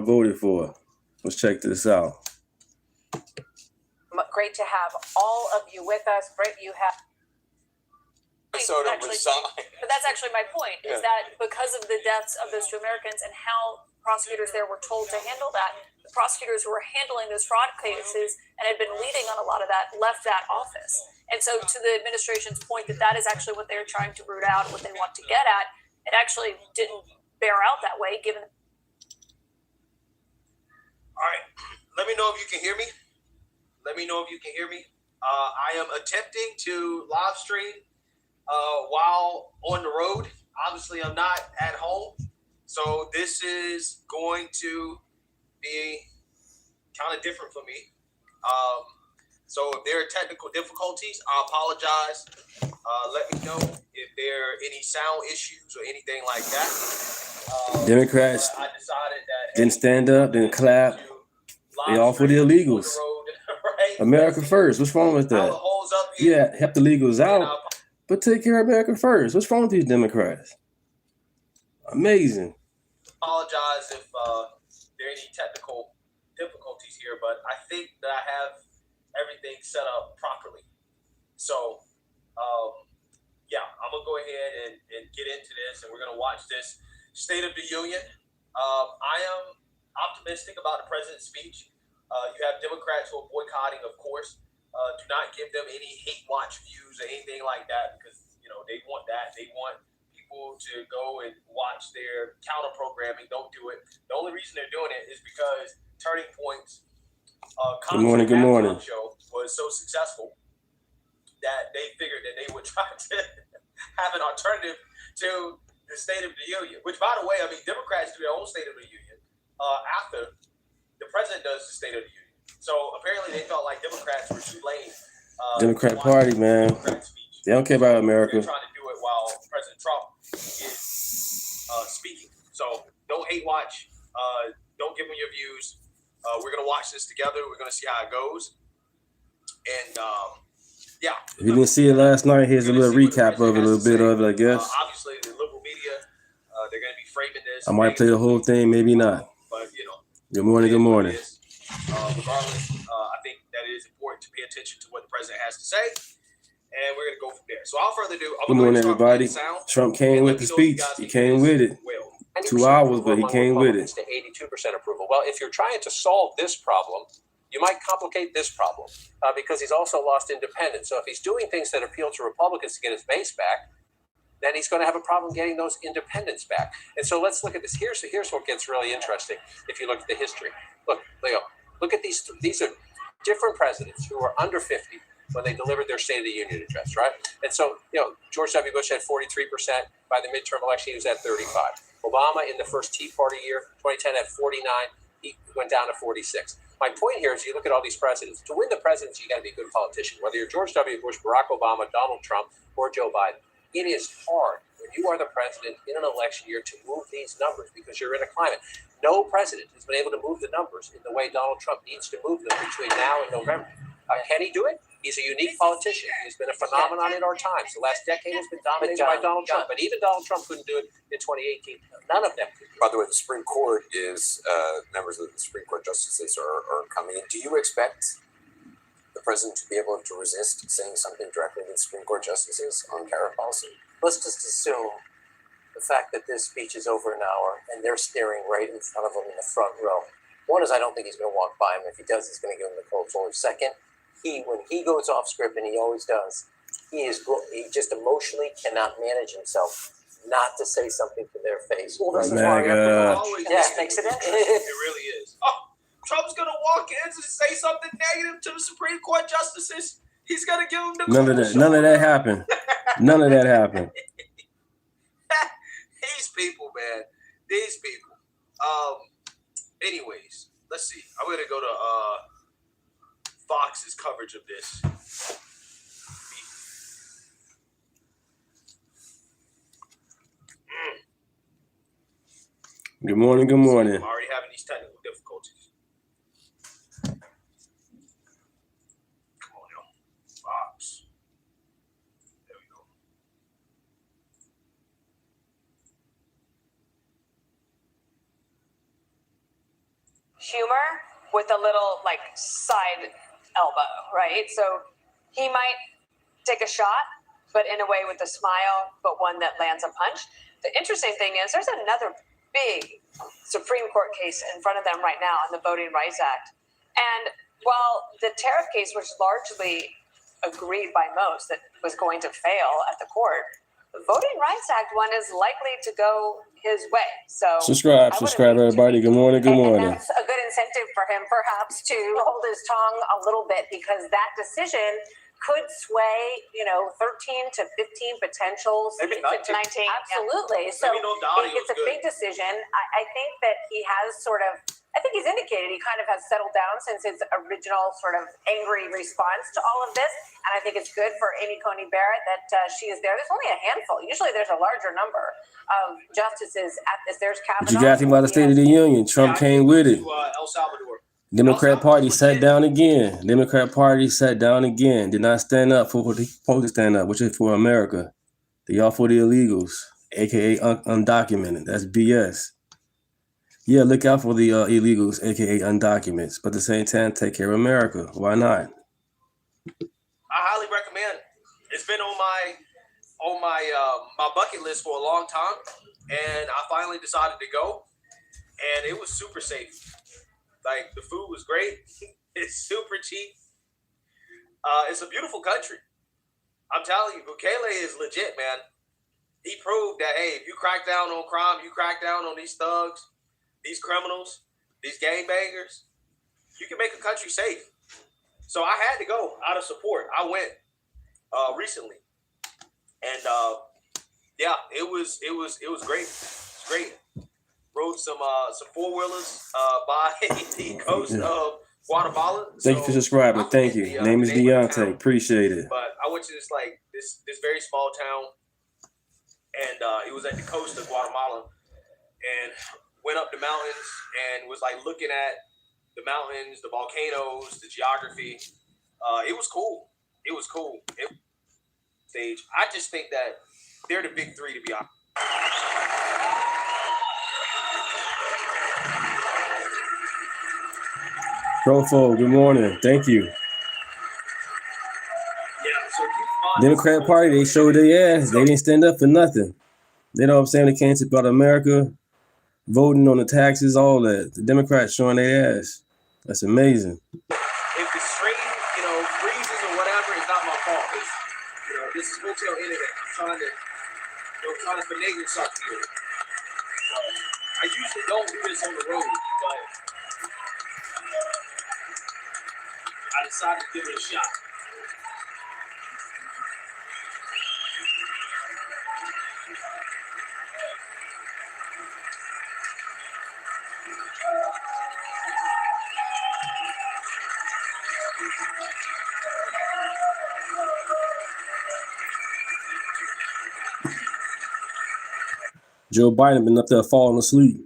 voted for. Let's check this out. Great to have all of you with us. Britt, you have. But that's actually my point, is that because of the deaths of those two Americans and how prosecutors there were told to handle that, the prosecutors who were handling those fraud cases and had been leading on a lot of that left that office. And so to the administration's point that is actually what they're trying to root out and what they want to get at, it actually didn't bear out that way given. All right. Let me know if you can hear me. I am attempting to live stream while on the road. Obviously, I'm not at home. So this is going to be kind of different for me. So if there are technical difficulties, I apologize. Let me know if there are any sound issues or anything like that. Democrats I decided that didn't stand up, didn't clap. They all for the illegals. Right? America first. What's wrong with that? Yeah, help the illegals out, but take care of America first. What's wrong with these Democrats? Amazing. Apologize if there are any technical difficulties here, but I think that I have everything set up properly. So, I'm going to go ahead and get into this, and we're going to watch this State of the Union. I am optimistic about the president's speech. You have Democrats who are boycotting, of course. Do not give them any hate watch views or anything like that because, they want that. They want people to go and watch their counter programming. Don't do it. The only reason they're doing it is because Turning Point's Good morning. show was so successful that they figured that they would try to have an alternative to the State of the Union, which, by the way, Democrats do their own State of the Union after the president does the State of the Union. So apparently they felt like Democrats were too late. Democrat Party, man. They don't care about America. They're trying to do it while President Trump is speaking. So don't hate watch. Don't give them your views. We're going to watch this together. We're going to see how it goes. And, if you didn't see it last night, here's a little recap of it, a little bit of it, I guess. Obviously, the liberal media, they're going to be framing this. I might play the whole thing, maybe not. But, Good morning. Regardless, I think that it is important to pay attention to what the president has to say. And we're going to go from there. So without further ado, good morning, everybody. Trump came with the speech. He came with it. 2 hours, but he came with it. To 82% approval. Well, if you're trying to solve this problem, you might complicate this problem because he's also lost independence. So if he's doing things that appeal to Republicans to get his base back, then he's going to have a problem getting those independents back. And so let's look at this. Here's what gets really interesting if you look at the history. Look, Leo, look at these. These are different presidents who were under 50 when they delivered their State of the Union address, right? And so, George W. Bush had 43%. By the midterm election, he was at 35. Obama in the first Tea Party year, 2010, had 49. He went down to 46. My point here is you look at all these presidents. To win the presidency, you got to be a good politician. Whether you're George W. Bush, Barack Obama, Donald Trump, or Joe Biden, it is hard when you are the president in an election year to move these numbers because you're in a climate. No president has been able to move the numbers in the way Donald Trump needs to move them between now and November. Can he do it? He's a unique politician. He's been a phenomenon in our times. The last decade has been dominated by Donald Trump. But even Donald Trump couldn't do it in 2018. None of them could. By the way, the Supreme Court is, members of the Supreme Court justices are coming in. Do you expect the president to be able to resist saying something directly to the Supreme Court justices on tariff policy? Let's just assume the fact that this speech is over an hour and they're staring right in front of him in the front row. One is I don't think he's going to walk by him. If he does, he's going to give him the cold shoulder. Second, when he goes off script, and he always does, he just emotionally cannot manage himself not to say something to their face. Well, this is MAGA. Makes it interesting. It really is. Oh, Trump's going to walk in to say something negative to the Supreme Court justices. He's going to give them the None of that happened. None of that happened. These people, man. These people. Anyways, let's see. I'm going to go to Fox's coverage of this. Good morning. I'm already having these technical difficulties. Come on, yo. Fox. There we go. humor with a little like side elbow, right? So he might take a shot, but in a way with a smile, but one that lands a punch. The interesting thing is there's another big Supreme Court case in front of them right now on the Voting Rights Act. And while the tariff case was largely agreed by most that was going to fail at the court, the Voting Rights Act one is likely to go his way. So Subscribe, everybody. Good morning, good morning. And that's a good incentive for him, perhaps, to hold his tongue a little bit, because that decision could sway, 13 to 15 potential Maybe seats. 19. Absolutely. So Maybe no doubt he it's was a good. big decision. I think that he has I think he's indicated he kind of has settled down since his original sort of angry response to all of this. And I think it's good for Amy Coney Barrett that she is there. There's only a handful. Usually there's a larger number of justices at this. There's Kavanaugh. What you got to think about the State of the Union? Trump came with it. El Salvador. Democrat Party sat down again. Democrat Party sat down again. Did not stand up for what they supposed to stand up, which is for America. They all for the illegals, aka undocumented. That's BS. Yeah, look out for the illegals, aka undocumented, but at the same time, take care of America. Why not? I highly recommend. It's been on my bucket list for a long time, and I finally decided to go, and it was super safe. Like, the food was great. It's super cheap. It's a beautiful country. I'm telling you, Bukele is legit, man. He proved that, hey, if you crack down on crime, you crack down on these thugs, these criminals, these gangbangers, you can make a country safe. So I had to go out of support. I went recently, and yeah, it was great. It's great. Rode some 4-wheelers by the coast of Guatemala. Thank you for subscribing. Thank you. Name is Deontay. Appreciate it. But I went to this very small town, and it was at the coast of Guatemala, and went up the mountains and was like looking at the mountains, the volcanoes, the geography. It was cool. It was cool. Stage. I just think that they're the big three, to be honest. Profo, good morning. Thank you. Yeah, so Democrat Party, they showed their ass. They didn't stand up for nothing. You know what I'm saying? They can't talk about America, voting on the taxes, all that. The Democrats showing their ass. That's amazing. If the string, freezes or whatever, it's not my fault. It's, this is hotel internet. I'm trying to finagle something here. I usually don't do this on the road, but I decided to give it a shot. Joe Biden been up there falling asleep.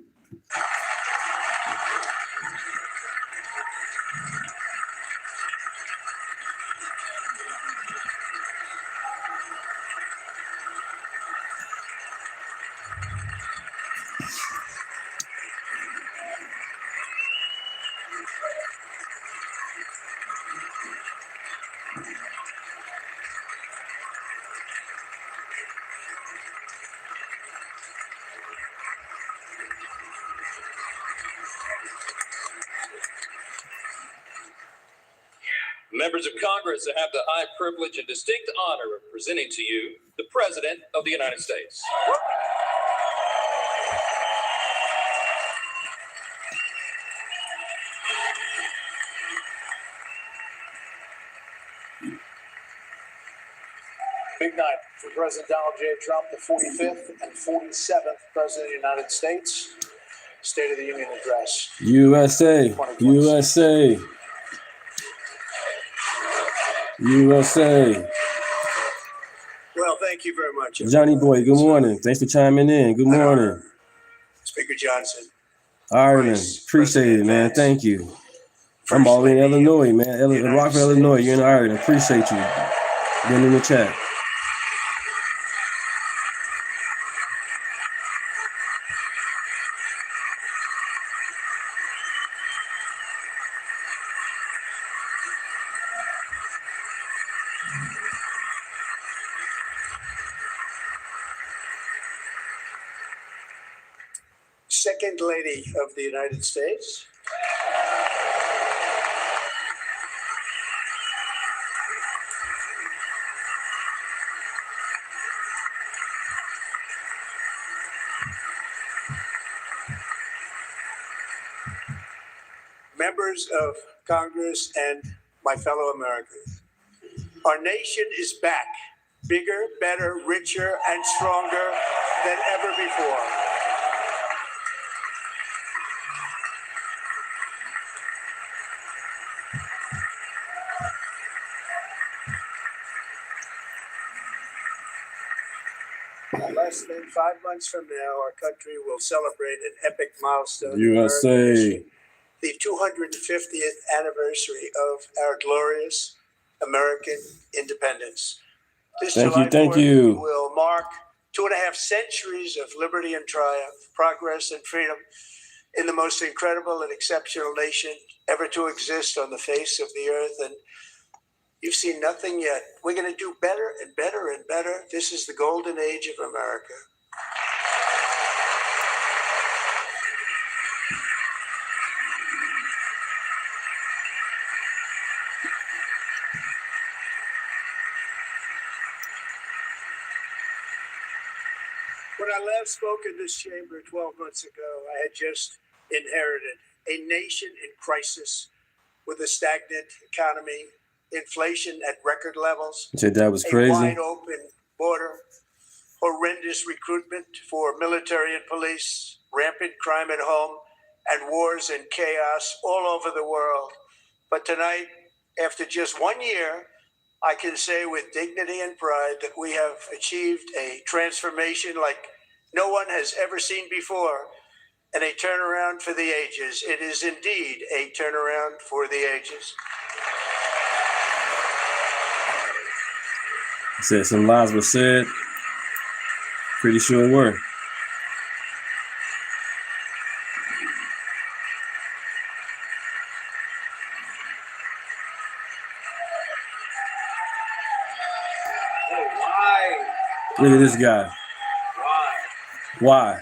Members of Congress, I have the high privilege and distinct honor of presenting to you the President of the United States. Big night for President Donald J. Trump, the 45th and 47th President of the United States. State of the Union address. USA, USA. USA. Well, thank you very much. Johnny Boy, good morning. Thanks for chiming in. Good morning. Speaker Johnson. Ireland, appreciate it, man. Thank you. I'm all in Illinois, man. Rockville, Illinois. You're in Ireland. Appreciate you being in the chat. Second Lady of the United States. Members of Congress and my fellow Americans, our nation is back, bigger, better, richer, and stronger than ever before. Less than 5 months from now, our country will celebrate an epic milestone. USA. The 250th anniversary of our glorious American independence. This July 4th will mark 2.5 centuries of liberty and triumph, progress and freedom in the most incredible and exceptional nation ever to exist on the face of the earth. And you've seen nothing yet. We're going to do better and better and better. This is the golden age of America. When I last spoke in this chamber 12 months ago, I had just inherited a nation in crisis with a stagnant economy, inflation at record levels, You said that was crazy. a wide open border, horrendous recruitment for military and police, rampant crime at home, and wars and chaos all over the world. But tonight, after just 1 year, I can say with dignity and pride that we have achieved a transformation like no one has ever seen before, and a turnaround for the ages. It is indeed a turnaround for the ages. He said some lies were said. Pretty sure were. Look at this guy. Why?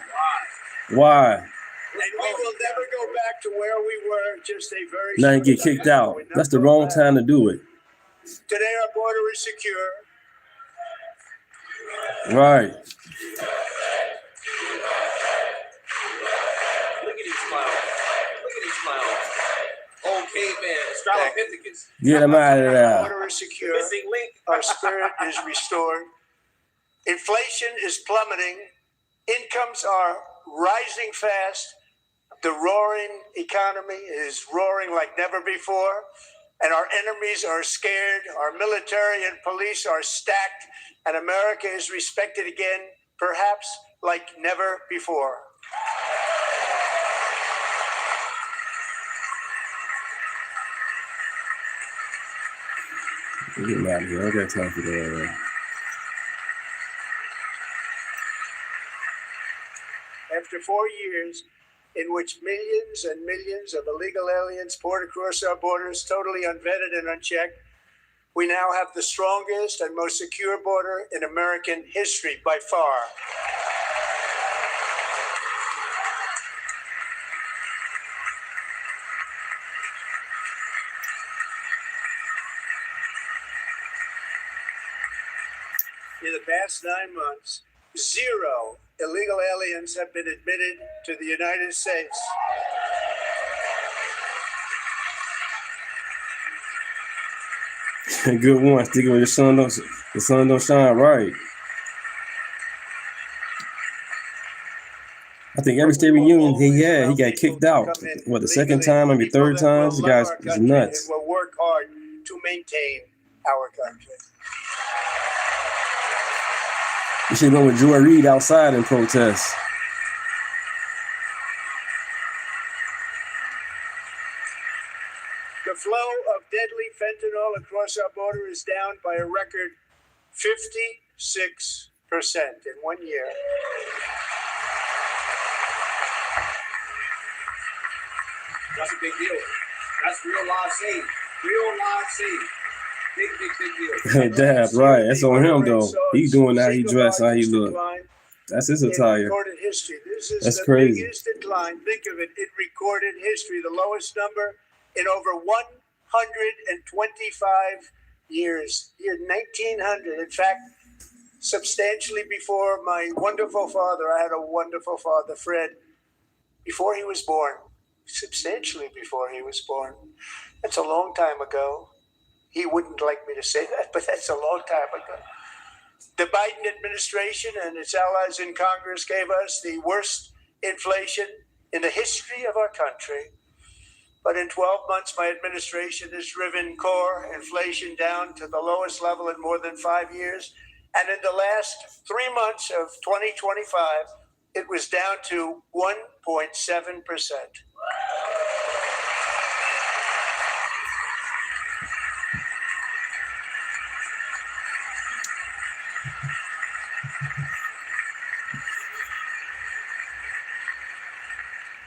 Why? And we will never go back to where we were just a very Now you short get time kicked ago. out. We never That's the go wrong back. time to do it. Today our border is secure. Right. Look at these clowns. Look at these clowns. Old caveman, Australopithecus. Get him out of Our there. border is secure. Missing link. Our spirit is restored. Inflation is plummeting. Incomes are rising fast. The roaring economy is roaring like never before. And our enemies are scared. Our military and police are stacked. And America is respected again, perhaps like never before. Get him out of here. I don't got time for that. After 4 years in which millions and millions of illegal aliens poured across our borders, totally unvetted and unchecked, we now have the strongest and most secure border in American history by far. In the past 9 months, 0 illegal aliens have been admitted to the United States. Good one. Sticking with the sun don't shine right. I think every state reunion he got kicked out. What, the second time, maybe third time? This guy's nuts. We'll work hard to maintain our country. You should go with Joy Reid outside and protest. The flow of deadly fentanyl across our border is down by a record 56% in 1 year. That's a big deal. That's real lives saved. Real lives saved. Big deal. Dab, right. That's on him, though. He doing how he dress, how he look. That's his attire. Recorded history. This is That's the crazy. biggest decline. Think of it in recorded history, the lowest number in over 125 years. Year 1900. In fact, substantially before my wonderful father, I had a wonderful father, Fred, before he was born. Substantially before he was born. That's a long time ago. He wouldn't like me to say that, but that's a long time ago. The Biden administration and its allies in Congress gave us the worst inflation in the history of our country. But in 12 months, my administration has driven core inflation down to the lowest level in more than 5 years. And in the last 3 months of 2025, it was down to 1.7%.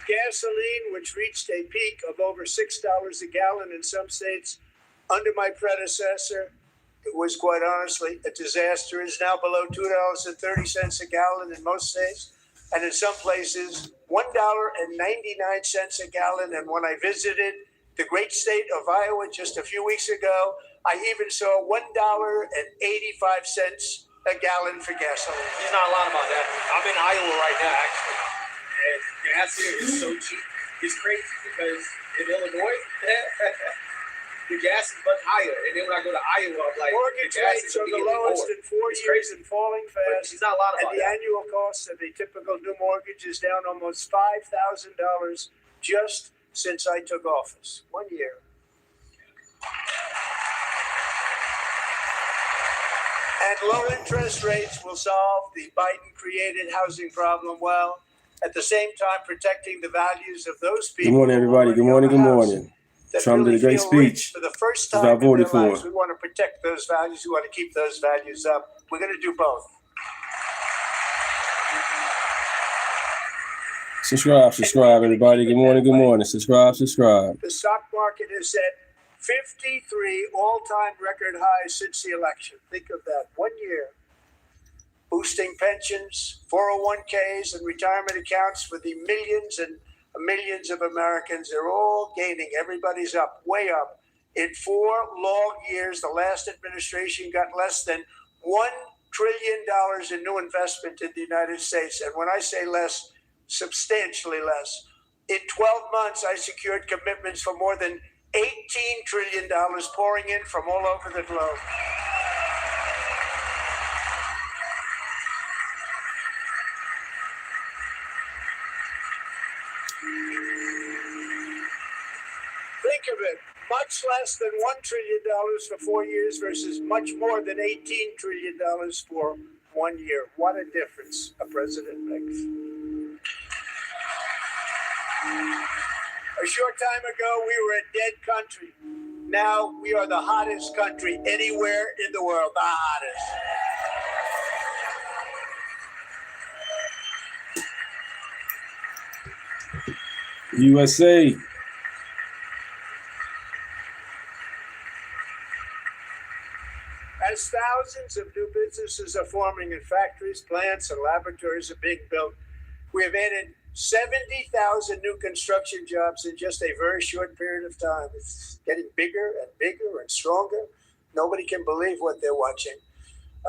Gasoline, which reached a peak of over $6 a gallon in some states under my predecessor, it was quite honestly a disaster, is now below $2.30 a gallon in most states, and in some places $1.99 a gallon. And when I visited the great state of Iowa just a few weeks ago, I even saw $1.85 a gallon for gasoline. There's not a lot about that. I'm in Iowa right now, actually. And gas here is so cheap. It's crazy because in Illinois, the gas is much higher. And then when I go to Iowa, I'm like, Mortgage the gas rates is are the immediately lowest lower. in 4 It's years crazy. and falling But fast. there's not a lot And about the that. annual cost of a typical new mortgage is down almost $5,000 just since I took office. 1 year. And low interest rates will solve the Biden-created housing problem well, at the same time protecting the values of those people. Good morning, everybody. Good morning. Good morning. Trump did a great speech. For the first That's time what I voted in their lives, for. we want to protect those values. We want to keep those values up. We're going to do both. Subscribe, everybody. Good morning. Subscribe. The stock market has set 53 all-time record highs since the election. Think of that. 1 year. Boosting pensions, 401ks, and retirement accounts for the millions and millions of Americans. They're all gaining. Everybody's up, way up. In 4 long years, the last administration got less than $1 trillion in new investment in the United States. And when I say less, substantially less. In 12 months, I secured commitments for more than $18 trillion pouring in from all over the globe. Think of it, much less than $1 trillion for 4 years versus much more than $18 trillion for 1 year. What a difference a president makes. A short time ago, we were a dead country. Now we are the hottest country anywhere in the world, the hottest. USA. As thousands of new businesses are forming in factories, plants, and laboratories are being built, we have added 70,000 new construction jobs in just a very short period of time. It's getting bigger and bigger and stronger. Nobody can believe what they're watching.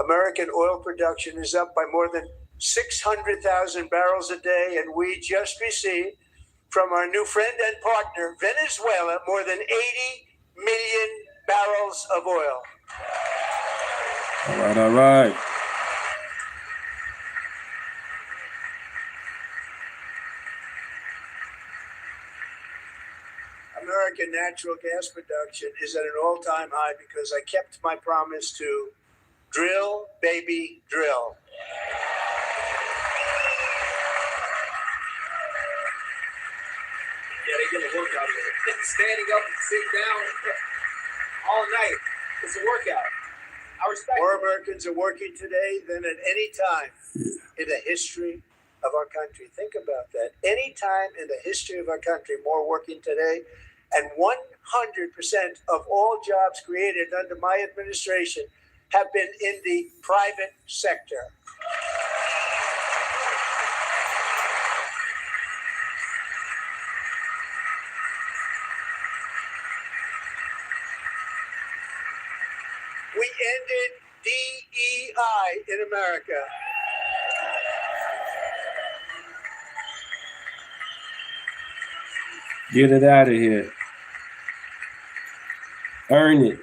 American oil production is up by more than 600,000 barrels a day, and we just received from our new friend and partner, Venezuela, more than 80 million barrels of oil. All right. American natural gas production is at an all-time high because I kept my promise to drill, baby, drill. Yeah, they get a workout here. Standing up and sitting down all night. It's a workout. I respect More it. Americans are working today than at any time in the history of our country. Think about that. Any time in the history of our country, more working today. and 100% of all jobs created under my administration have been in the private sector. We ended DEI in America. Get it out of here. Earn it.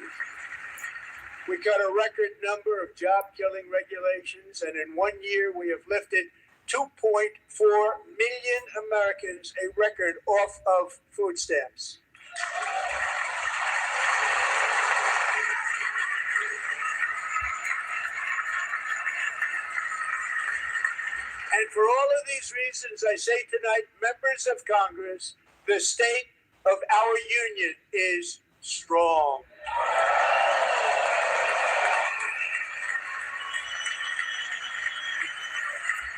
We got a record number of job-killing regulations, and in 1 year we have lifted 2.4 million Americans, a record, off of food stamps. And for all of these reasons, I say tonight, members of Congress, the state of our union is strong.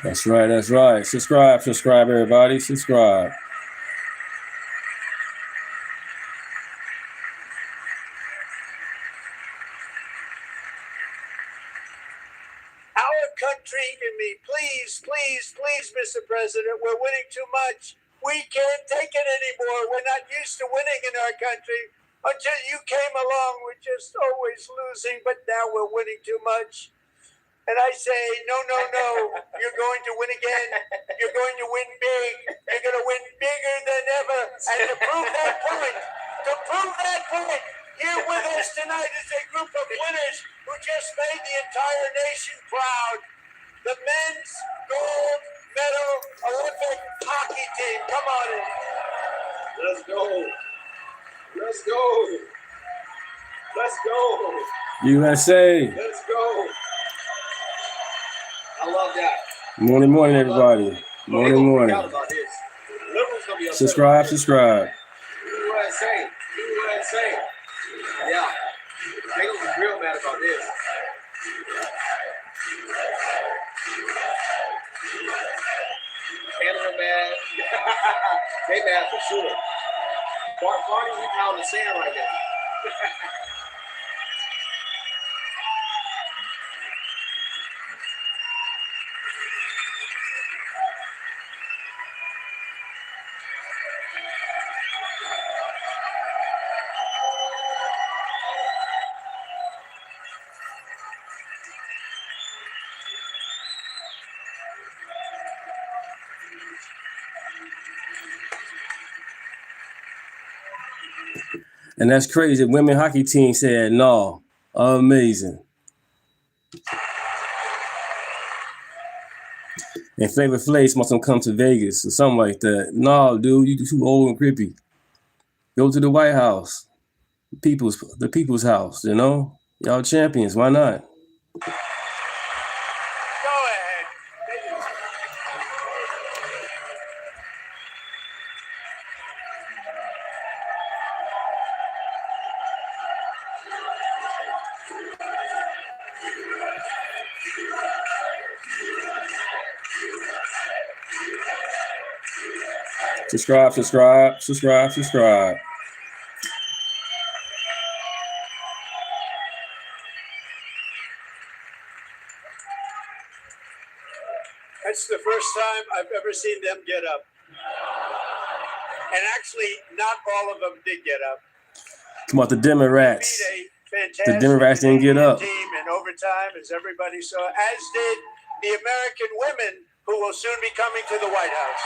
That's right. That's right. Subscribe, everybody. Subscribe. Our country, and me, please, Mr. President, we're winning too much. We can't take it anymore. We're not used to winning in our country. Until you came along, we're just always losing, but now we're winning too much. And I say, no, you're going to win again. You're going to win big. You're going to win bigger than ever. And to prove that point, here with us tonight is a group of winners who just made the entire nation proud. The men's gold medal Olympic hockey team. Come on in. Let's go. Let's go. Let's go. USA. Let's go. I love that. Morning, everybody. Morning. About this. Liberals gonna be upset Subscribe. USA. Yeah. They gonna be real mad about this. Canada mad. They mad for sure. Barney, we pound the sand right now. And that's crazy. Women hockey team said no. Amazing. And Flavor Flav must have come to Vegas or something like that. No, dude, you too old and creepy. Go to the White House, the people's house. You know, y'all champions. Why not? Go ahead. Subscribe. That's the first time I've ever seen them get up. And actually, not all of them did get up. Come on, the Democrats. Beat a fantastic The Democrats didn't get up. team in overtime, as everybody saw, as did the American women who will soon be coming to the White House.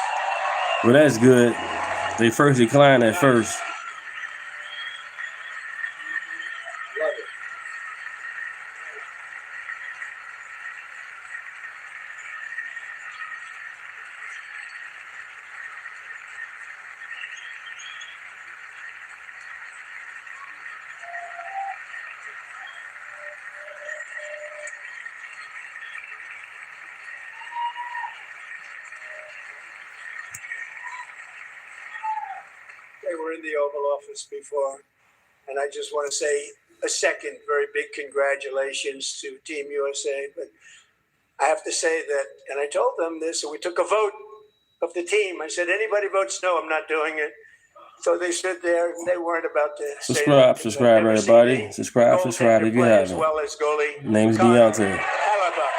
Well, that's good. They first declined at first. Love it. They were in the Oval Office before, and I just want to say a second very big congratulations to Team USA. But I have to say that, and I told them this, and we took a vote of the team. I said, anybody votes no, I'm not doing it. So they stood there and they weren't about to say Subscribe, anything. subscribe, I've never seen everybody. a Subscribe, subscribe if you goaltender play as haven't. well as goalie Name's Connor Deontay. Hellebuck.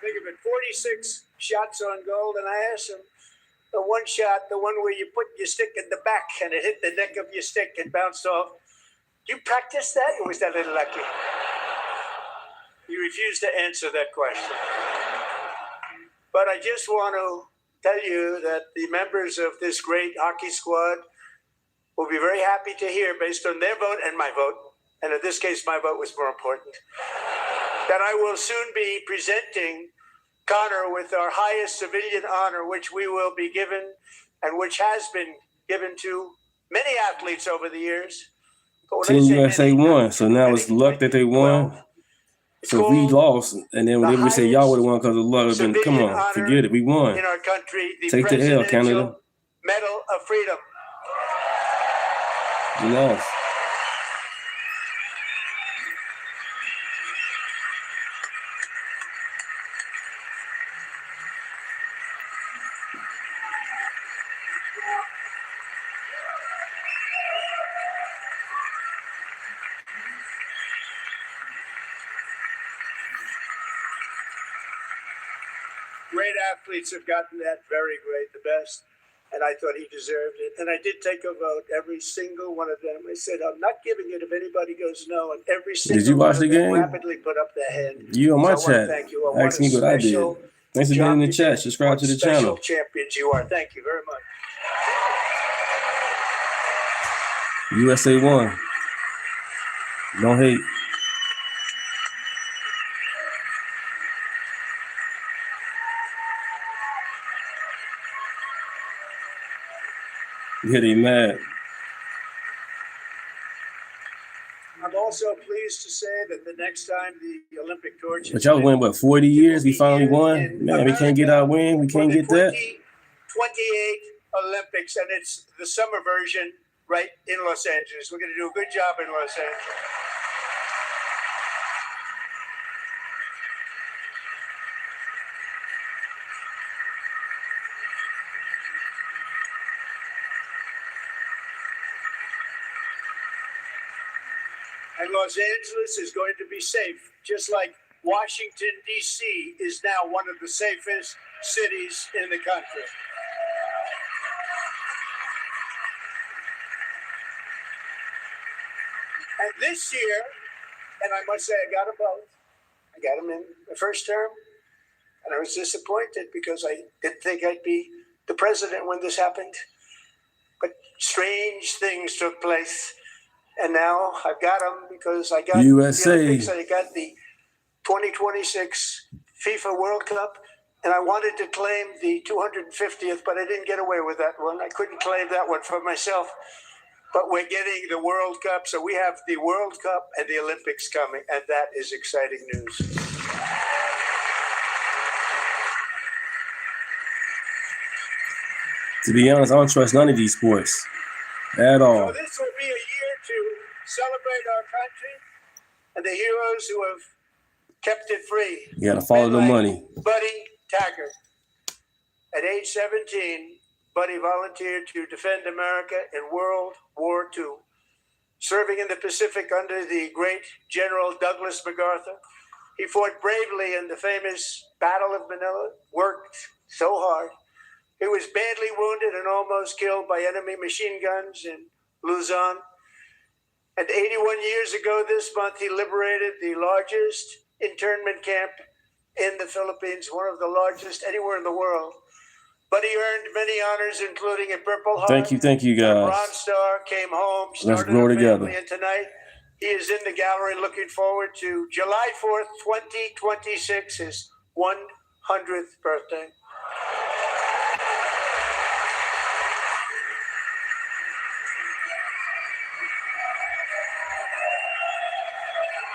Think of it, 46 shots on goal, and I asked him, the one shot, the one where you put your stick in the back and it hit the neck of your stick and bounced off. You practice that, or was that a little lucky? He refused to answer that question. But I just want to tell you that the members of this great hockey squad will be very happy to hear, based on their vote and my vote, and in this case, my vote was more important, that I will soon be presenting Connor with our highest civilian honor, which we will be given and which has been given to many athletes over the years. But when I Team say USA many, won, so now it's luck that they won. 12. So if we lost, and then they would say y'all would have won because of luck, then come Civilian on, honor forget it. We won. in our country, the Take the L, Presidential Canada. Medal of Freedom. We lost. Great athletes have gotten that, very great, the best. And I thought he deserved it. And I did take a vote, every single one of them. I said, I'm not giving it if anybody goes no. And every single you watch one of the them game? rapidly put up their hand. You on my So I want to chat. thank you. I Ask me what I did. Thanks for being in the chat. Subscribe to the channel. Special champions you are. Thank you very much. USA won. Don't hate. Yeah, they mad. I'm also pleased to say that the next time the Olympic torch is But y'all win, what, 40 years? We finally won? Man, we can't get our win. We can't get that. 2028 Olympics, and it's the summer version right in Los Angeles. We're going to do a good job in Los Angeles. And Los Angeles is going to be safe, just like Washington, D.C. is now one of the safest cities in the country. And this year, and I must say I got them both. I got them in the first term, and I was disappointed because I didn't think I'd be the president when this happened. But strange things took place. And now I've got them because I got USA. the Olympics, I got the 2026 FIFA World Cup, and I wanted to claim the 250th, but I didn't get away with that one. I couldn't claim that one for myself. But we're getting the World Cup, so we have the World Cup and the Olympics coming, and that is exciting news. To be honest, I don't trust none of these sports at all. So this will be a year to celebrate our country and the heroes who have kept it free. You gotta follow the Men like money. Buddy Taggart. At age 17, Buddy volunteered to defend America in World War II, serving in the Pacific under the great General Douglas MacArthur. He fought bravely in the famous Battle of Manila, worked so hard. He was badly wounded and almost killed by enemy machine guns in Luzon. And 81 years ago this month, he liberated the largest internment camp in the Philippines, one of the largest anywhere in the world. But he earned many honors, including a Purple Heart. Thank you, A guys. Bronze Star, came home, Let's started grow a together. family, and tonight he is in the gallery looking forward to July 4th, 2026, his 100th birthday.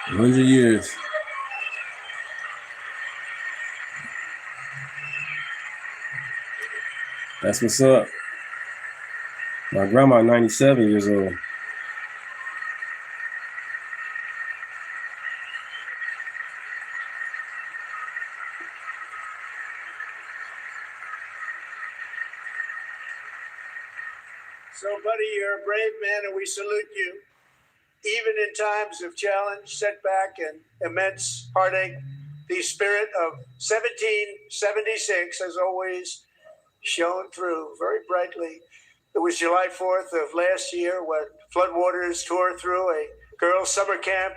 100 years. That's what's up. My grandma, 97 years old. So, buddy, you're a brave man, and we salute you. Even in times of challenge, setback, and immense heartache, the spirit of 1776 has always shone through very brightly. It was July 4th of last year when floodwaters tore through a girls' summer camp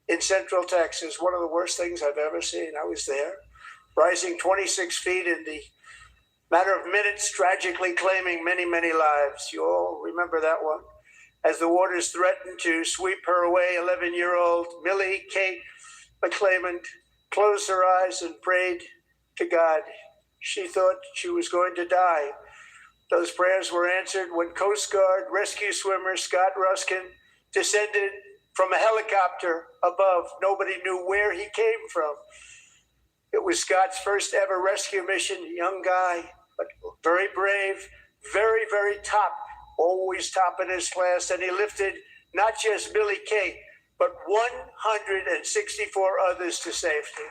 in Central Texas. One of the worst things I've ever seen. I was there, rising 26 feet in the matter of minutes, tragically claiming many, many lives. You all remember that one. As the waters threatened to sweep her away, 11-year-old Millie Kate McClament closed her eyes and prayed to God. She thought she was going to die. Those prayers were answered when Coast Guard rescue swimmer Scott Ruskin descended from a helicopter above. Nobody knew where he came from. It was Scott's first ever rescue mission, a young guy, but very brave, very, very top, always top in his class. And he lifted not just Billy Kate, but 164 others to safety.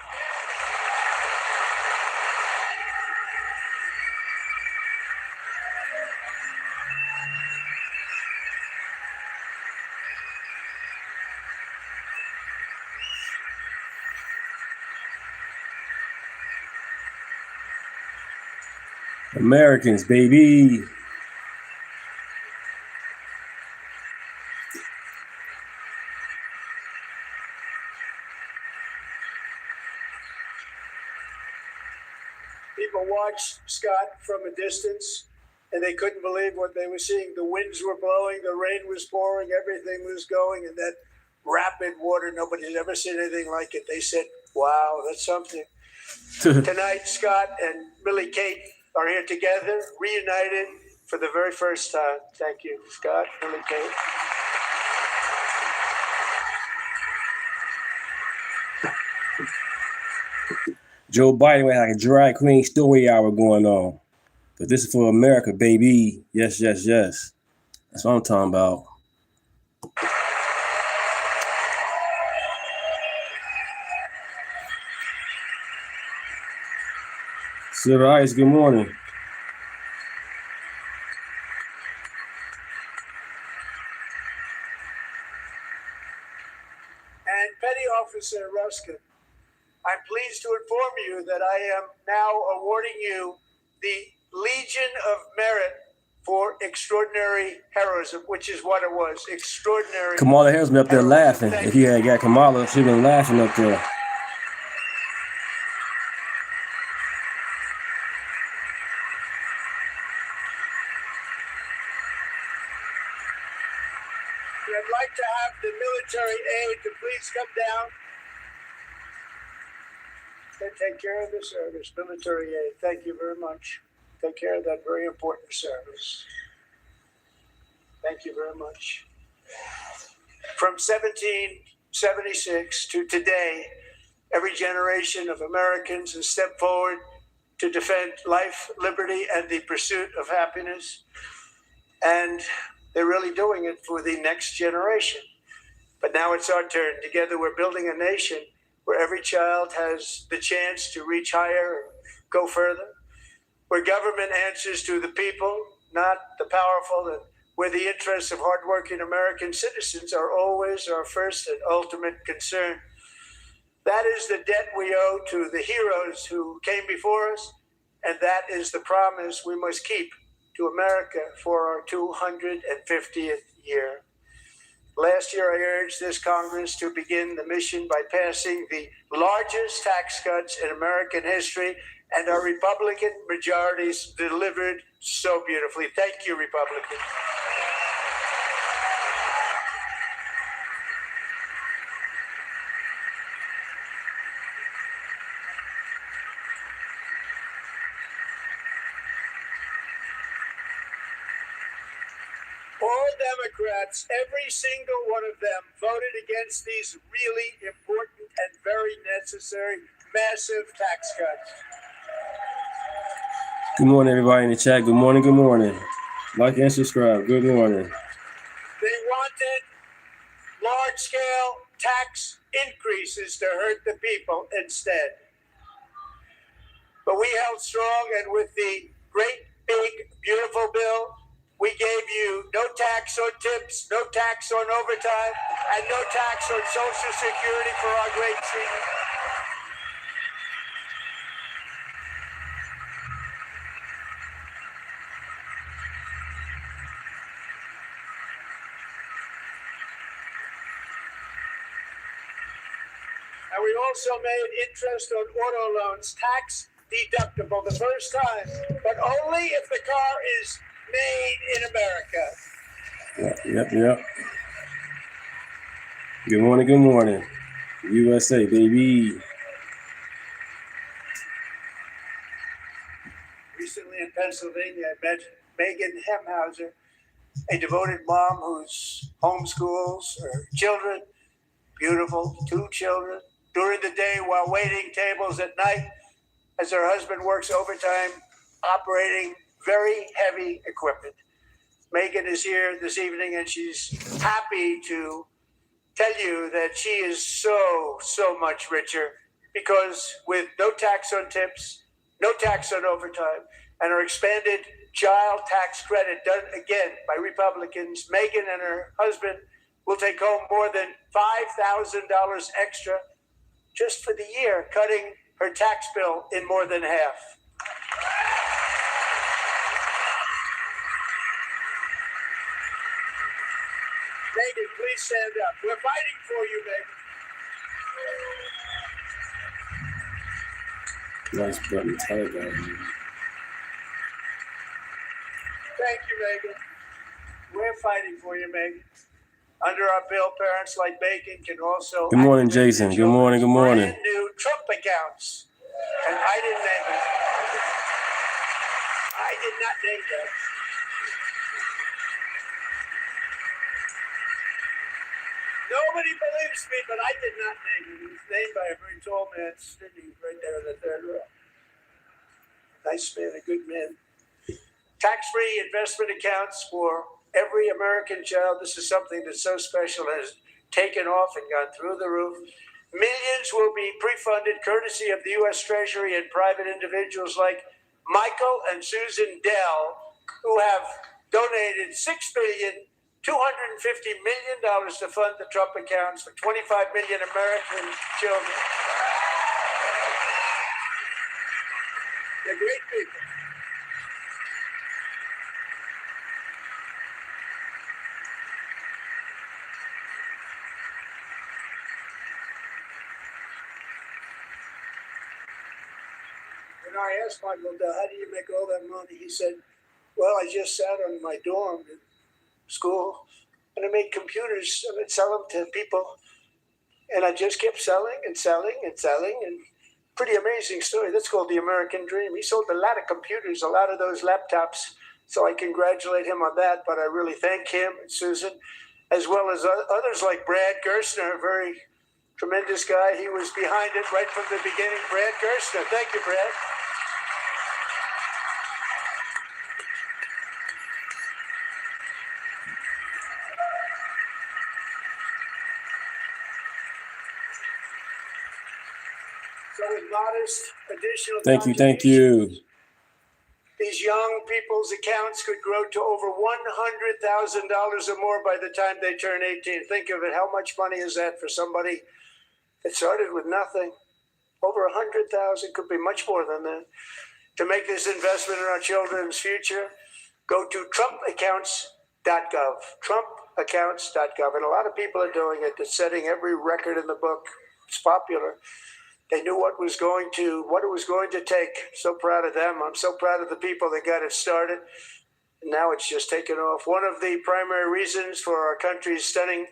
Americans, baby. People watched Scott from a distance, and they couldn't believe what they were seeing. The winds were blowing, the rain was pouring, everything was going, and that rapid water, nobody had ever seen anything like it. They said, wow, that's something. Tonight, Scott and Millie Kate are here together, reunited for the very first time. Thank you, Scott, Millie Kate. Joe Biden had like a drag queen story hour going on. But this is for America, baby. Yes, yes, yes. That's what I'm talking about. Silver Ice, good morning. And Petty Officer Ruskin, I'm pleased to inform you that I am now awarding you the Legion of Merit for extraordinary heroism, which is what it was, extraordinary. Kamala Harris been up there heroism. laughing. If you had got Kamala, she'd been laughing up there. I'd like to have the military aid to please come down and take care of the service. Military aid, thank you very much. Take care of that very important service. Thank you very much. From 1776 to today, every generation of Americans has stepped forward to defend life, liberty, and the pursuit of happiness. And they're really doing it for the next generation. But now it's our turn. Together, we're building a nation where every child has the chance to reach higher and go further, where government answers to the people, not the powerful, and where the interests of hardworking American citizens are always our first and ultimate concern. That is the debt we owe to the heroes who came before us, and that is the promise we must keep to America for our 250th year. Last year, I urged this Congress to begin the mission by passing the largest tax cuts in American history, and our Republican majorities delivered so beautifully. Thank you, Republicans. All all Democrats, every single one of them, voted against these really important and very necessary massive tax cuts. Good morning, everybody in the chat. Good morning. Good morning. Like and subscribe. Good morning. They wanted large-scale tax increases to hurt the people instead. But we held strong, and with the great, big, beautiful bill, we gave you no tax on tips, no tax on overtime, and no tax on Social Security for our great seniors. And we also made interest on auto loans tax deductible the first time, but only if the car is made in America. Yep. Good morning. Good morning. USA, baby. Recently in Pennsylvania, I met Megan Hemhauser, a devoted mom who's homeschools her children, beautiful, 2 children, during the day while waiting tables at night as her husband works overtime operating very heavy equipment. Megan is here this evening and she's happy to tell you that she is so much richer because with no tax on tips, no tax on overtime, and her expanded child tax credit done again by Republicans, Megan and her husband will take home more than $5,000 extra just for the year, cutting her tax bill in more than half. Megan, please stand up. We're fighting for you, Megan. Nice button telegram. Thank you, Megan. We're fighting for you, Megan. Under our bill, parents like Megan can also. Good morning, Jason. Good morning. Good morning. Brand new Trump accounts. And I didn't name it. I did not name that. Nobody believes me, but I did not name it. It was named by a very tall man sitting right there in the third row. Nice man, a good man. Tax-free investment accounts for every American child. This is something that's so special and has taken off and gone through the roof. Millions will be pre-funded courtesy of the U.S. Treasury and private individuals like Michael and Susan Dell, who have donated $6,250 million to fund the Trump accounts for 25 million American children. They're great people. And I asked Michael, how do you make all that money? He said, well, I just sat on my dorm at school and I made computers and I'd sell them to people. And I just kept selling and selling and selling. And pretty amazing story. That's called the American dream. He sold a lot of computers, a lot of those laptops. So I congratulate him on that. But I really thank him and Susan, as well as others like Brad Gerstner, a very tremendous guy. He was behind it right from the beginning. Brad Gerstner. Thank you, Brad. So with modest additional Thank you. These young people's accounts could grow to over $100,000 or more by the time they turn 18. Think of it. How much money is that for somebody that started with nothing? Over 100,000, could be much more than that. To make this investment in our children's future, go to trumpaccounts.gov. Trumpaccounts.gov. And a lot of people are doing it. They're setting every record in the book. It's popular. They knew what it was going to take. So proud of them. I'm so proud of the people that got it started. And now it's just taken off. One of the primary reasons for our country's stunning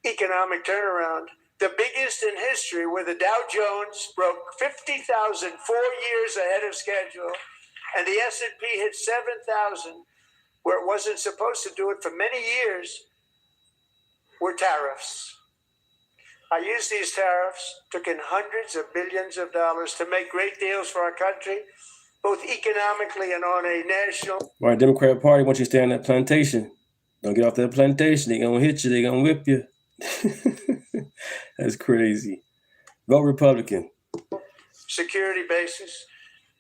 economic turnaround, the biggest in history, where the Dow Jones broke 50,000 4 years ahead of schedule, and the S&P hit 7,000, where it wasn't supposed to do it for many years were tariffs. I used these tariffs, took in hundreds of billions of dollars to make great deals for our country, both economically and on a national. Right, Democrat Party wants you to stay on that plantation. Don't get off that plantation. They're going to hit you. They're going to whip you. That's crazy. Vote Republican. Security bases.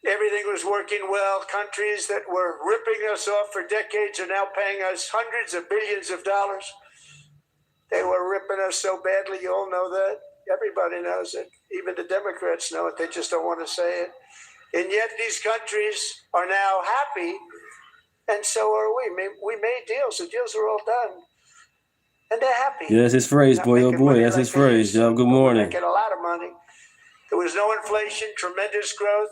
Everything was working well. Countries that were ripping us off for decades are now paying us hundreds of billions of dollars. They were ripping us so badly, you all know that. Everybody knows it. Even the Democrats know it. They just don't want to say it. And yet these countries are now happy, and so are we. We made deals. The deals are all done. And they're happy. Yeah, that's his phrase, boy. Oh, boy. That's his phrase. Job, good morning. Making a lot of money. There was no inflation, tremendous growth.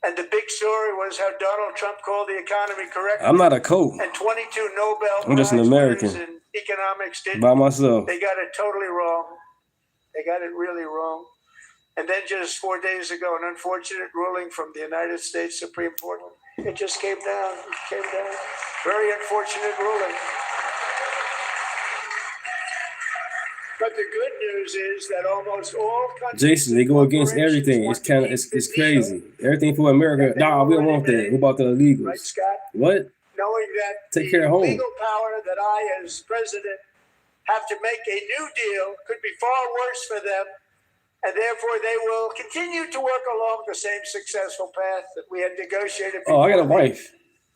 And the big story was how Donald Trump called the economy correctly. I'm not a coach. And 22 Nobel I'm just an Prize American. winners in economics didn't. By myself. They got it totally wrong. They got it really wrong. And then just 4 days ago, an unfortunate ruling from the United States Supreme Court. It just came down. It came down. Very unfortunate ruling. But the good news is that almost all countries. Jason, they go against everything. It's crazy. Everything for America. Nah, we don't want that. What about the illegals? Right, Scott? What? Knowing that Take care of home. the legal power that I, as president, have to make a new deal could be far worse for them, and therefore they will continue to work along the same successful path that we had negotiated. Oh, I got a wife.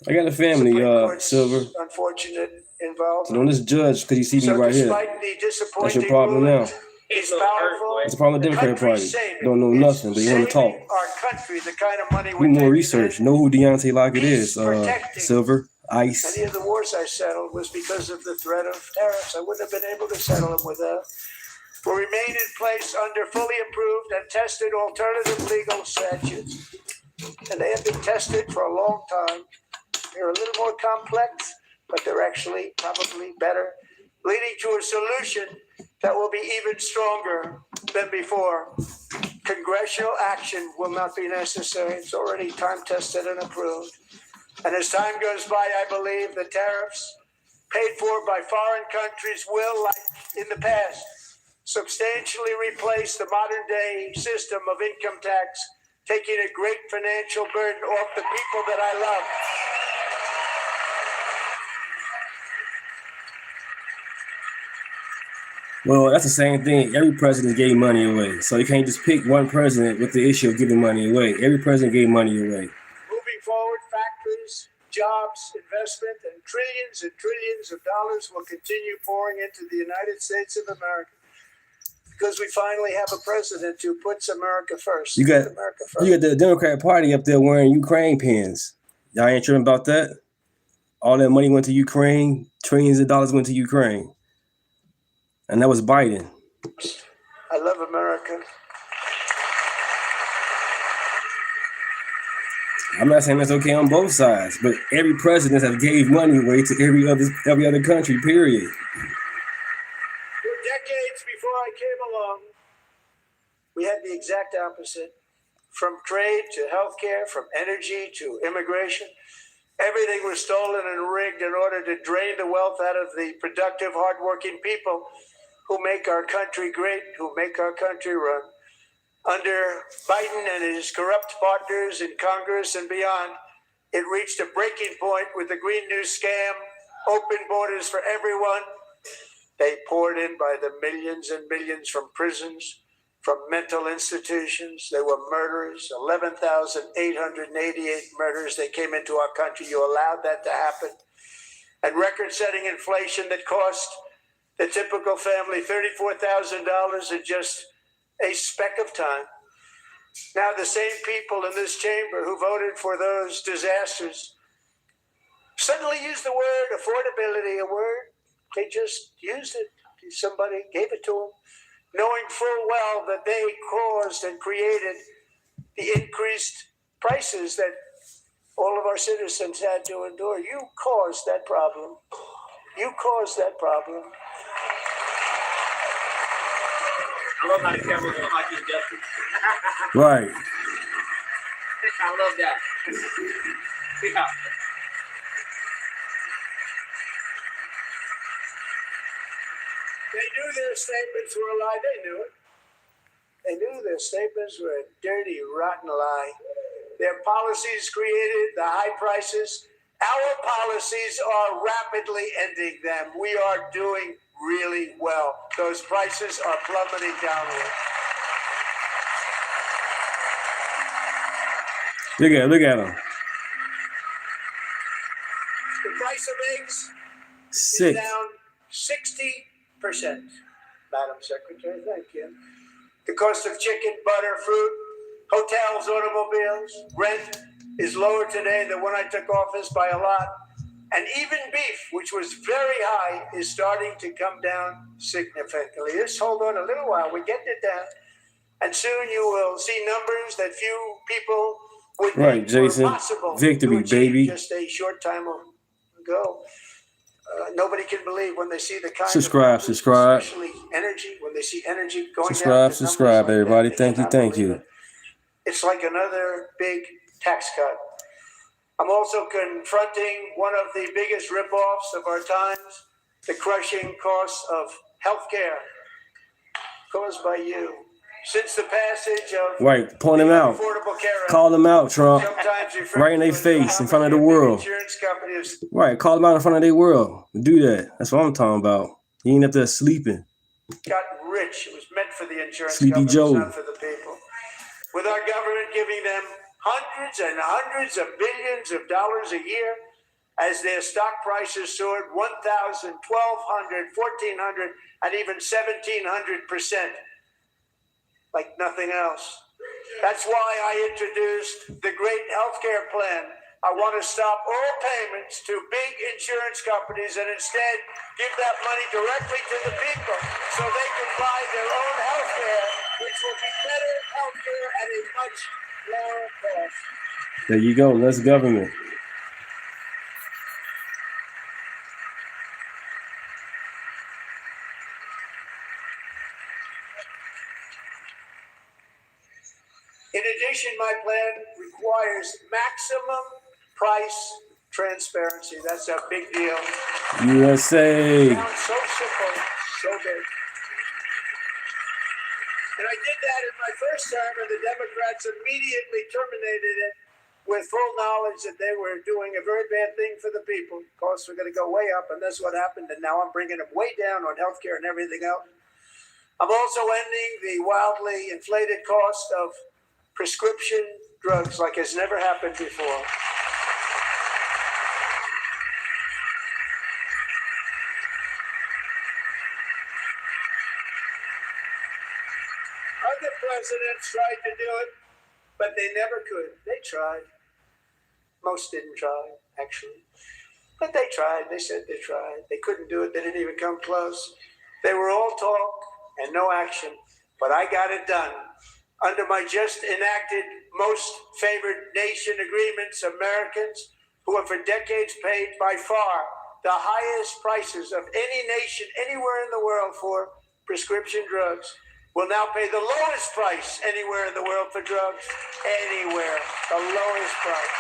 I got a family, Silver. Unfortunate involved. So don't just judge because you see me right here. That's your problem now. It's powerful. It's a problem with the Democrat Party. Don't know nothing, but you want to talk. Our country, the kind of money Do more research. Know who Deontay Lockett is, Silver. Ice. Many of the wars I settled was because of the threat of tariffs. I wouldn't have been able to settle them without. Will remain in place under fully approved and tested alternative legal statutes. And they have been tested for a long time. They're a little more complex, but they're actually probably better, leading to a solution that will be even stronger than before. Congressional action will not be necessary. It's already time tested and approved. And as time goes by, I believe the tariffs paid for by foreign countries will, like in the past, substantially replace the modern day system of income tax, taking a great financial burden off the people that I love. Well, that's the same thing. Every president gave money away. So you can't just pick one president with the issue of giving money away. Every president gave money away. Moving forward, factories, jobs, investment, and trillions of dollars will continue pouring into the United States of America because we finally have a president who puts America first. You got the Democrat Party up there wearing Ukraine pins. Y'all ain't tripping about that? All that money went to Ukraine. Trillions of dollars went to Ukraine. And that was Biden. I love America. I'm not saying that's okay on both sides, but every president has gave money away to every other country, period. For decades before I came along, we had the exact opposite. From trade to healthcare, from energy to immigration, everything was stolen and rigged in order to drain the wealth out of the productive, hardworking people who make our country great, who make our country run. Under Biden and his corrupt partners in Congress and beyond, it reached a breaking point with the Green New Scam, open borders for everyone. They poured in by the millions and millions from prisons, from mental institutions. They were murderers, 11,888 murders. They came into our country. You allowed that to happen. And record-setting inflation that cost the typical family $34,000 in just a speck of time. Now the same people in this chamber who voted for those disasters suddenly used the word affordability, a word. They just used it. Somebody gave it to them, knowing full well that they caused and created the increased prices that all of our citizens had to endure. You caused that problem. You caused that problem. I love how the camera's on hockey justice. Right. I love that. Yeah. They knew their statements were a lie. They knew it. They knew their statements were a dirty, rotten lie. Their policies created the high prices. Our policies are rapidly ending them. We are doing really well. Those prices are plummeting downward. Look at him. The price of eggs Sick. is down 60%. Madam Secretary, thank you. The cost of chicken, butter, fruit, hotels, automobiles, rent is lower today than when I took office by a lot. And even beef, which was very high, is starting to come down significantly. Just hold on a little while. We're getting it down. And soon you will see numbers that few people would Right, think Jason. were possible Victory, to achieve baby. just a short time ago. Nobody can believe when they see the kind Subscribe, of numbers, subscribe. especially energy, when they see energy going down. Subscribe, to numbers subscribe, like everybody. that, they Thank you, cannot thank believe you. it. It's like another big tax cut. I'm also confronting one of the biggest ripoffs of our times, the crushing costs of healthcare caused by you. Since the passage of Right, point him the out. Affordable Care Act, Call them out, Trump. sometimes referred Right in to their as face, in front of the big world. Insurance companies Right, call them out in front of their world. Do that. That's what I'm talking about. You ain't up there sleeping. got rich. It was meant for the insurance Sleepy companies, Joe. not for the people. With our government giving them hundreds and hundreds of billions of dollars a year as their stock prices soared 1,000, 1,200, 1,400, and even 1,700%, like nothing else. That's why I introduced the great healthcare plan. I want to stop all payments to big insurance companies and instead give that money directly to the people so they can buy their own healthcare, which will be better healthcare at a much lower cost. There you go. Less government. In addition, my plan requires maximum price transparency. That's a big deal. USA. Sounds so simple, so big. And I did that in my first term, and the Democrats immediately terminated it with full knowledge that they were doing a very bad thing for the people. Costs were going to go way up, and that's what happened. And now I'm bringing them way down on healthcare and everything else. I'm also ending the wildly inflated cost of prescription drugs like has never happened before. Other presidents tried to do it, but they never could. They tried. Most didn't try, actually. But they tried. They said they tried. They couldn't do it. They didn't even come close. They were all talk and no action. But I got it done. Under my just enacted most favored nation agreements, Americans who have for decades paid by far the highest prices of any nation anywhere in the world for prescription drugs will now pay the lowest price anywhere in the world for drugs. Anywhere. The lowest price.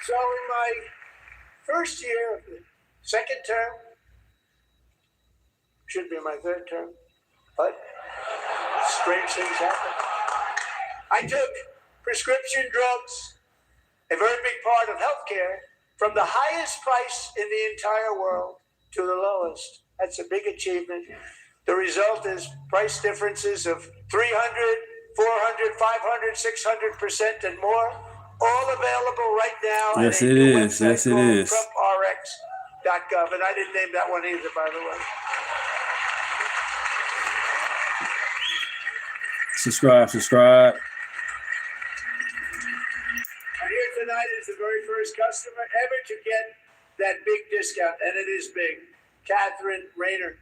So in my first year of the second term, should be my third term, but strange things happen. I took prescription drugs, a very big part of healthcare, from the highest price in the entire world to the lowest. That's a big achievement. The result is price differences of 300, 400, 500, 600% and more. All available right now. Yes, at a it new is. website Yes, it called is. TrumpRx.gov. And I didn't name that one either, by the way. Subscribe, subscribe. And here tonight is the very first customer ever to get that big discount, and it is big. Catherine Rayner.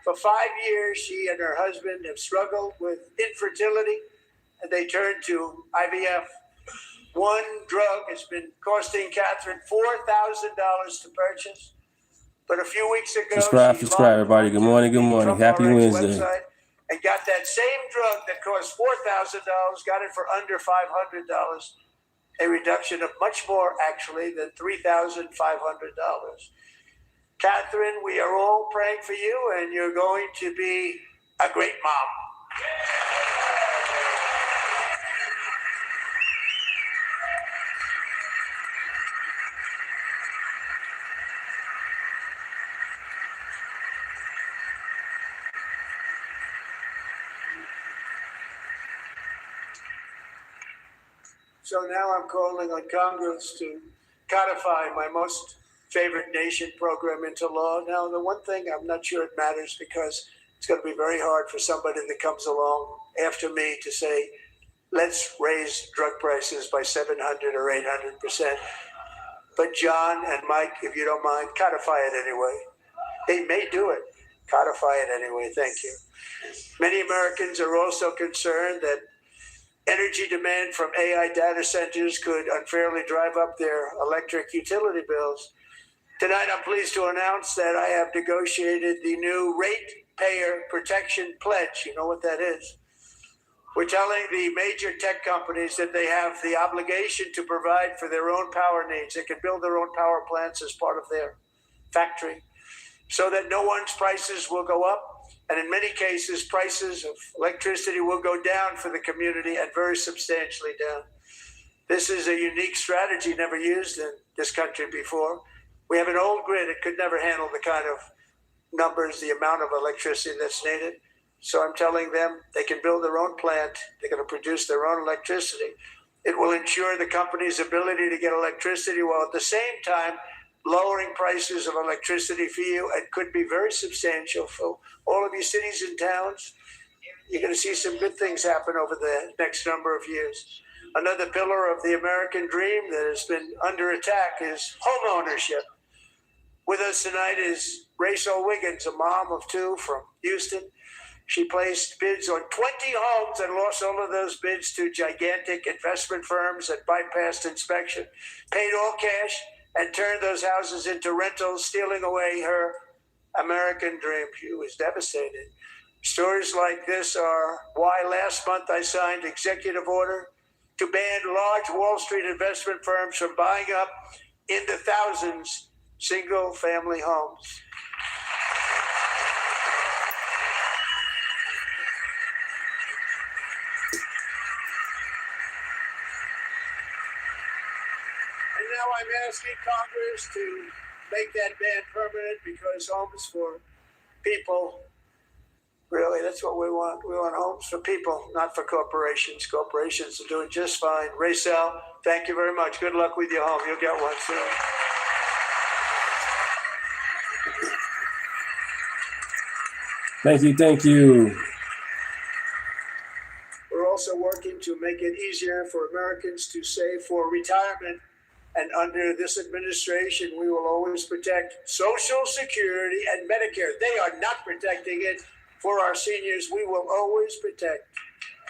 For 5 years, she and her husband have struggled with infertility, and they turned to IVF. One drug has been costing Catherine $4,000 to purchase. But a few weeks ago, Subscribe, she subscribe, logged everybody. Good morning, good onto the morning. Trump Happy RX Wednesday. website and got that same drug that cost $4,000, got it for under $500, a reduction of much more actually than $3,500. Catherine, we are all praying for you, and you're going to be a great mom. So now I'm calling on Congress to codify my most favorite nation program into law. Now, the one thing I'm not sure it matters, because it's going to be very hard for somebody that comes along after me to say, let's raise drug prices by 700 or 800%. But John and Mike, if you don't mind, codify it anyway. They may do it. Codify it anyway. Thank you. Many Americans are also concerned that energy demand from AI data centers could unfairly drive up their electric utility bills. Tonight, I'm pleased to announce that I have negotiated the new Ratepayer Protection Pledge. You know what that is? We're telling the major tech companies that they have the obligation to provide for their own power needs. They can build their own power plants as part of their factory, so that no one's prices will go up. And in many cases, prices of electricity will go down for the community, and very substantially down. This is a unique strategy never used in this country before. We have an old grid. It could never handle the kind of numbers, the amount of electricity that's needed. So I'm telling them they can build their own plant. They're going to produce their own electricity. It will ensure the company's ability to get electricity, while at the same time lowering prices of electricity for you. It could be very substantial for all of you cities and towns. You're going to see some good things happen over the next number of years. Another pillar of the American dream that has been under attack is home ownership. With us tonight is Rachel Wiggins, a mom of two from Houston. She placed bids on 20 homes and lost all of those bids to gigantic investment firms that bypassed inspection, paid all cash, and turned those houses into rentals, stealing away her American dream. She was devastated. Stories like this are why last month I signed executive order to ban large Wall Street investment firms from buying up in the thousands single-family homes. And now I'm asking Congress to make that ban permanent, because homes for people, really, that's what we want. We want homes for people, not for corporations. Corporations are doing just fine. Racel, thank you very much. Good luck with your home. You'll get one soon. Thank you. Thank you. We're also working to make it easier for Americans to save for retirement. And under this administration, we will always protect Social Security and Medicare. They are not protecting it for our seniors. We will always protect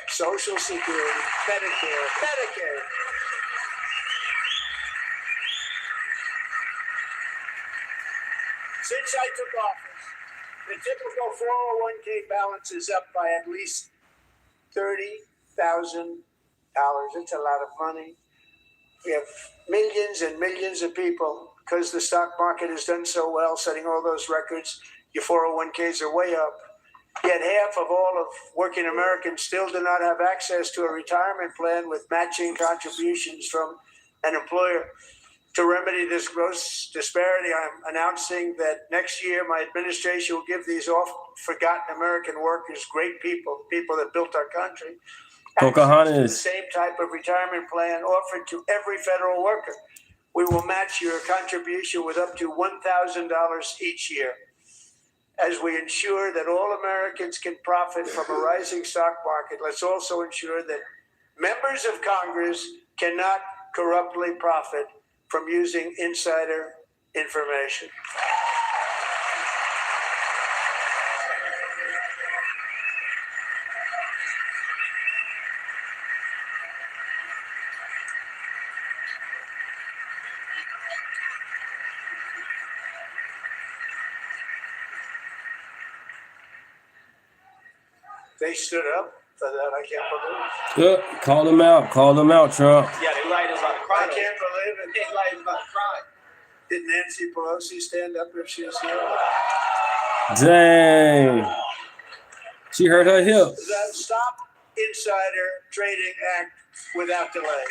Social Security, Medicare, Medicaid. Since I took office, the typical 401k balance is up by at least $30,000. It's a lot of money. We have millions and millions of people, because the stock market has done so well, setting all those records. Your 401ks are way up. Yet half of all of working Americans still do not have access to a retirement plan with matching contributions from an employer. To remedy this gross disparity, I'm announcing that next year my administration will give these oft-forgotten American workers, great people, people that built our country, the same type of retirement plan offered to every federal worker. We will match your contribution with up to $1,000 each year. As we ensure that all Americans can profit from a rising stock market, let's also ensure that members of Congress cannot corruptly profit from using insider information. They stood up for that. I can't believe it. Call them out. Call them out, Trump. Yeah, they lied about the I crime. can't believe it. They lied about the crime. Did Nancy Pelosi stand up if she was here? Dang. She hurt her hip. The Stop Insider Trading Act without delay.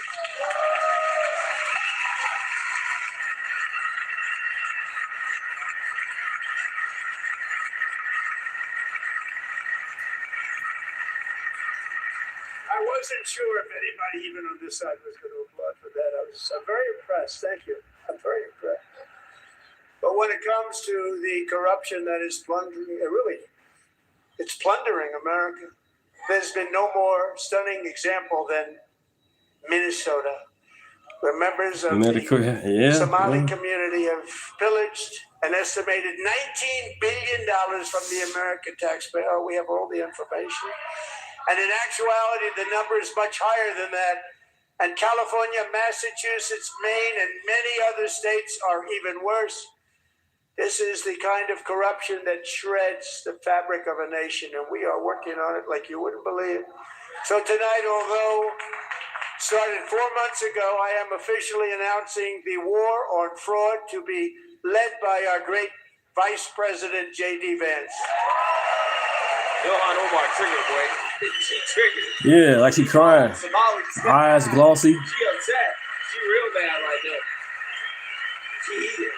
I wasn't sure if anybody, even on this side, was going to applaud for that. I'm very impressed. Thank you. I'm very impressed. But when it comes to the corruption that is plundering, it's plundering America. There's been no more stunning example than Minnesota, where members of the Somali community have pillaged an estimated $19 billion from the American taxpayer. Oh, we have all the information. And in actuality, the number is much higher than that. And California, Massachusetts, Maine, and many other states are even worse. This is the kind of corruption that shreds the fabric of a nation, and we are working on it like you wouldn't believe. So tonight, although started 4 months ago, I am officially announcing the war on fraud to be led by our great Vice President J.D. Vance. Ilhan Omar triggered, boy. She triggered. Yeah, like she crying. Eyes glossy. She upset. She real bad right there. She heated.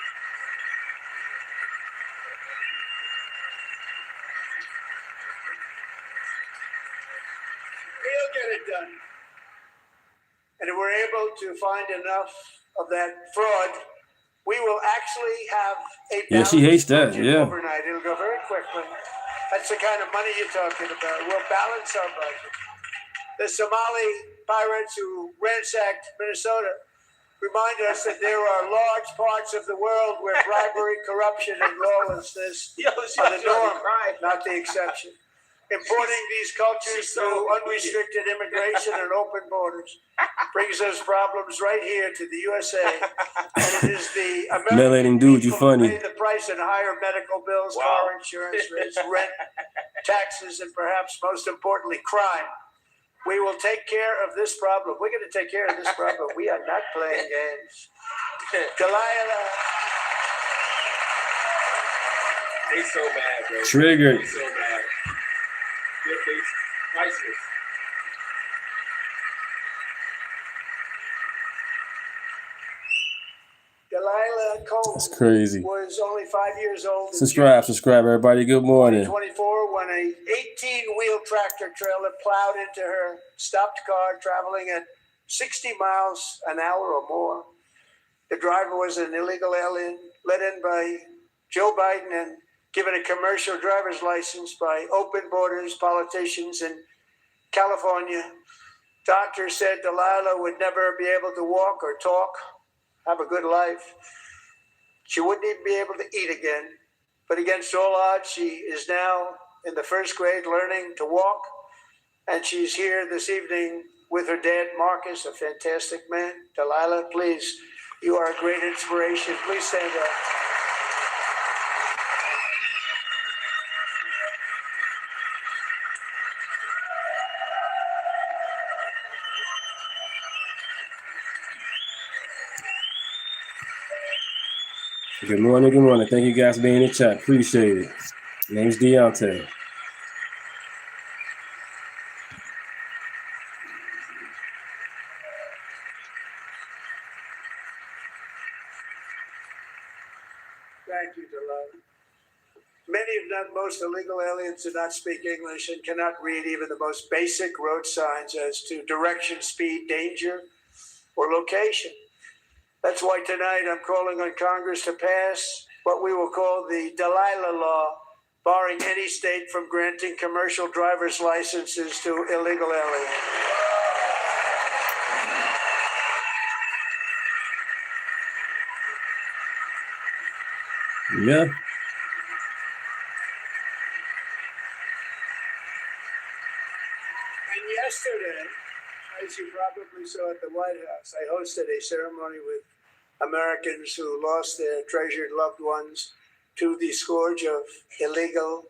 We'll get it done. And if we're able to find enough of that fraud, we will actually have a Yeah, she hates that. budget Yeah. overnight. It'll go very quickly. That's the kind of money you're talking about. We'll balance our budget. The Somali pirates who ransacked Minnesota remind us that there are large parts of the world where bribery, corruption, and lawlessness are the norm, not the exception. Importing these cultures through unrestricted immigration and open borders brings those problems right here to the USA. And it is the American Melanating dude, you people who funny. pay the price in higher medical bills, car insurance rates, rent, taxes, and perhaps most importantly, crime. We will take care of this problem. We're going to take care of this problem. We are not playing games. Delilah. They so mad, bro. Triggered. They so mad. Your face priceless. Delilah Cole That's crazy. was only 5 years old. in Subscribe, everybody. Good morning. 24 when a 18-wheel tractor trailer plowed into her stopped car traveling at 60 miles an hour or more. The driver was an illegal alien let in by Joe Biden and given a commercial driver's license by open borders politicians in California. Doctors said Delilah would never be able to walk or talk, have a good life. She wouldn't even be able to eat again. But against all odds, she is now in the first grade learning to walk. And she's here this evening with her dad, Marcus, a fantastic man. Delilah, please, you are a great inspiration. Please stand up. Good morning. Good morning. Thank you guys for being in the chat. Appreciate it. Name's Deontay. Thank you, Delilah. Many, if not most, illegal aliens do not speak English and cannot read even the most basic road signs as to direction, speed, danger, or location. That's why tonight I'm calling on Congress to pass what we will call the Delilah Law, barring any state from granting commercial driver's licenses to illegal aliens. Yeah. And yesterday, as you probably saw at the White House, I hosted a ceremony with Americans who lost their treasured loved ones to the scourge of illegal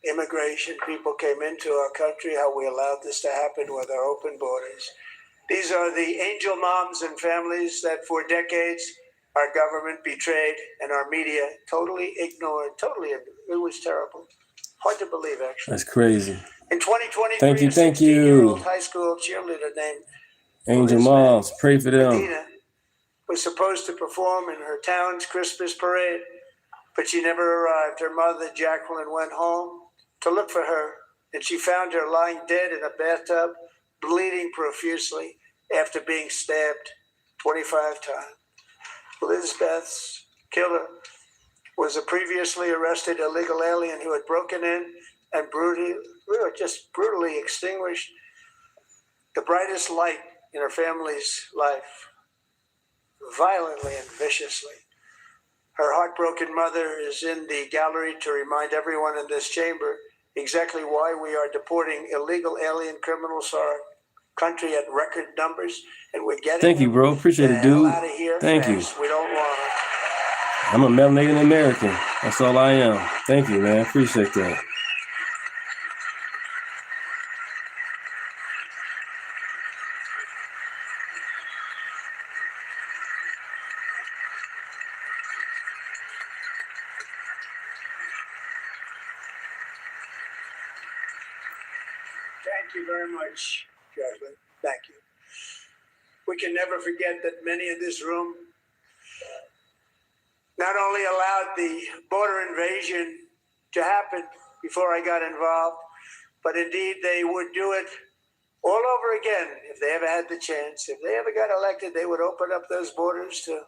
immigration, people came into our country, how we allowed this to happen with our open borders. These are the angel moms and families that for decades our government betrayed and our media totally ignored. It was terrible. Hard to believe, actually. That's crazy. In 2023, Thank you, a thank 16-year-old you. high school cheerleader named Angel Elizabeth moms, pray for them. Medina was supposed to perform in her town's Christmas parade, but she never arrived. Her mother, Jacqueline, went home to look for her, and she found her lying dead in a bathtub, bleeding profusely after being stabbed 25 times. Elizabeth's killer was a previously arrested illegal alien who had broken in and brutally extinguished the brightest light in her family's life, violently and viciously. Her heartbroken mother is in the gallery to remind everyone in this chamber exactly why we are deporting illegal alien criminals to our country at record numbers, and we're getting Thank you, bro. Appreciate it, dude. out of here Thank fast. you. We don't want them. I'm a melanated American. That's all I am. Thank you, man. Appreciate that. Thank you very much, Jacqueline. Thank you. We can never forget that many in this room not only allowed the border invasion to happen before I got involved, but indeed they would do it all over again if they ever had the chance. If they ever got elected, they would open up those borders to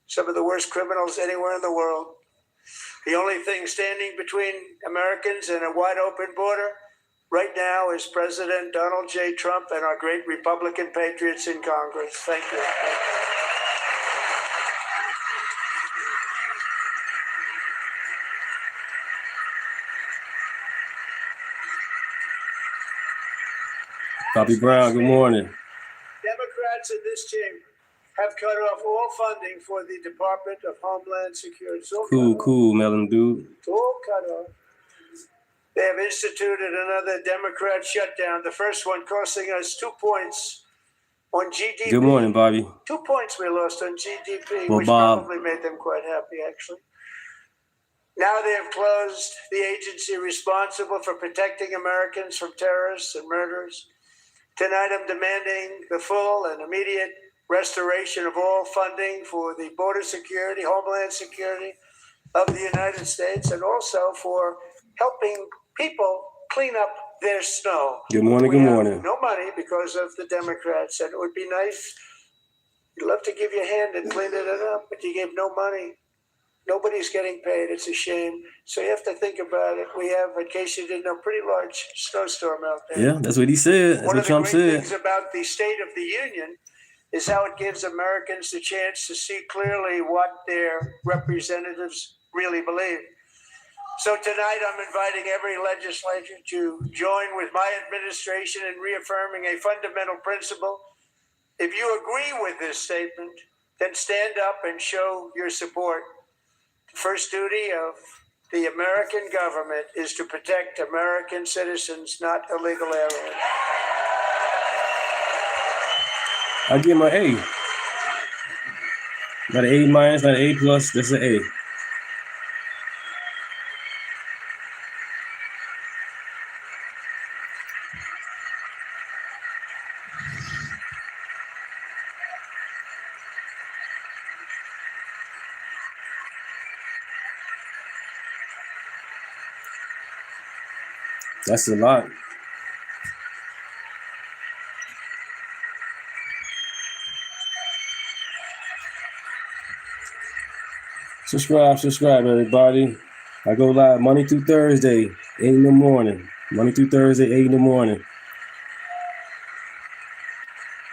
some of the worst criminals anywhere in the world. The only thing standing between Americans and a wide open border right now is President Donald J. Trump and our great Republican patriots in Congress. Thank you. Bobby Brown, good morning. Democrats in this chamber have cut off all funding for the Department of Homeland Security. Cool, Melon dude. It's all cut off. They have instituted another Democrat shutdown, the first one costing us 2 points on GDP. Good morning, Bobby. 2 points we lost on GDP, Well, which Bob. probably made them quite happy, actually. Now they have closed the agency responsible for protecting Americans from terrorists and murderers. Tonight I'm demanding the full and immediate restoration of all funding for the border security, homeland security of the United States, and also for helping people clean up their snow. Good morning, We good have morning. no money because of the Democrats, and it would be nice. You'd love to give your hand and clean it up, but you gave no money. Nobody's getting paid. It's a shame. So you have to think about it. We have, in case you didn't know, a pretty large snowstorm out there. Yeah, that's what he said. That's One what of the Trump great said. things about the State of the Union is how it gives Americans the chance to see clearly what their representatives really believe. So tonight I'm inviting every legislator to join with my administration in reaffirming a fundamental principle. If you agree with this statement, then stand up and show your support. The first duty of the American government is to protect American citizens, not illegal aliens. I give him an A. Not an A minus, not an A plus. That's an A. That's a lot. Subscribe, everybody. I go live Monday through Thursday, 8 in the morning. Monday through Thursday, 8 in the morning.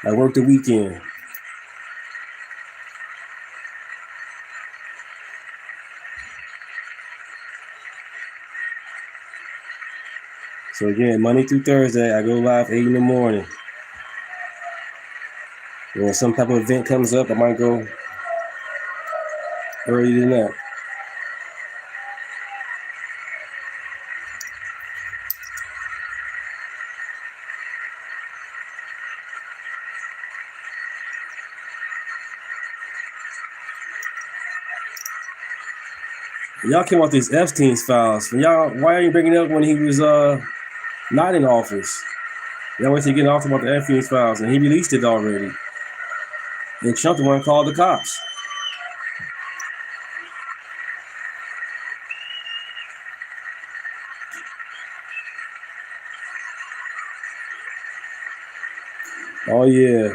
I work the weekend. So again, Monday through Thursday, I go live 8 in the morning. When some type of event comes up, I might go earlier than that. Y'all came out these Epstein's files. Y'all, why are you bringing it up when he was not in office? Y'all wait till he get off about the Epstein's files, and he released it already. And Trump the one called the cops. Oh yeah.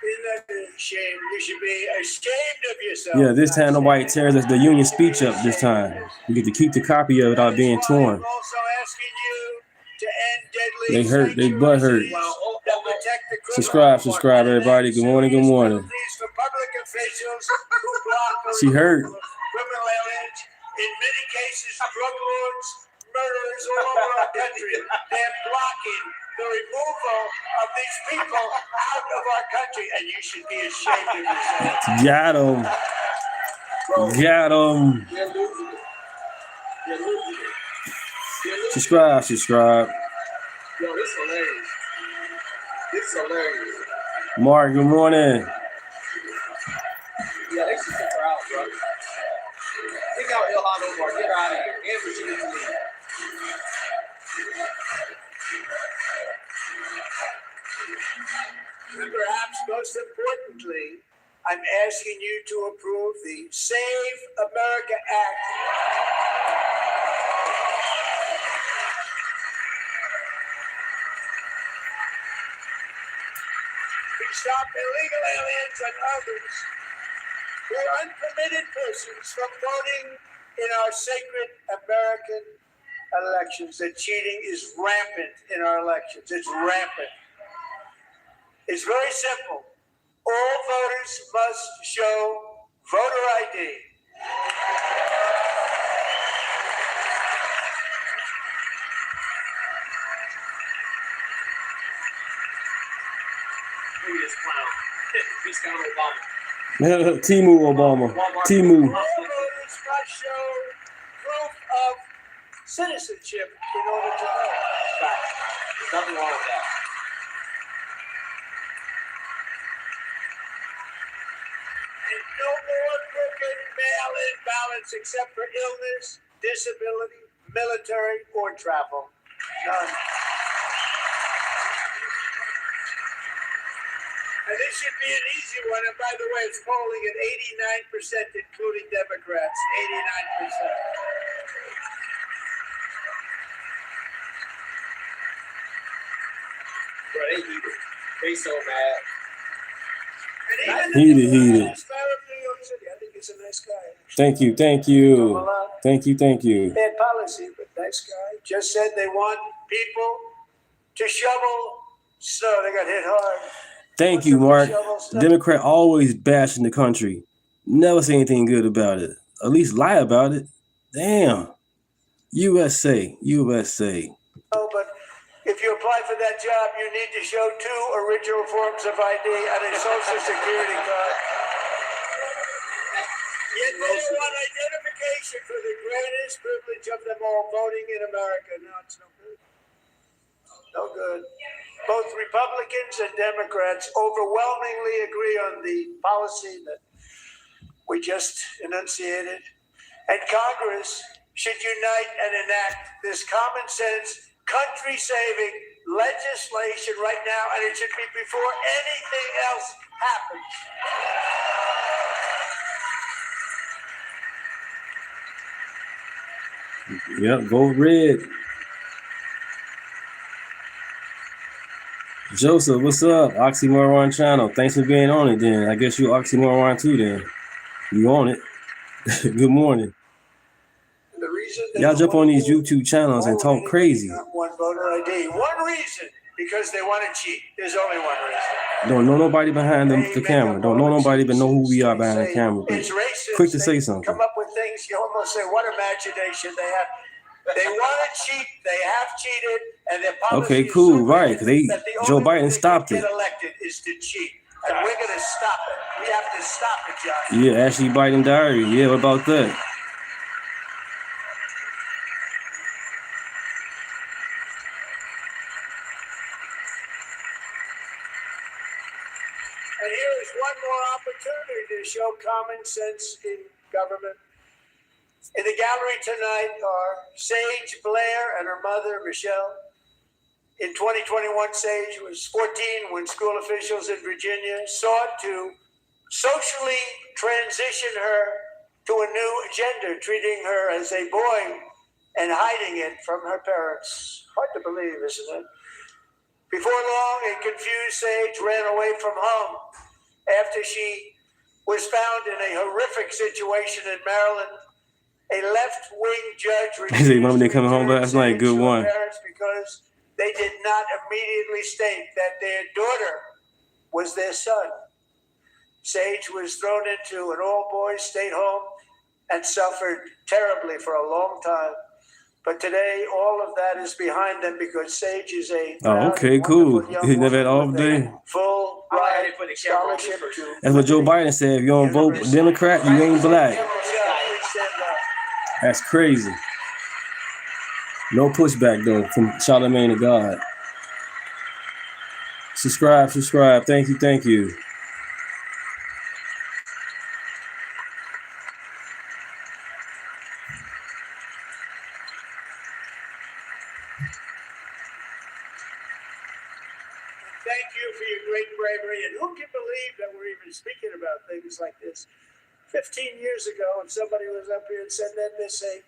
Isn't that a shame? You should be ashamed of yourself. Yeah, this time nobody tears the union speech up this time. You get to keep the copy of it without being torn. I'm also asking you to end deadly They hurt, they butt hurt. that protect the Subscribe, everybody. Good morning, good morning. for public officials who block the She hurt. removal of criminal aliens, in many cases drug lords, murderers all over our country. They're blocking the removal of these people out of our country, and you should be ashamed of yourself. Got him. Got him. Subscribe. Yo, it's hilarious. It's hilarious. Mark, good morning. Yeah, they should kick her out, bro. Kick out Ilhan Omar. Get her out of here. And Virginia to leave. And perhaps most importantly, I'm asking you to approve the Save America Act. We stop illegal aliens and others who are unpermitted persons from voting in our sacred American elections. The cheating is rampant in our elections. It's rampant. It's very simple. All voters must show voter ID. Look at this clown. Discount Obama. Timu Obama. Timu. All voters must show proof of citizenship in order to vote. There's nothing wrong with that. And no more crooked mail-in ballots except for illness, disability, military, or travel. None. And this should be an easy one. And by the way, it's polling at 89%, including Democrats. 89%. Bro, they heated. They so mad. And even Heated. the mayor of New York City, I think he's a nice guy. Thank you. Thank you. Bad policy, but nice guy. Just said they want people to shovel snow. They got hit hard. Thank you, Mark. Democrat always bashing the country. Never say anything good about it. At least lie about it. Damn. USA. Oh, but if you apply for that job, you need to show 2 original forms of ID and a social security card. Yet they want identification for the greatest privilege of them all, voting in America. No, it's no good. No good. Both Republicans and Democrats overwhelmingly agree on the policy that we just enunciated. And Congress should unite and enact this common sense, country-saving legislation right now, and it should be before anything else happens. Yep, vote red. Joseph, what's up? Oxymoron channel. Thanks for being on it then. I guess you Oxymoron too then. You on it. Good morning. The reason Y'all jump on these YouTube channels and talk crazy. One voter ID. One reason, because they want to cheat. There's only one reason. Don't know nobody behind the camera. Don't know nobody but know who we are behind the camera. But It's racist. quick to say They something. Come up with things you almost say, what imagination they have. They want to cheat. They have cheated, and their policy Okay, is cool, so right, 'cause they- that the Joe only way Biden they stopped can it. Get elected is to cheat, and we're going to stop it. We have to stop it, John. Yeah, Ashley Biden diary. Yeah, what about that? And here is one more opportunity to show common sense in government. In the gallery tonight are Sage Blair and her mother, Michelle. In 2021, Sage was 14 when school officials in Virginia sought to socially transition her to a new gender, treating her as a boy and hiding it from her parents. Hard to believe, isn't it? Before long, a confused Sage ran away from home after she was found in a horrific situation in Maryland. A left-wing judge refused He said, "Mom, they coming home return last night. Sage Good to her one." parents because they did not immediately state that their daughter was their son. Sage was thrown into an all-boys state home and suffered terribly for a long time. But today, all of that is behind them because Sage is a Oh, okay, cool. He never had off day. Full ride scholarship to That's what Joe Biden said. If you don't vote Democrat, you ain't black. That's crazy. No pushback though from Charlamagne to God. Subscribe. Thank you. Thank you for your great bravery. And who can believe that we're even speaking about things like this? 15 years ago, if somebody was up here and said that, they'd say,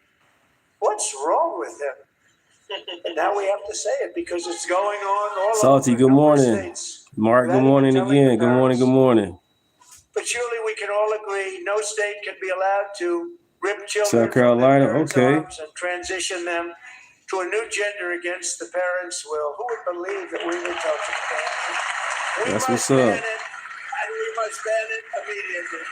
"What's wrong with him?" And now we have to say it because it's going on all Salty, over good morning. states. Mark, good morning again. Good morning. But surely we can all agree no state can be allowed to rip children South Carolina, from their parents' okay. arms and transition them to a new gender against the parents' will. Who would believe that we were talking about it? We That's must what's up. ban it, and we must ban it immediately.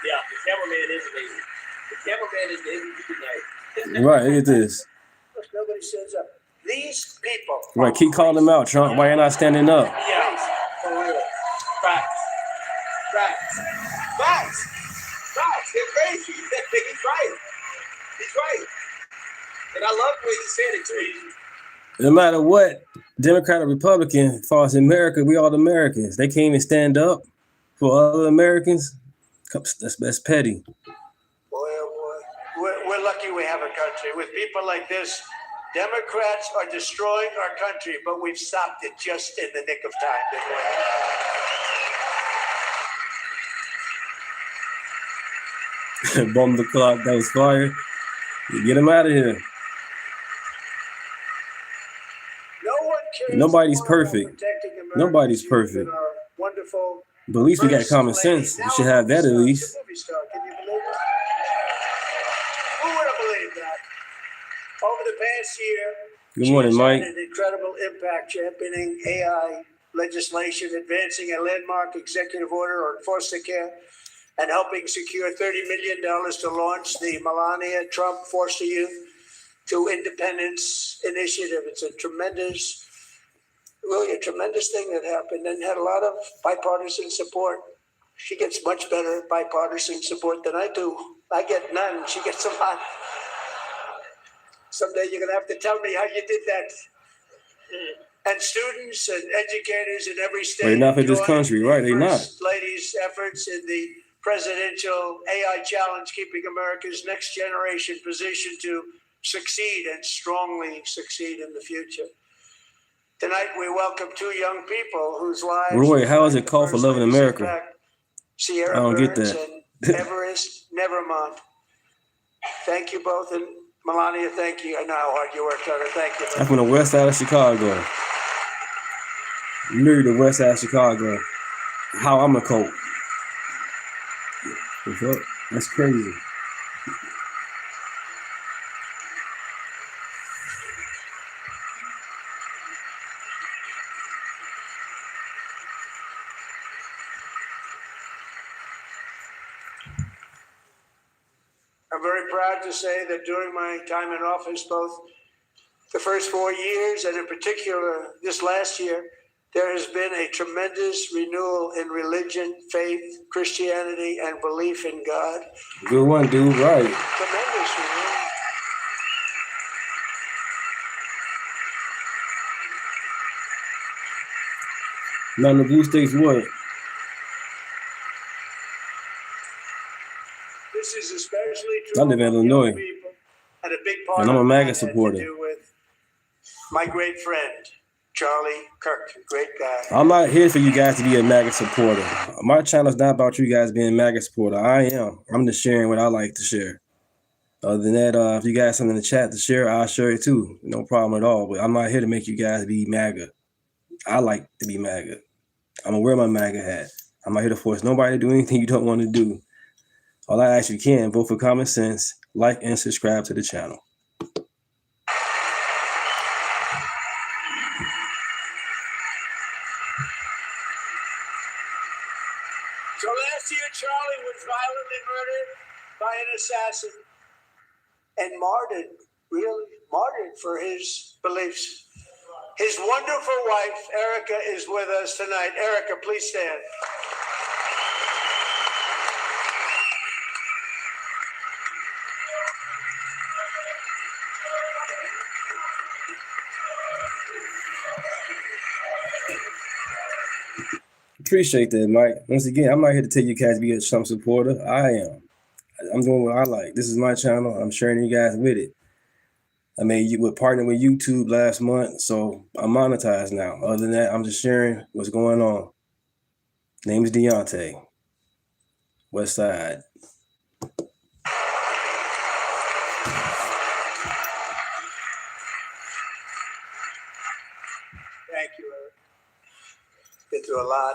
Yeah, the cameraman is amazing. The cameraman is the MVP tonight. Right, look at this. Nobody stands up. These people. Right, keep calling them out, Trump. Why you not standing up? Yeah, for real. Facts. They're crazy. He's right. And I love the way he said it too. No matter what, Democrat or Republican, as far as America, we all Americans. They can't even stand up for other Americans. That's petty. Boy, oh boy. We're lucky we have a country. With people like this, Democrats are destroying our country, but we've stopped it just in the nick of time, didn't we? Bomb the clock, that was fire. Get him out of here. No one cares Nobody's more about perfect. protecting America's Nobody's youth perfect. than our wonderful But at least we got First common lady. sense. Now We should a have that at movie least. star. She's a movie star. Can you believe that? Who would have believed that? Over the past year, Good morning, she's Mike. had an incredible impact championing AI legislation, advancing a landmark executive order on foster care, and helping secure $30 million to launch the Melania Trump Foster Youth to Independence initiative. It's a tremendous thing that happened and had a lot of bipartisan support. She gets much better bipartisan support than I do. I get none. She gets a lot. Someday you're going to have to tell me how you did that. And students and educators in every state. They're not for this join country, right? They're not. First Lady's efforts in the presidential AI challenge, keeping America's next generation positioned to succeed and strongly succeed in the future. Tonight, we welcome two young people whose lives. Roy, how is it called for loving America? Sierra I don't get Burns that. and Everest Nevermont. Thank you both. And Melania, thank you. I know how hard you worked on it. Thank you. I'm from the west side of Chicago. Literally the west side of Chicago. How I'm a cope. That's crazy. I'm very proud to say that during my time in office, both the first 4 years and in particular this last year, there has been a tremendous renewal in religion, faith, Christianity, and belief in God. Good one, dude. Right. Tremendous renewal. Not in the blue states, what? This is especially true I live in among Illinois. young people, and a big part And I'm a of MAGA that had supporter. to do with my great friend, Charlie Kirk, great guy. I'm not here for you guys to be a MAGA supporter. My channel's not about you guys being MAGA supporter. I am. I'm just sharing what I like to share. Other than that, if you guys have something in the chat to share, I'll share it too. No problem at all. But I'm not here to make you guys be MAGA. I like to be MAGA. I'm gonna wear my MAGA hat. I'm not here to force nobody to do anything you don't want to do. All I ask you can, vote for common sense, like and subscribe to the channel. So last year, Charlie was violently murdered by an assassin and martyred, really martyred for his beliefs. His wonderful wife, Erica, is with us tonight. Erica, please stand. Appreciate that, Mike. Once again, I'm not here to tell you guys to be a Trump supporter. I am. I'm doing what I like. This is my channel. I'm sharing you guys with it. I mean, we're partnering with YouTube last month, so I'm monetized now. Other than that, I'm just sharing what's going on. Name is Deontay. West Side. Thank you, Eric. Been through a lot.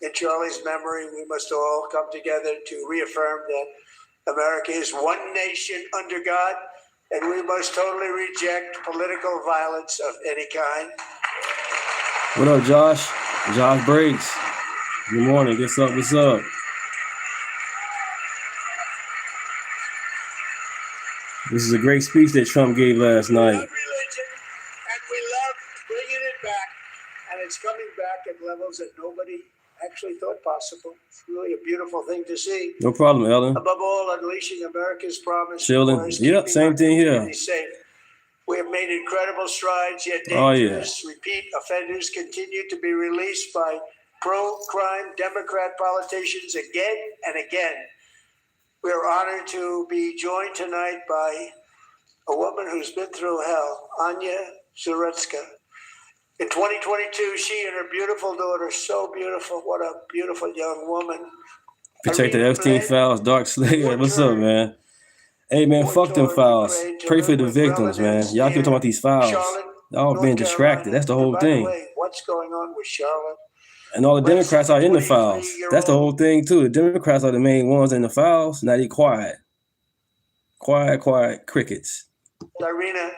In Charlie's memory, we must all come together to reaffirm that America is one nation under God, and we must totally reject political violence of any kind. What up, Josh? Josh Breaks. Good morning. What's up? What's up? This is a great speech that Trump gave last We night. love religion, and we love bringing it back, and it's coming back at levels that nobody actually thought possible. It's really a beautiful thing to see. No problem, Ellen. Above all, unleashing America's promise. Chilling. requires Yep, keeping same our thing here. communities safe. We have made incredible strides, yet Oh, yeah. dangerous repeat offenders continue to be released by pro-crime Democrat politicians again and again. We are honored to be joined tonight by a woman who's been through hell, Anya Zaretska. In 2022, she and her beautiful daughter, so beautiful, what a beautiful young woman. Protect the Irene Epstein Flynn, files, Dark Slayer. What's up, man? Hey, man, fuck them files. Pray for the victims, man. Y'all keep talking about these files. Y'all being distracted. That's the whole thing. What's going on with Charlotte? And all the Democrats are in the files. That's the whole thing, too. The Democrats are the main ones in the files. Now they quiet. Quiet crickets. Irina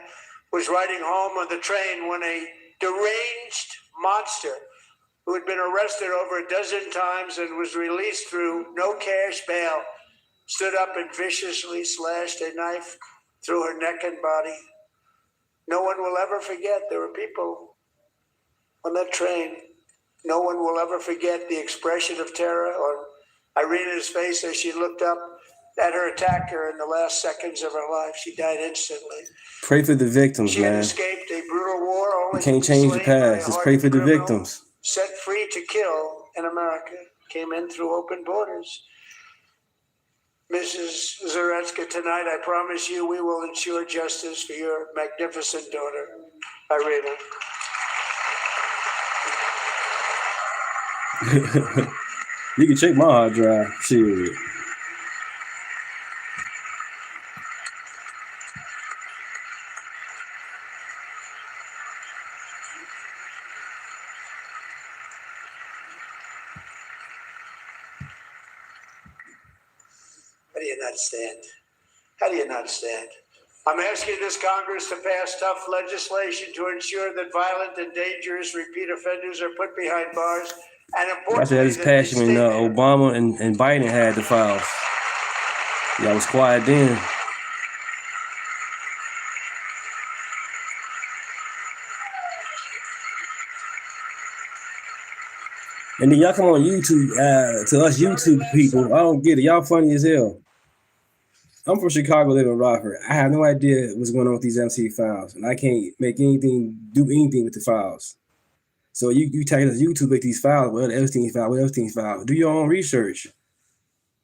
was riding home on the train when a deranged monster who had been arrested over a dozen times and was released through no cash bail stood up and viciously slashed a knife through her neck and body. No one will ever forget. There were people on that train. No one will ever forget the expression of terror on Irina's face as she looked up at her attacker in the last seconds of her life. She died instantly. Pray for the victims, She had man. escaped a brutal war. Only You can't to be change the slain by a past. Just pray for the hardened criminal victims. Set free to kill in America. Came in through open borders. Mrs. Zaretska, tonight I promise you we will ensure justice for your magnificent daughter, Irina. You can check my hard drive. Shit. How do you not stand? How do you not stand? I'm asking this Congress to pass tough legislation to ensure that violent and dangerous repeat offenders are put behind bars. And I importantly, said this that they passion when stay there. Obama and Biden had the files. Y'all was quiet then. And then y'all come on YouTube, to us YouTube people, I don't get it. Y'all funny as hell. I'm from Chicago, live in Rockford. I have no idea what's going on with these MC files, and I can't do anything with the files. So you take us YouTube make these files, well, Epstein's file, Epstein's file. Do your own research.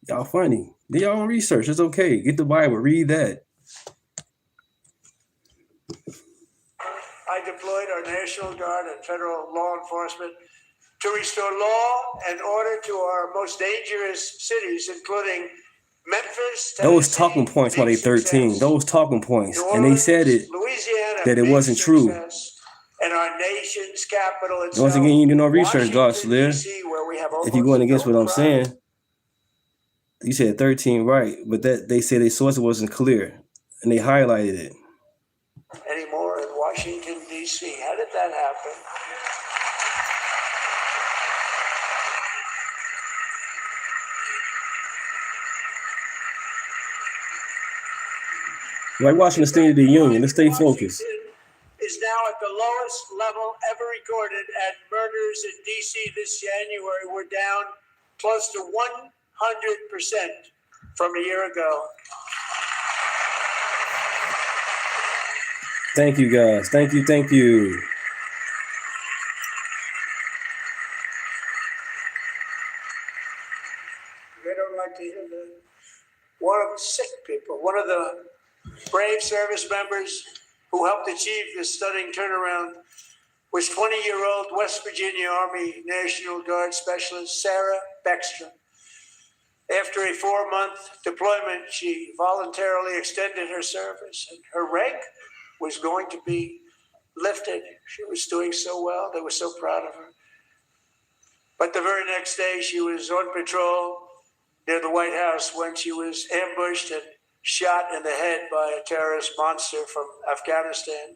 Y'all funny. Do your own research. It's okay. Get the Bible, read that. I deployed our National Guard and federal law enforcement to restore law and order to our most dangerous cities, including Memphis, Those Tennessee, talking points while they 13. success. Those talking points. New And they Orleans, said it Louisiana, that it big wasn't true. success. And our nation's capital itself. Once again, you do no research, God Slayer. DC, where we have If you're going against no what I'm crime. saying, you said 13, right? But that they said their source wasn't clear, and they highlighted it. Anymore in Washington, D.C. How did that happen? Like watching the State of the Union. Let's stay focused. Is now at the lowest level ever recorded, and murders in D.C. this January were down close to 100% from a year ago. Thank you, guys. Thank you. Thank you. They don't like to hear that. One of the sick people, one of the brave service members who helped achieve this stunning turnaround was 20-year-old West Virginia Army National Guard Specialist Sarah Beckstrom. After a 4-month deployment, she voluntarily extended her service, and her rank was going to be lifted. She was doing so well. They were so proud of her. But the very next day, she was on patrol near the White House when she was ambushed and shot in the head by a terrorist monster from Afghanistan.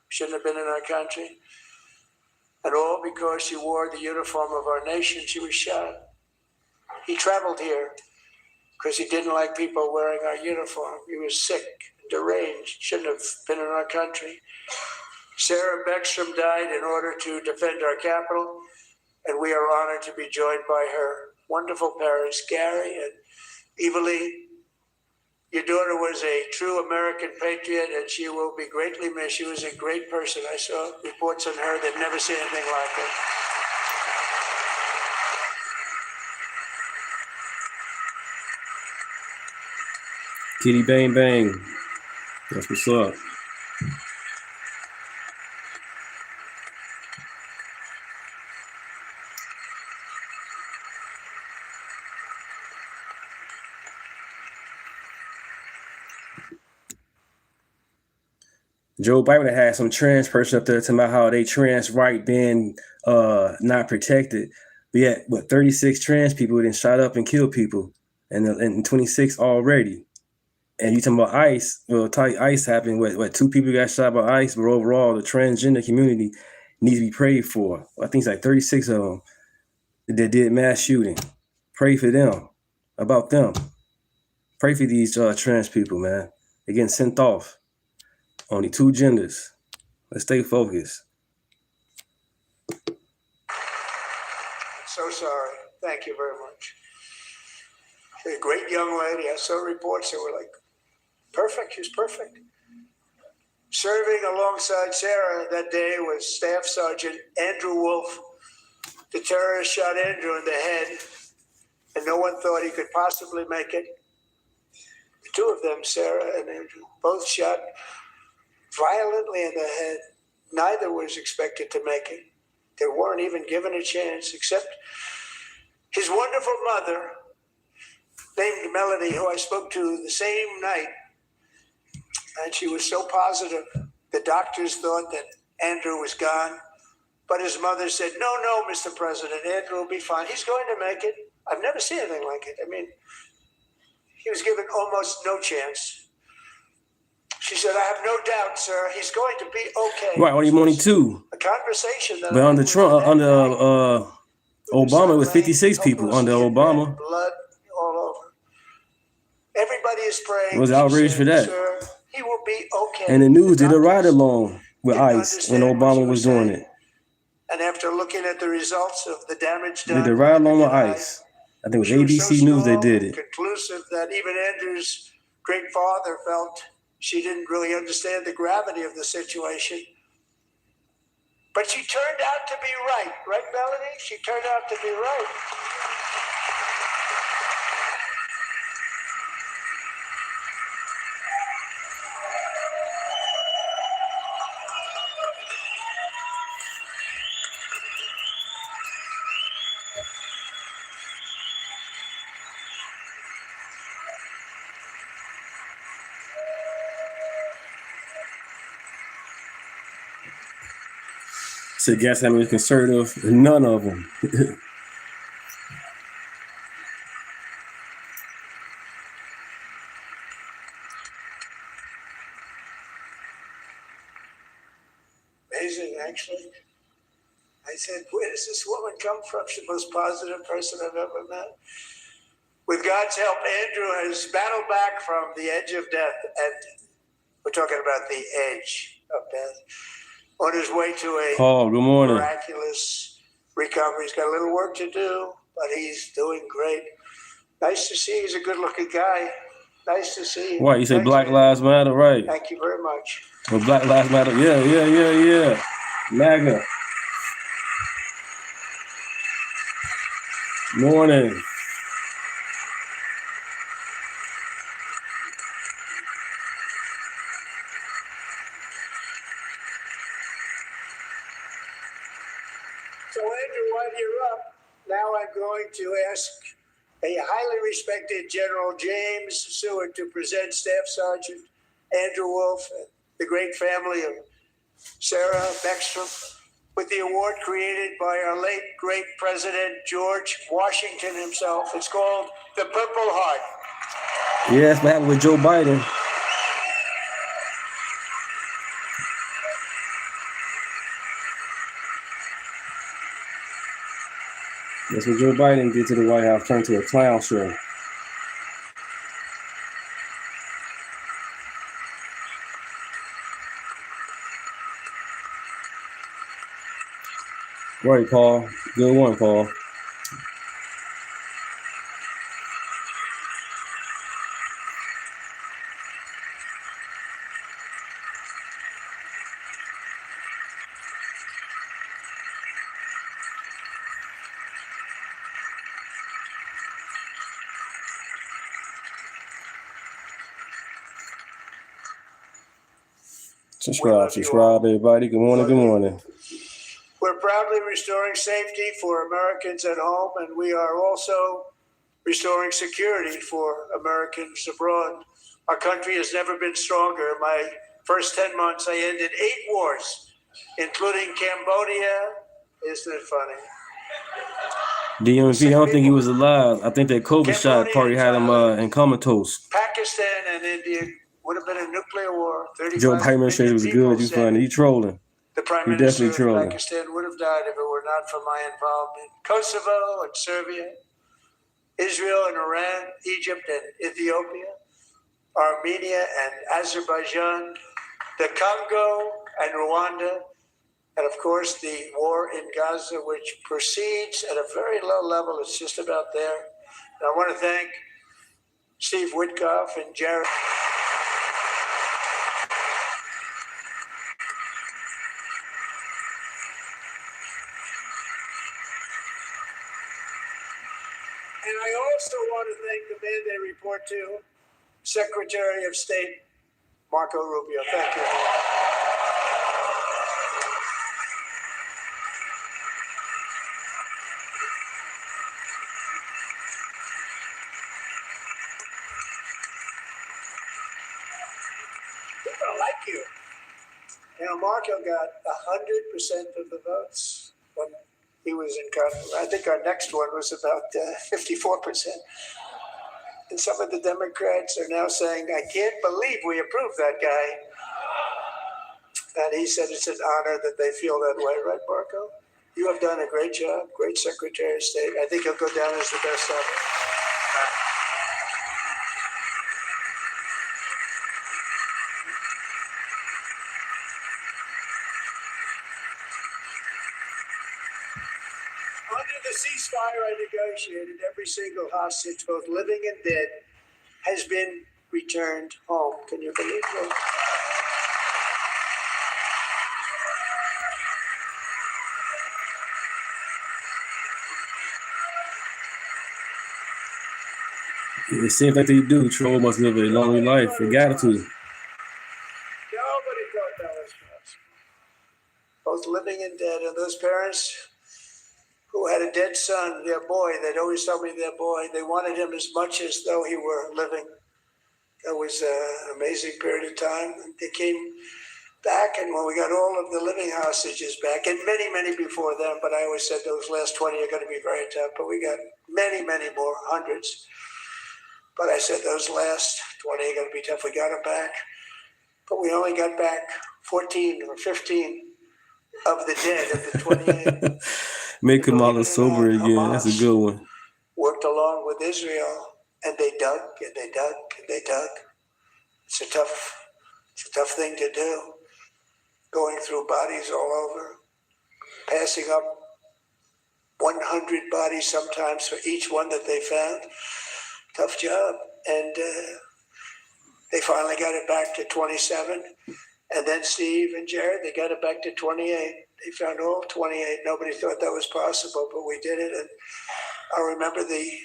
Shouldn't have been in our country. And all because she wore the uniform of our nation, she was shot. He traveled here because he didn't like people wearing our uniform. He was sick, deranged, shouldn't have been in our country. Sarah Beckstrom died in order to defend our capital, and we are honored to be joined by her wonderful parents, Gary and Evalie. Your daughter was a true American patriot, and she will be greatly missed. She was a great person. I saw reports on her. They've never seen anything like her. Kitty bang bang. That's what's up. Joe Biden had some trans person up there talking about how they trans right being not protected. But yet, 36 trans people then shot up and killed people, and 26 already. And you talking about ICE? Well, ICE happened. What 2 people got shot by ICE, but overall, the transgender community needs to be prayed for. I think it's like 36 of them that did mass shooting. Pray for them, about them. Pray for these trans people, man. They're getting sent off. Only 2 genders. Let's stay focused. So sorry. Thank you very much. A great young lady. I saw reports that were like, perfect. She's perfect. Serving alongside Sarah that day was Staff Sergeant Andrew Wolf. The terrorist shot Andrew in the head, and no one thought he could possibly make it. The 2 of them, Sarah and Andrew, both shot violently in the head. Neither was expected to make it. They weren't even given a chance, except his wonderful mother, named Melody, who I spoke to the same night. And she was so positive. The doctors thought that Andrew was gone. But his mother said, no, Mr. President, Andrew will be fine. He's going to make it. I've never seen anything like it. I mean, he was given almost no chance. She said, I have no doubt, sir. He's going to be okay. Right, only 2. A conversation that But under Trump, under Obama, it was 56 people. Under Obama, blood all over. Everybody is praying. It was outrage for that. Sir, he will be okay. and the news did a ride along with ICE when Obama was doing it. And after looking at the results of the damage They done, did a ride along with ICE. I think it was she was ABC so News that strong did and it. conclusive that even Andrew's great father felt she didn't really understand the gravity of the situation. But she turned out to be right. Right, Melanie? She turned out to be right. So guess how many conservative? None of them. Amazing, actually. I said, where does this woman come from? She's the most positive person I've ever met. With God's help, Andrew has battled back from the edge of death, and we're talking about the edge of death, on his way to a Paul, good morning. miraculous recovery. He's got a little work to do, but he's doing great. Nice to see. He's a good-looking guy. Nice to see you. Right, you say Thanks, Black man. Lives Matter, right? Thank you very much. Well, Black Lives Matter, yeah. MAGA. Morning. So, Andrew, while you're up, now I'm going to ask a highly respected General James Seward to present Staff Sergeant Andrew Wolf and the great family of Sarah Beckstrom with the award created by our late great President George Washington himself. It's called the Purple Heart. Yeah, that's what happened with Joe Biden. That's what Joe Biden did to the White House, turned to a clown show. Right, Paul. Good one, Paul. Subscribe, everybody. Good morning. We're proudly restoring safety for Americans at home, and we are also restoring security for Americans abroad. Our country has never been stronger. My first 10 months, I ended 8 wars, including Cambodia. Isn't it funny? DMV, I don't think he was alive. I think that COVID shot probably had him in comatose. Pakistan and India would have been a nuclear war. Joe Biden administration was good. You funny. He trolling. The Prime He Minister definitely of trolling. Pakistan would have died if it were not for my involvement. Kosovo and Serbia, Israel and Iran, Egypt and Ethiopia, Armenia and Azerbaijan, the Congo and Rwanda, and of course the war in Gaza, which proceeds at a very low level. It's just about there. And I want to thank Steve Witkoff and Jared. And I also want to thank the man they report to, Secretary of State Marco Rubio. Thank you. People like you. You know, Marco got 100% of the votes when he was in Congress. I think our next one was about 54%. And some of the Democrats are now saying, I can't believe we approved that guy. And he said it's an honor that they feel that way, right, Marco? You have done a great job, great Secretary of State. I think he'll go down as the best ever. Under the ceasefire I negotiated, every single hostage, both living and dead, has been returned home. Can you believe that? It seems like they do. Troll must live a lonely life. They got to. Nobody thought that was possible. Both living and dead. And those parents who had a dead son, their boy, they'd always tell me their boy, they wanted him as much as though he were living. That was an amazing period of time. And they came back, and when we got all of the living hostages back, and many, many before them, but I always said those last 20 are going to be very tough, but we got many, many more, hundreds. But I said those last 20 are going to be tough. We got them back. But we only got back 14 or 15 of the dead of the 28. Make them all sober again. That's a good one. Worked along with Israel, and they dug, and they dug, and they dug. It's a tough thing to do. Going through bodies all over, passing up 100 bodies sometimes for each one that they found. Tough job. And they finally got it back to 27. And then Steve and Jared, they got it back to 28. They found all 28. Nobody thought that was possible, but we did it. And I remember the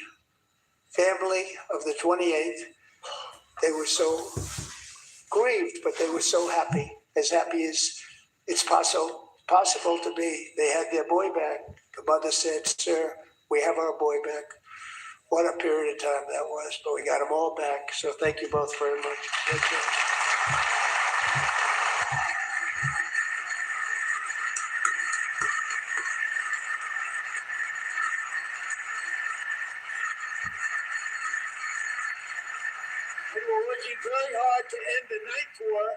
family of the 28th. They were so grieved, but they were so happy as it's possible to be. They had their boy back. The mother said, "Sir, we have our boy back." What a period of time that was, but we got them all back. So thank you both very much. Thank you. And we're working very hard to end the ninth war,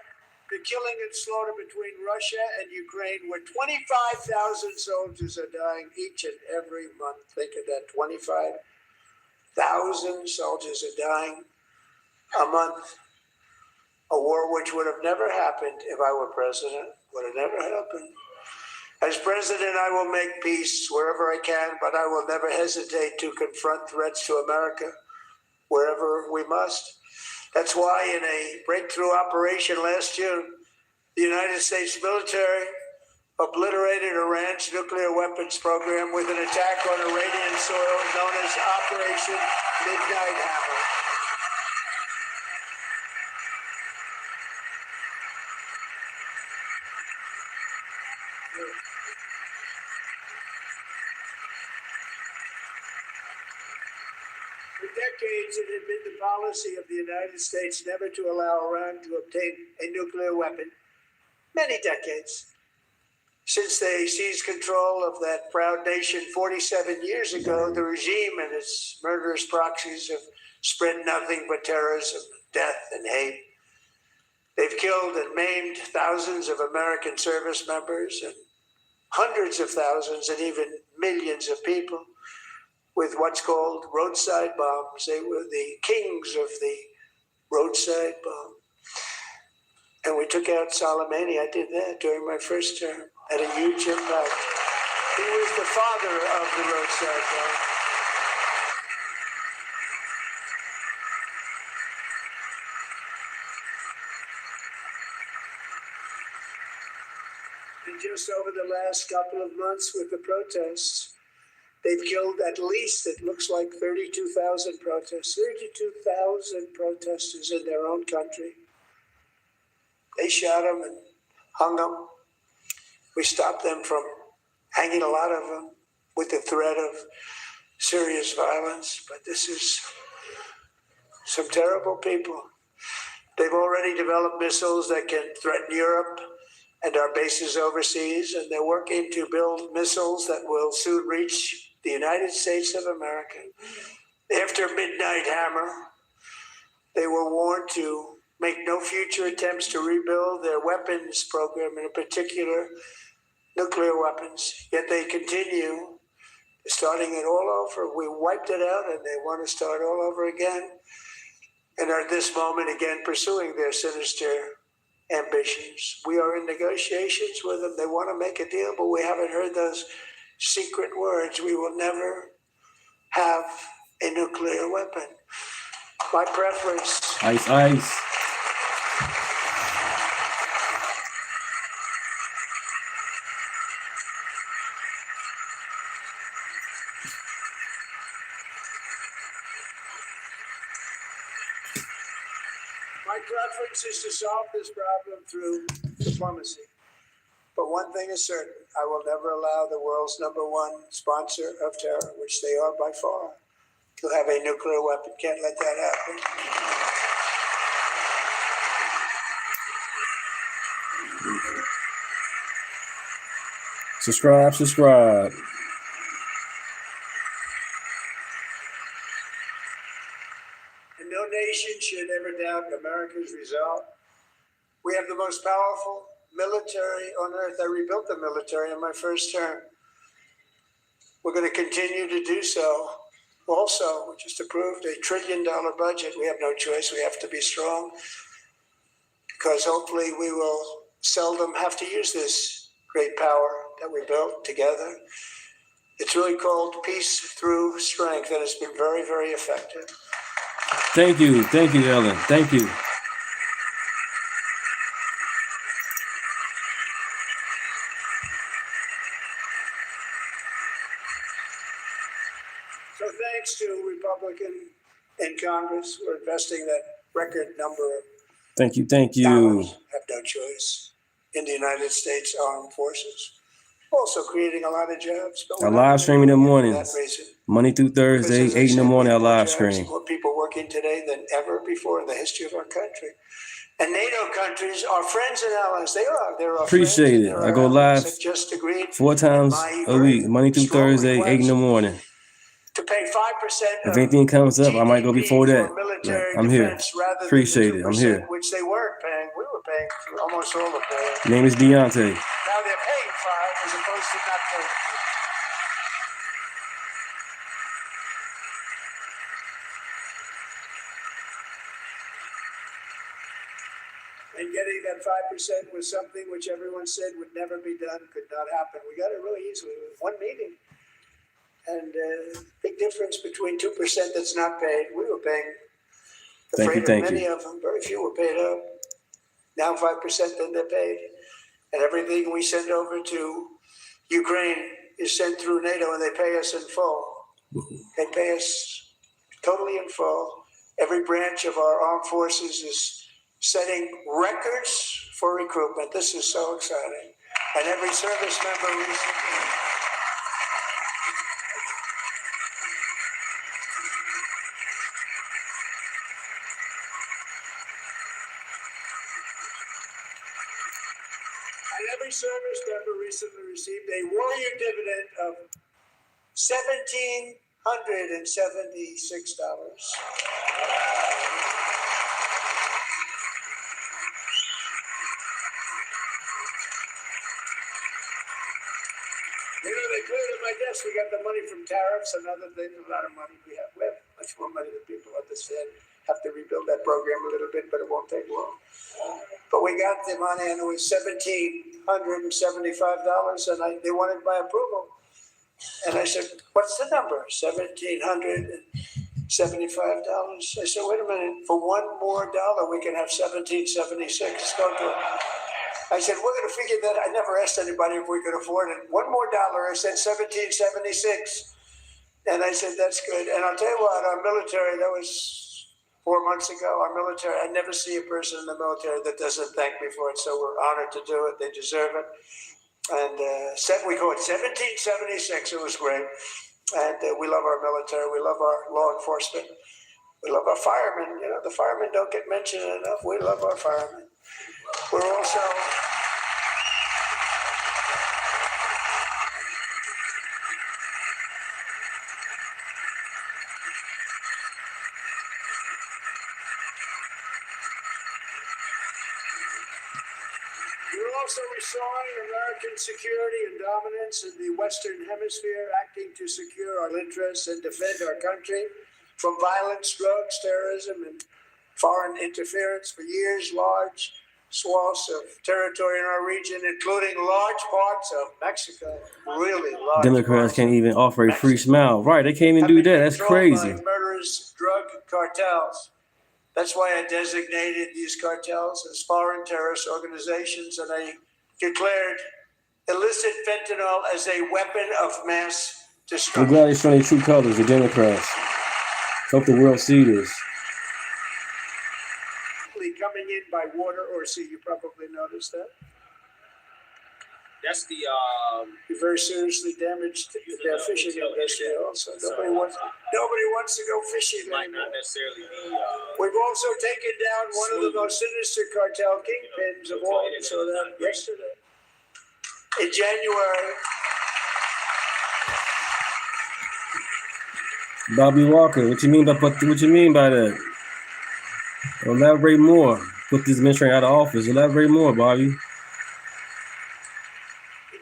the killing and slaughter between Russia and Ukraine, where 25,000 soldiers are dying each and every month. Think of that, 25,000 soldiers are dying a month. A war which would have never happened if I were president, would have never happened. As president, I will make peace wherever I can, but I will never hesitate to confront threats to America wherever we must. That's why in a breakthrough operation last June, the United States military obliterated Iran's nuclear weapons program with an attack on Iranian soil known as Operation Midnight Hammer. For decades, it had been the policy of the United States never to allow Iran to obtain a nuclear weapon. Many decades. Since they seized control of that proud nation 47 years ago, the regime and its murderous proxies have spread nothing but terrorism, death, and hate. They've killed and maimed thousands of American service members and hundreds of thousands and even millions of people with what's called roadside bombs. They were the kings of the roadside bomb. And we took out Soleimani. I did that during my first term. Had a huge impact. He was the father of the roadside bomb. And just over the last couple of months with the protests, they've killed at least, it looks like 32,000 protesters, 32,000 protesters in their own country. They shot them and hung them. We stopped them from hanging a lot of them with the threat of serious violence. But this is some terrible people. They've already developed missiles that can threaten Europe and our bases overseas, and they're working to build missiles that will soon reach the United States of America. After Midnight Hammer, they were warned to make no future attempts to rebuild their weapons program, in particular nuclear weapons. Yet they continue, starting it all over. We wiped it out and they want to start all over again. And are at this moment again pursuing their sinister ambitions. We are in negotiations with them. They want to make a deal, but we haven't heard those secret words. We will never have a nuclear weapon. My preference. Ice, ice. preference is to solve this problem through diplomacy. But one thing is certain, I will never allow the world's #1 sponsor of terror, which they are by far, to have a nuclear weapon. Can't let that happen. Subscribe. And no nation should ever doubt America's resolve. We have the most powerful military on earth. I rebuilt the military in my first term. We're going to continue to do so. Also, we just approved $1 trillion budget. We have no choice. We have to be strong because hopefully we will seldom have to use this great power that we built together. It's really called peace through strength, and it's been very, very effective. Thank you, Ellen. Thank you. So thanks to Republican in Congress, we're investing that record number of Thank you. dollars, have no choice, in the United States Armed Forces. Also creating a lot of jobs. But I live stream in the mornings, that reason. Monday through Thursday, Because, as I 8 in the said, morning, I we have more live jobs, stream. more people working today than ever before in the history of our country. And NATO countries are friends and allies. They are. They're our Appreciate friends and it. they're I our go allies. live I've just agreed 4 times my a week, very Monday through strong Thursday, 8 in the request morning. to pay 5% If anything comes up, I might go before that. for military I'm here. defense rather Appreciate than it. the I'm 2%, here. which they weren't paying. We were paying for almost all of it. Name is Deontay. Now they're paying 5 as opposed to not paying. And getting that 5% was something which everyone said would never be done, could not happen. We got it really easily with one meeting. And big difference between 2% that's not paid. We were paying, afraid of many of them, very few were paid up. Now 5% then they're paid. And everything we send over to Ukraine is sent through NATO and they pay us in full. They pay us totally in full. Every branch of our armed forces is setting records for recruitment. This is so exciting. And every service member recently. And every service member recently received a warrior dividend of $1,776. You know, they cleared at my desk. We got the money from tariffs and other things. A lot of money we have. We have much more money than people understand. Have to rebuild that program a little bit, but it won't take long. But we got the money, and it was $1,775, and they wanted my approval. And I said, "What's the number?" $1,775. I said, "Wait a minute. For one more dollar, we can have $1,776. Don't do it." I said, "We're going to figure that." I never asked anybody if we could afford it. One more dollar. I said $1,776. And I said, "That's good." And I'll tell you what, our military, that was 4 months ago, our military, I never see a person in the military that doesn't thank me for it. So we're honored to do it. They deserve it. And we call it 1776. It was great. And we love our military. We love our law enforcement. We love our firemen. You know, the firemen don't get mentioned enough. We love our firemen. We're also... We're also restoring American security and dominance in the Western Hemisphere, acting to secure our interests and defend our country from violence, drugs, terrorism, and foreign interference. For years, large swaths of territory in our region, including large parts of Mexico, really large Democrats parts can't of even offer a free Mexico, smile. Right, they can't even have do been that. That's controlled crazy. by murderous drug cartels. That's why I designated these cartels as foreign terrorist organizations, and I declared illicit fentanyl as a weapon of mass I'm destruction. glad they're showing their true colors, the Democrats. Hope the world see this. coming in by water or sea. You probably noticed that. That's the You very seriously damaged their fishing industry also. Nobody wants to go fishing might anymore. not necessarily be. We've also taken down one of the most sinister cartel kingpins of all. So that yesterday, in January, Bobby Walker, what you mean by that? Elaborate more. Put this administration out of office. Elaborate more, Bobby. in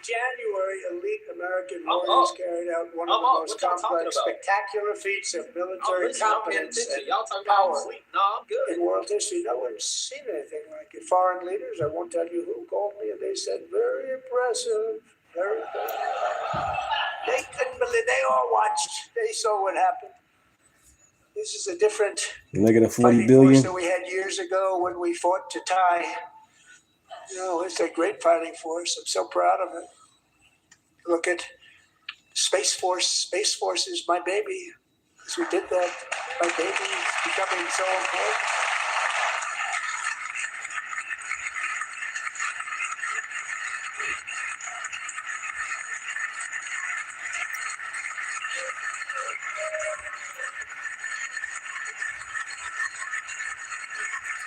January, elite American warriors carried out one of the most complex, spectacular feats of military competence and Y'all talking power about sleep? No, I'm good. in world history. No one's seen anything like it. Foreign leaders, I won't tell you who, called me and they said, very impressive, very impressive. They couldn't believe, they all watched, they saw what happened. This is a different Negative 40 fighting billion. force that we had years ago when we fought to tie. You know, it's a great fighting force. I'm so proud of it. Look at Space Force. Space Force is my baby. As we did that, my baby is becoming so important.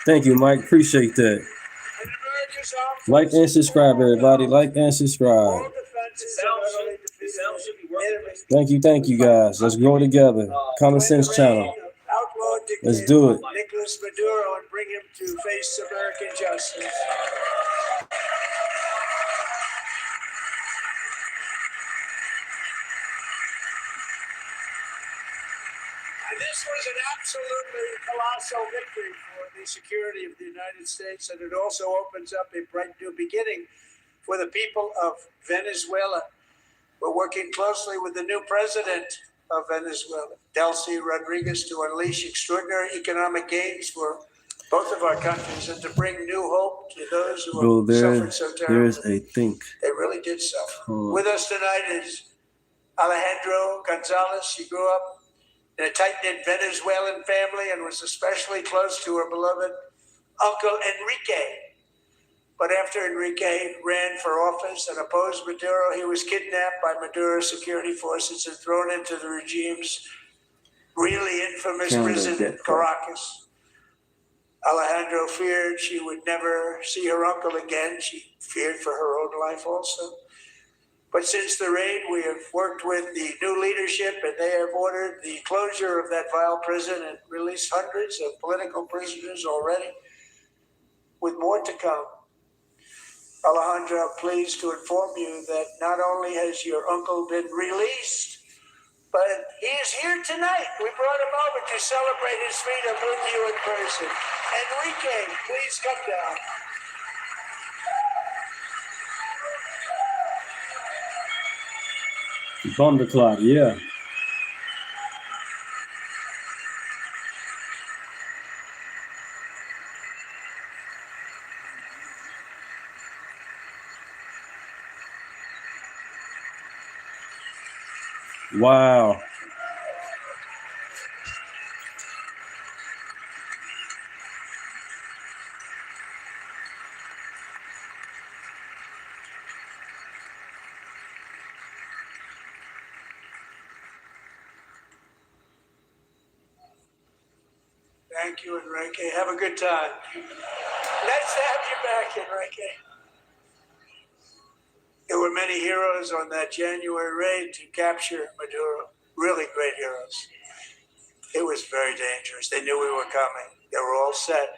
Thank you, Mike. Appreciate that. And America's armed Like and forces subscribe, everybody. Like and subscribe. all defenses have utterly defeated Should be working. enemy. Thank you, guys. Let's grow together. Common Sense Channel. Outlaw dictator Let's do it. Nicolas Maduro and bring him to face American justice. And this was an absolutely colossal victory for the security of the United States, and it also opens up a bright new beginning for the people of Venezuela. We're working closely with the new president of Venezuela, Delcy Rodriguez, to unleash extraordinary economic gains for both of our countries and to bring new hope to those who Bro, have suffered so there's terribly. a think. They really did suffer. Oh. With us tonight is Alejandro Gonzalez. She grew up in a tight-knit Venezuelan family and was especially close to her beloved uncle Enrique. But after Enrique ran for office and opposed Maduro, he was kidnapped by Maduro's security forces and thrown into the regime's really infamous prison in Caracas. Alejandro feared she would never see her uncle again. She feared for her own life also. But since the raid, we have worked with the new leadership, and they have ordered the closure of that vile prison and released hundreds of political prisoners already, with more to come. Alejandro, I'm pleased to inform you that not only has your uncle been released, but he is here tonight. We brought him over to celebrate his freedom with you in person. Enrique, please come down. Bomber clock, yeah. Wow. Thank you, Enrique. Have a good time. Nice to have you back, Enrique. There were many heroes on that January raid to capture Maduro. Really great heroes. It was very dangerous. They knew we were coming. They were all set.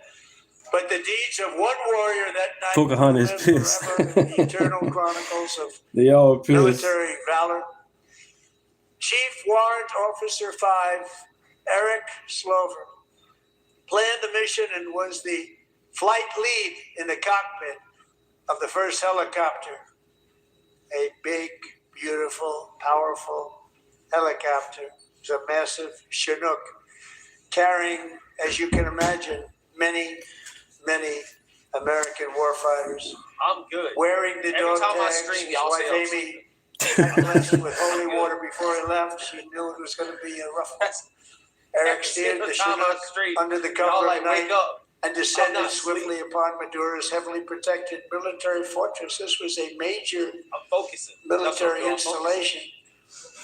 But the deeds of one warrior that night Pocahontas will live pissed. forever in the eternal chronicles of They all pissed. military valor. Chief Warrant Officer 5, Eric Slover, planned the mission and was the flight lead in the cockpit of the first helicopter. A big, beautiful, powerful helicopter. It was a massive Chinook carrying, as you can imagine, many, many American warfighters. I'm good. Wearing the Every dog time I tags. scream, His y'all wife say I'm Amy got blessed with holy water before he left. She knew it was going to be a rough one. Eric steered the Chinook under the cover Y'all of like night wake up. and descended swiftly upon Maduro's heavily protected military fortress. This was a major military installation,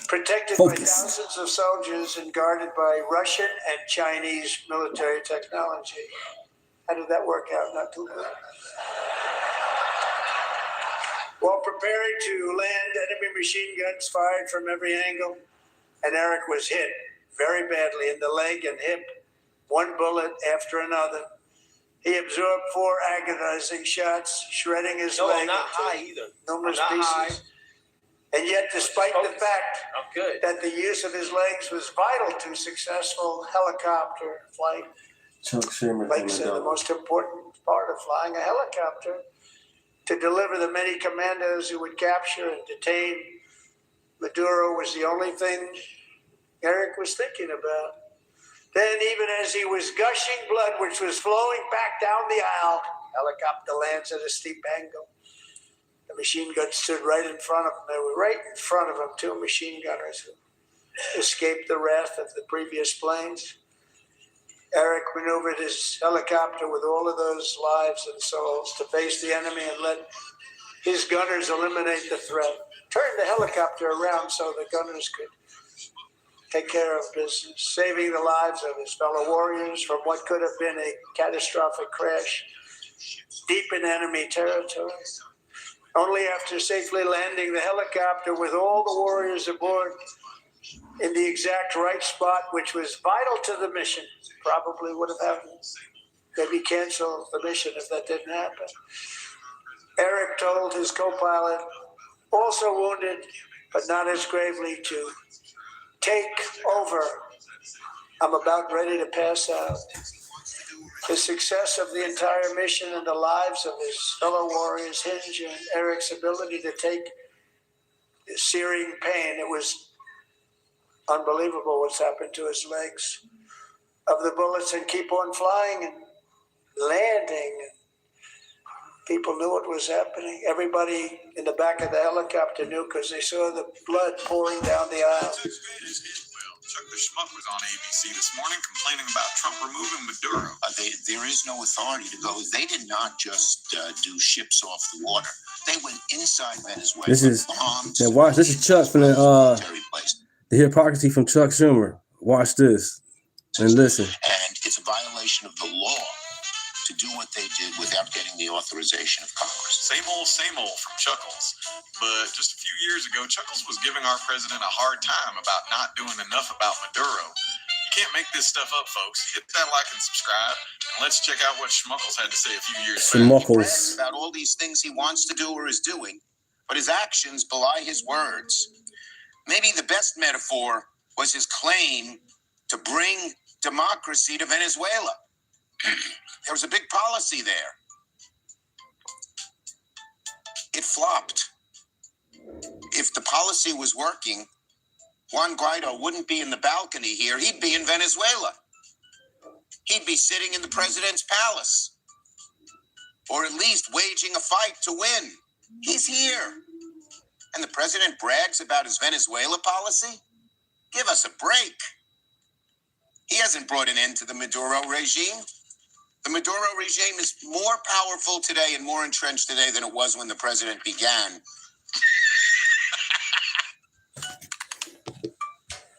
protected by thousands of soldiers and guarded by Russian and Chinese military technology. How did that work out? Not too good. While preparing to land, enemy machine guns fired from every angle, and Eric was hit very badly in the leg and hip, one bullet after another. He absorbed 4 agonizing shots, shredding his leg into numerous pieces. And yet, despite the fact that the use of his legs was vital to successful helicopter flight, legs are the most important part of flying a helicopter. To deliver the many commandos who would capture and detain Maduro was the only thing Eric was thinking about. Then, even as he was gushing blood, which was flowing back down the aisle, helicopter lands at a steep angle. The machine gun stood right in front of him. They were right in front of him, 2 machine gunners who escaped the wrath of the previous planes. Eric maneuvered his helicopter with all of those lives and souls to face the enemy and let his gunners eliminate the threat. Turned the helicopter around so the gunners could take care of business, saving the lives of his fellow warriors from what could have been a catastrophic crash deep in enemy territory. Only after safely landing the helicopter with all the warriors aboard in the exact right spot, which was vital to the mission, probably would have happened. Maybe cancel the mission if that didn't happen. Eric told his co-pilot, also wounded, but not as gravely, to take over. I'm about ready to pass out. The success of the entire mission and the lives of his fellow warriors hinge on Eric's ability to take the searing pain. It was unbelievable what's happened to his legs of the bullets and keep on flying and landing. People knew what was happening. Everybody in the back of the helicopter knew because they saw the blood pouring down the aisle. Chuck the Schmuck was on ABC this morning complaining about Trump removing Maduro. There is no authority to go. They did not just do ships off the water. They went inside Venezuela. This is Chuck from the hypocrisy from Chuck Schumer. Watch this and listen. And it's a violation of the law to do what they did without getting the authorization of Congress. Same old from Chuckles. But just a few years ago, Chuckles was giving our president a hard time about not doing enough about Maduro. You can't make this stuff up, folks. Hit that like and subscribe, and let's check out what Schmuckles had to say a few years back. He brags about all these things he wants to do or is doing, but his actions belie his words. Maybe the best metaphor was his claim to bring democracy to Venezuela. There was a big policy there. It flopped. If the policy was working, Juan Guaido wouldn't be in the balcony here. He'd be in Venezuela. He'd be sitting in the president's palace, or at least waging a fight to win. He's here. And the president brags about his Venezuela policy? Give us a break. He hasn't brought an end to the Maduro regime. The Maduro regime is more powerful today and more entrenched today than it was when the president began.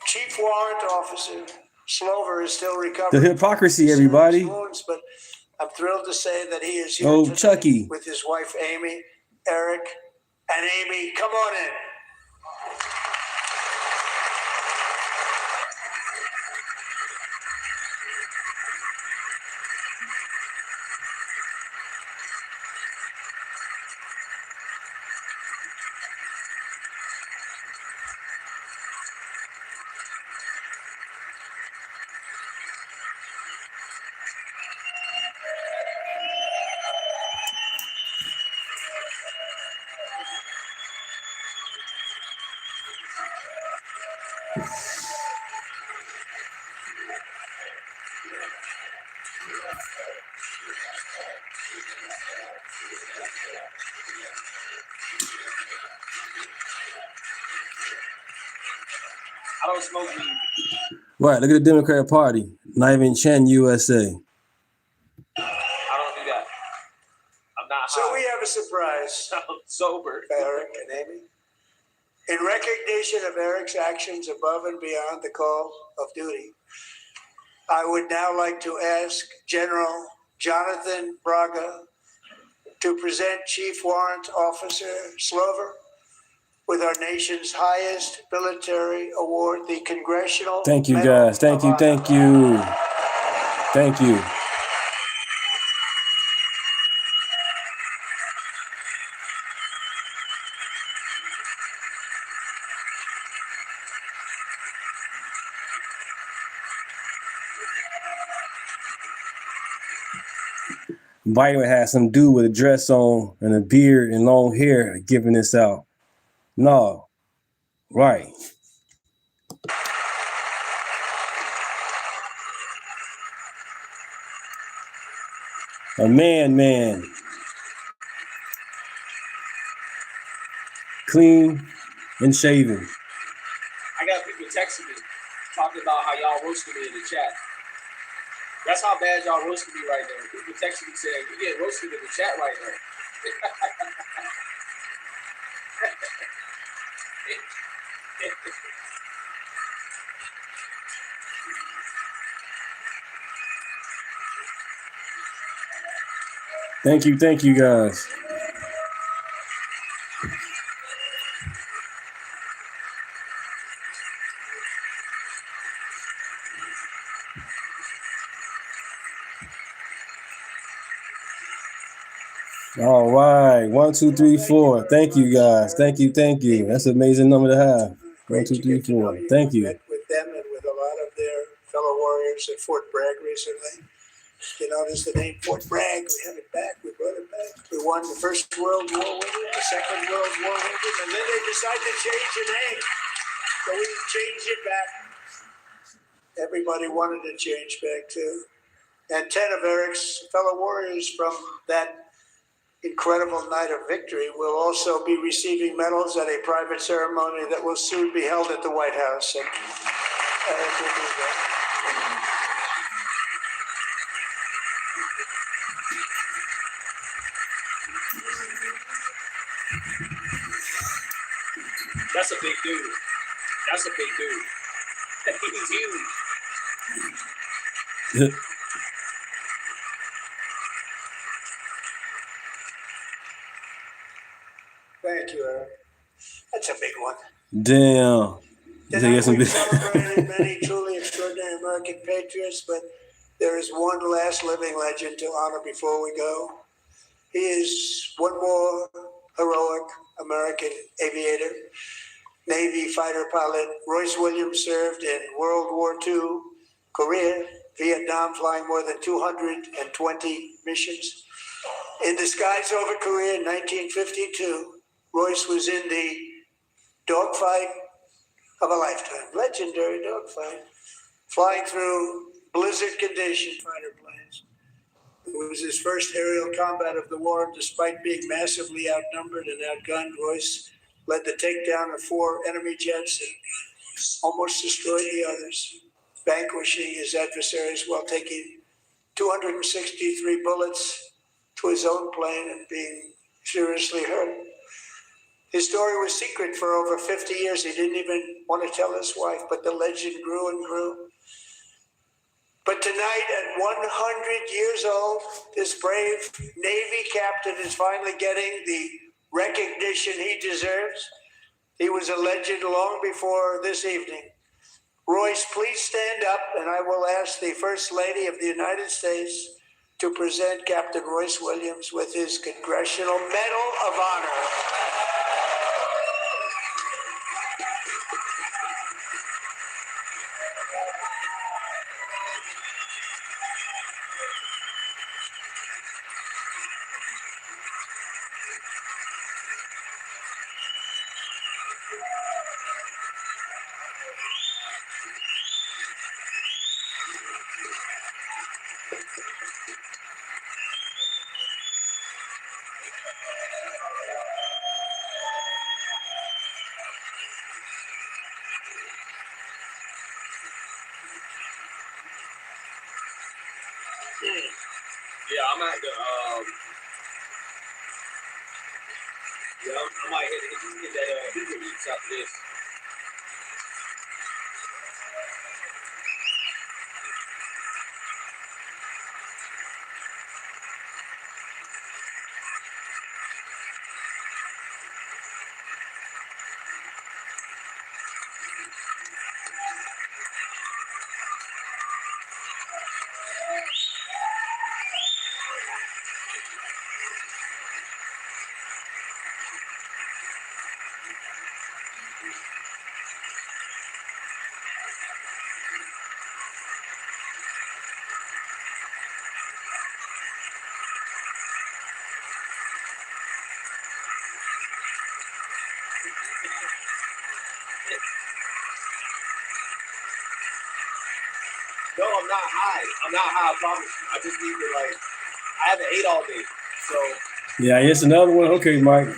Chief Warrant Officer Slover is still recovering. The hypocrisy, everybody. Wounds, but I'm thrilled to say that he is here today Chucky, with his wife Amy, Eric, and Amy. Come on in. I don't smoke weed. Right, look at the Democratic Party. Not even chanting USA. have a surprise. Sound sober. Eric and Amy. In recognition of Eric's actions above and beyond the call of duty, I would now like to ask General Jonathan Braga to present Chief Warrant Officer Slover with our nation's highest military award, the Congressional Thank you, Medal guys. Thank of you. Honor. Thank you. Thank you. Biden had some dude with a dress on and a beard and long hair giving this out. No. Right. A man. Clean and shaven. I got people texting me talking about how y'all roasted me in the chat. That's how bad y'all roasted me right there. People texting me saying, "You getting roasted in the chat right now." Thank you, guys. All right. 1, 2, 3, 4. Thank you, guys. Thank you. That's an amazing number to have. 1, 2, 3, 4. Thank you. Met with them and with a lot of their fellow warriors at Fort Bragg recently. You notice the name Fort Bragg. We have it back. We brought it back. We won the First World War with it, the Second World War with it, and then they decided to change the name. So we changed it back. Everybody wanted to change back too. And 10 of Eric's fellow warriors from that incredible night of victory will also be receiving medals at a private ceremony that will soon be held at the White House. And Eric will do that. That's a big dude. He's huge. Thank you, Eric. That's a big one. Damn. Tonight we've celebrated many truly extraordinary American patriots, but there is one last living legend to honor before we go. He is one more heroic American aviator, Navy fighter pilot. Royce Williams served in World War II, Korea, Vietnam, flying more than 220 missions. In the skies over Korea in 1952, Royce was in the dogfight of a lifetime, legendary dogfight, flying through blizzard conditions, fighter planes. It was his first aerial combat of the war, and despite being massively outnumbered and outgunned, Royce led the takedown of 4 enemy jets and almost destroyed the others, vanquishing his adversaries while taking 263 bullets to his own plane and being seriously hurt. His story was secret for over 50 years. He didn't even want to tell his wife, but the legend grew and grew. But tonight, at 100 years old, this brave Navy captain is finally getting the recognition he deserves. He was a legend long before this evening. Royce, please stand up, and I will ask the First Lady of the United States to present Captain Royce Williams with his Congressional Medal of Honor. Yeah, I'm at the Yeah, I might hit that Uber Eats after this. No, I'm not high. I'm not high, I promise you. I just need to, like, I haven't ate all day. So, Yeah, it's another one. Okay, Mike. but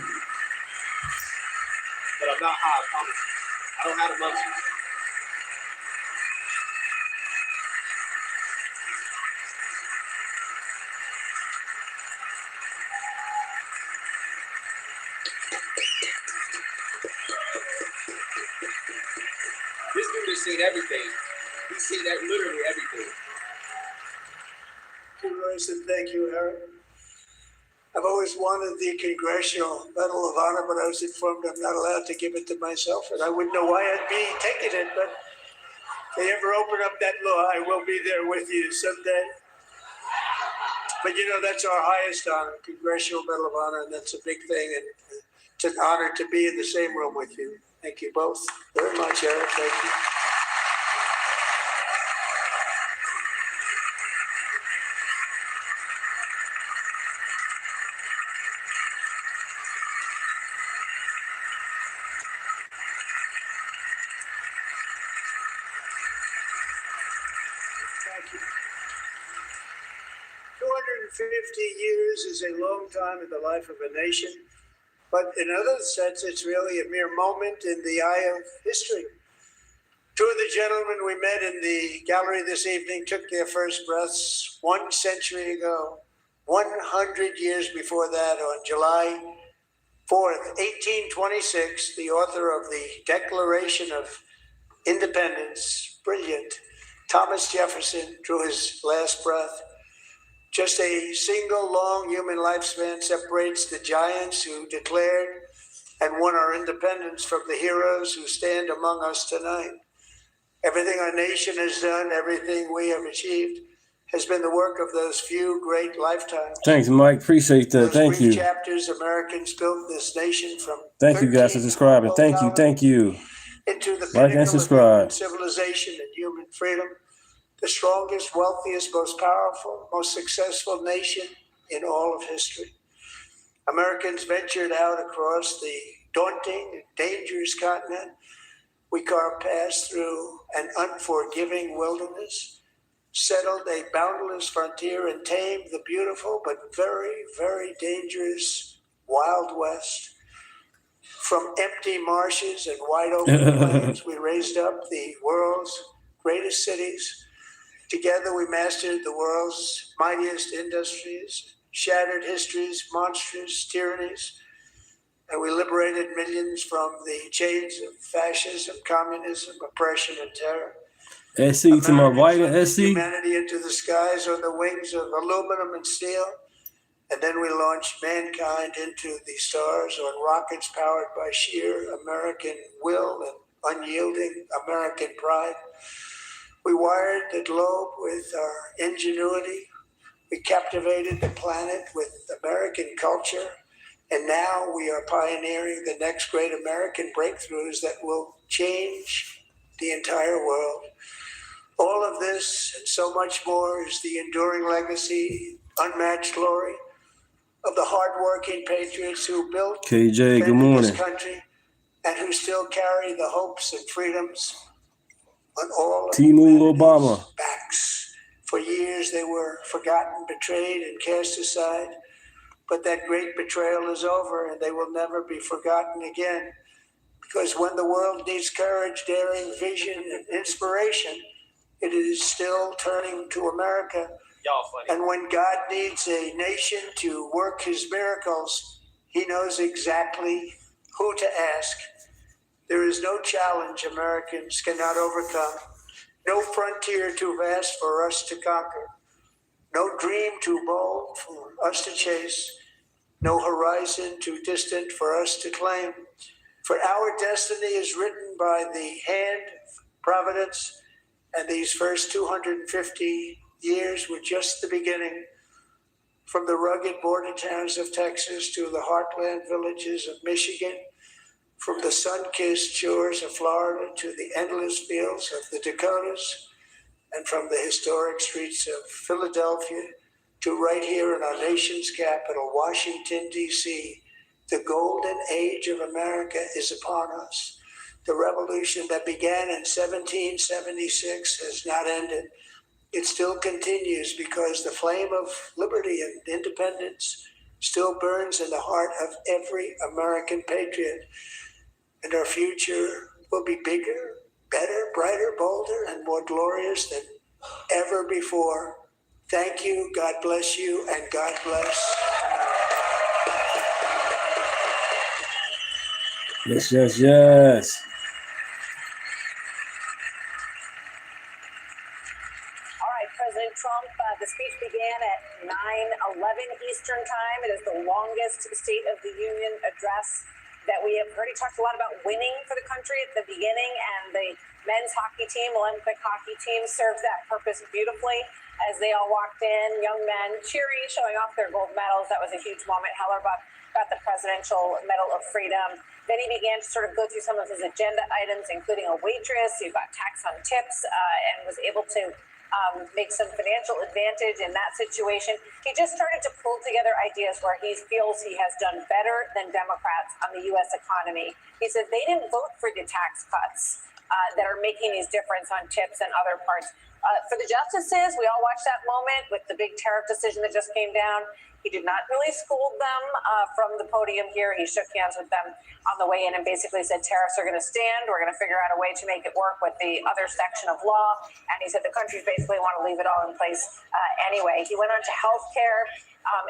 I'm not high, I promise you. I don't have the munchies. This dude has seen everything. He's seen that literally everything. Thank you, Eric. I've always wanted the Congressional Medal of Honor, but I was informed I'm not allowed to give it to myself, and I wouldn't know why I'd be taking it. But if they ever open up that law, I will be there with you someday. But you know, that's our highest honor, Congressional Medal of Honor, and that's a big thing. And it's an honor to be in the same room with you. Thank you both very much, Eric. Thank you. Thank you. 250 years is a long time in the life of a nation, but in another sense, it's really a mere moment in the eye of history. Two of the gentlemen we met in the gallery this evening took their first breaths 1 century ago. 100 years before that, on July 4th, 1826, the author of the Declaration of Independence, brilliant, Thomas Jefferson, drew his last breath. Just a single long human lifespan separates the giants who declared and won our independence from the heroes who stand among us tonight. Everything our nation has done, everything we have achieved, has been the work of those few great lifetimes. Thanks, Mike. Appreciate that. Those Thank brief you. chapters, Americans built this nation from Thank you guys for subscribing. Thank you. Thank you. into the Like and pinnacle of subscribe. human civilization and human freedom, the strongest, wealthiest, most powerful, most successful nation in all of history. Americans ventured out across the daunting and dangerous continent. We carved paths through an unforgiving wilderness, settled a boundless frontier, and tamed the beautiful but very, very dangerous Wild West. From empty marshes and wide open plains, we raised up the world's greatest cities. Together, we mastered the world's mightiest industries, shattered history's monstrous tyrannies, and we liberated millions from the chains of fascism, communism, oppression, and terror. SC to my right and SC. Humanity into the skies on the wings of aluminum and steel. And then we launched mankind into the stars on rockets powered by sheer American will and unyielding American pride. We wired the globe with our ingenuity. We captivated the planet with American culture. And now we are pioneering the next great American breakthroughs that will change the entire world. All of this and so much more is the enduring legacy, unmatched glory of the hardworking patriots who built KJ, good morning. this country and who still carry the hopes and freedoms on all of Timu humanity's Obama. backs. For years they were forgotten, betrayed, and cast aside. But that great betrayal is over, and they will never be forgotten again. Because when the world needs courage, daring, vision, and inspiration, it is still turning to America. Y'all funny. And when God needs a nation to work his miracles, He knows exactly who to ask. There is no challenge Americans cannot overcome, no frontier too vast for us to conquer, no dream too bold for us to chase, no horizon too distant for us to claim. For our destiny is written by the hand of providence, and these first 250 years were just the beginning. From the rugged border towns of Texas to the heartland villages of Michigan, from the sun-kissed shores of Florida to the endless fields of the Dakotas, and from the historic streets of Philadelphia to right here in our nation's capital, Washington, D.C., the golden age of America is upon us. The revolution that began in 1776 has not ended. It still continues because the flame of liberty and independence still burns in the heart of every American patriot. And our future will be bigger, better, brighter, bolder, and more glorious than ever before. Thank you, God bless you, and God bless America. Yes. All right, President Trump, the speech began at 9:11 Eastern Time. It is the longest State of the Union address that we have heard. He talked a lot about winning for the country at the beginning, and the men's hockey team, Olympic hockey team, served that purpose beautifully as they all walked in, young men cheering, showing off their gold medals. That was a huge moment. Heller got the Presidential Medal of Freedom. Then he began to sort of go through some of his agenda items, including a waitress who got tax on tips and was able to make some financial advantage in that situation. He just started to pull together ideas where he feels he has done better than Democrats on the U.S. economy. He said they didn't vote for the tax cuts that are making these difference on tips and other parts. For the justices, we all watched that moment with the big tariff decision that just came down. He did not really scold them from the podium here. He shook hands with them on the way in and basically said tariffs are going to stand. We're going to figure out a way to make it work with the other section of law. And he said the countries basically want to leave it all in place anyway. He went on to healthcare.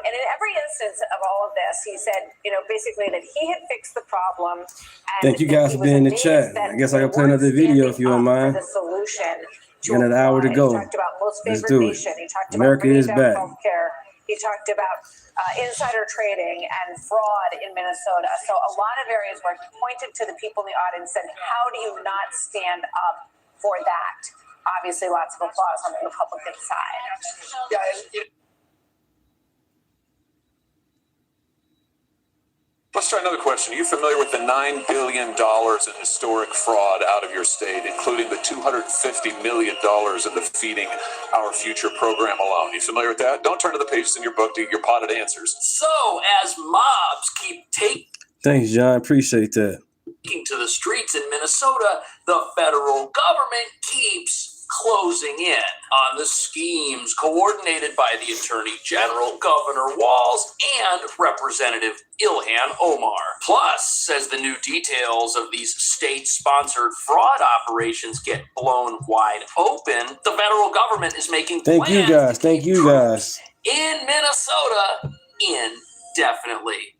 And in every instance of all of this, he said, basically that he had fixed the problem. And thank you guys for being in the chat. I guess I can play another video if you don't mind. The solution. We got an hour to go. He talked about most Let's favored do it. nation. He talked America about is back. healthcare. He talked about insider trading and fraud in Minnesota. So a lot of areas where he pointed to the people in the audience and said, how do you not stand up for that? Obviously, lots of applause on the Republican side. Yeah, Let's try another question. Are you familiar with the $9 billion in historic fraud out of your state, including the $250 million in the Feeding Our Future program alone? You familiar with that? Don't turn to the pages in your book to get your potted answers. So, as mobs keep taking Thanks, John. Appreciate that. to the streets in Minnesota, the federal government keeps closing in on the schemes coordinated by the Attorney General, Governor Walz, and Representative Ilhan Omar. Plus, as the new details of these state-sponsored fraud operations get blown wide open, the federal government is making Thank you guys. Thank you guys. in Minnesota indefinitely.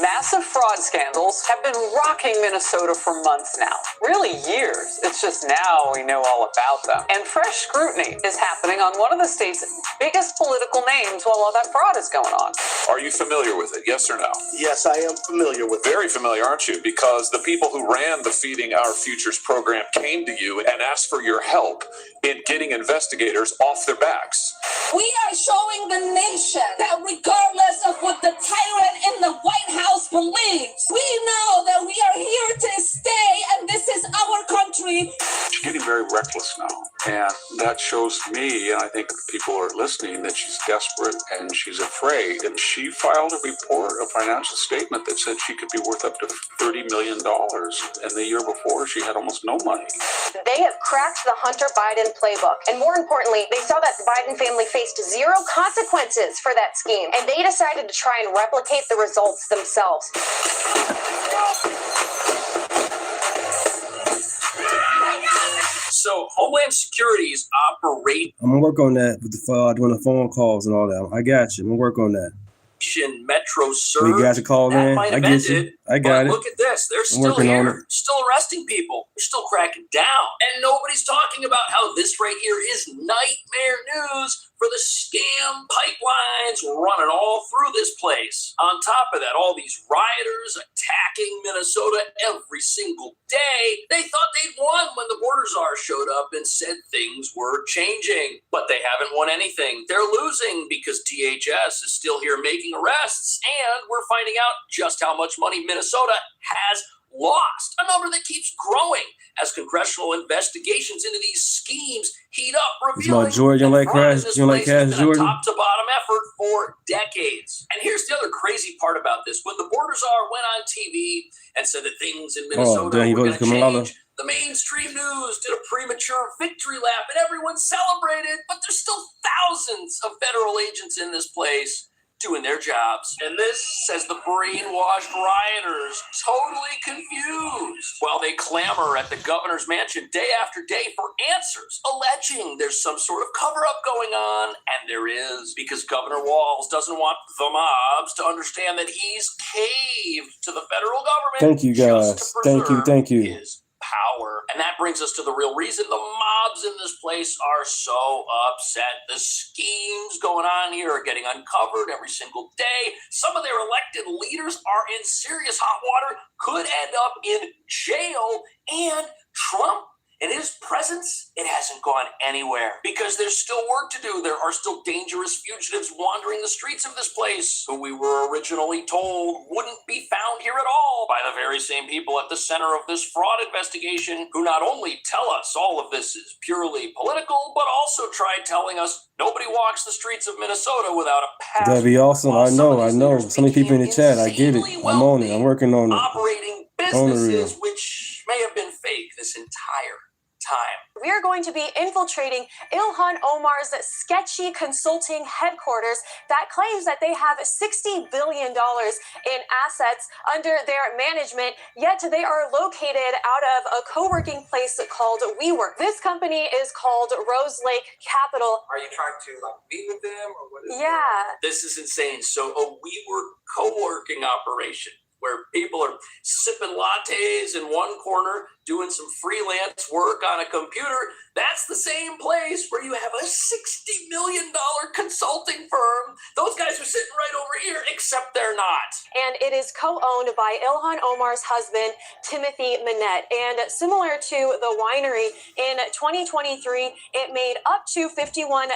Massive fraud scandals have been rocking Minnesota for months now. Really years. It's just now we know all about them. And fresh scrutiny is happening on one of the state's biggest political names while all that fraud is going on. Are you familiar with it? Yes or no? yes, I am familiar with it. Very familiar, aren't you? Because the people who ran the Feeding Our Futures program came to you and asked for your help in getting investigators off their backs. We are showing the nation that regardless of what the tyrant in the White House believes, we know that we are here to stay and this is our country. She's getting very reckless now. And that shows me, and I think people are listening, that she's desperate and she's afraid. And she filed a report, a financial statement that said she could be worth up to $30 million. And the year before, she had almost no money. They have cracked the Hunter Biden playbook. And more importantly, they saw that the Biden family faced zero consequences for that scheme. And they decided to try and replicate the results themselves. So Homeland Security's operation I'm gonna work on that with the doing the phone calls and all that. I got you. I'm gonna work on that. transportation, metro You surge. guys are called That in. might I have get you. ended. I got But it. look at this. They're I'm still working on here, it. still arresting people. They're still cracking down. And nobody's talking about how this right here is nightmare news for the scam pipelines running all through this place. On top of that, all these rioters attacking Minnesota every single day. They thought they'd won when the border czar showed up and said things were changing. But they haven't won anything. They're losing because DHS is still here making arrests, and we're finding out just how much money Minnesota has lost, a number that keeps growing as congressional investigations into these schemes heat up, It's my revealing George. You don't like fraud in Cash? this You don't like place has Cash been a Jordan? top-to-bottom effort for decades. And here's the other crazy part about this. When the border czar went on TV and said that things in Minnesota damn, he were going voted to Kamala. change, the mainstream news did a premature victory lap and everyone celebrated, but there's still thousands of federal agents in this place doing their jobs. And this says the brainwashed rioters, totally confused, while they clamor at the governor's mansion day after day for answers, alleging there's some sort of cover-up going on, and there is, because Governor Walz doesn't want the mobs to understand that he's caved to the federal government. Thank you, just guys. to Thank you. his power. And that brings us to the real reason the mobs in this place are so upset. The schemes going on here are getting uncovered every single day. Some of their elected leaders are in serious hot water, could end up in jail, and Trump, in his presence, it hasn't gone anywhere because there's still work to do. There are still dangerous fugitives wandering the streets of this place who we were originally told wouldn't be found here at all by the very same people at the center of this fraud investigation who not only tell us all of this is purely political, but also tried telling us nobody walks the streets of Minnesota without a passport. That'd be awesome. I know. So many people in the chat. I get it. I'm on it. I'm working on it. Operating On the real. businesses which may have been fake this entire time. We are going to be infiltrating Ilhan Omar's sketchy consulting headquarters that claims that they have $60 billion in assets under their management, yet they are located out of a co-working place called WeWork. This company is called Rose Lake Capital. Are you trying to meet with them or what is Yeah. This is insane. So a WeWork co-working operation where people are sipping lattes in one corner, doing some freelance work on a computer. That's the same place where you have a $60 million consulting firm. Those guys are sitting right over here, except they're not. And it is co-owned by Ilhan Omar's husband, Timothy Minette. And similar to the winery, in 2023, it made up to $51,000,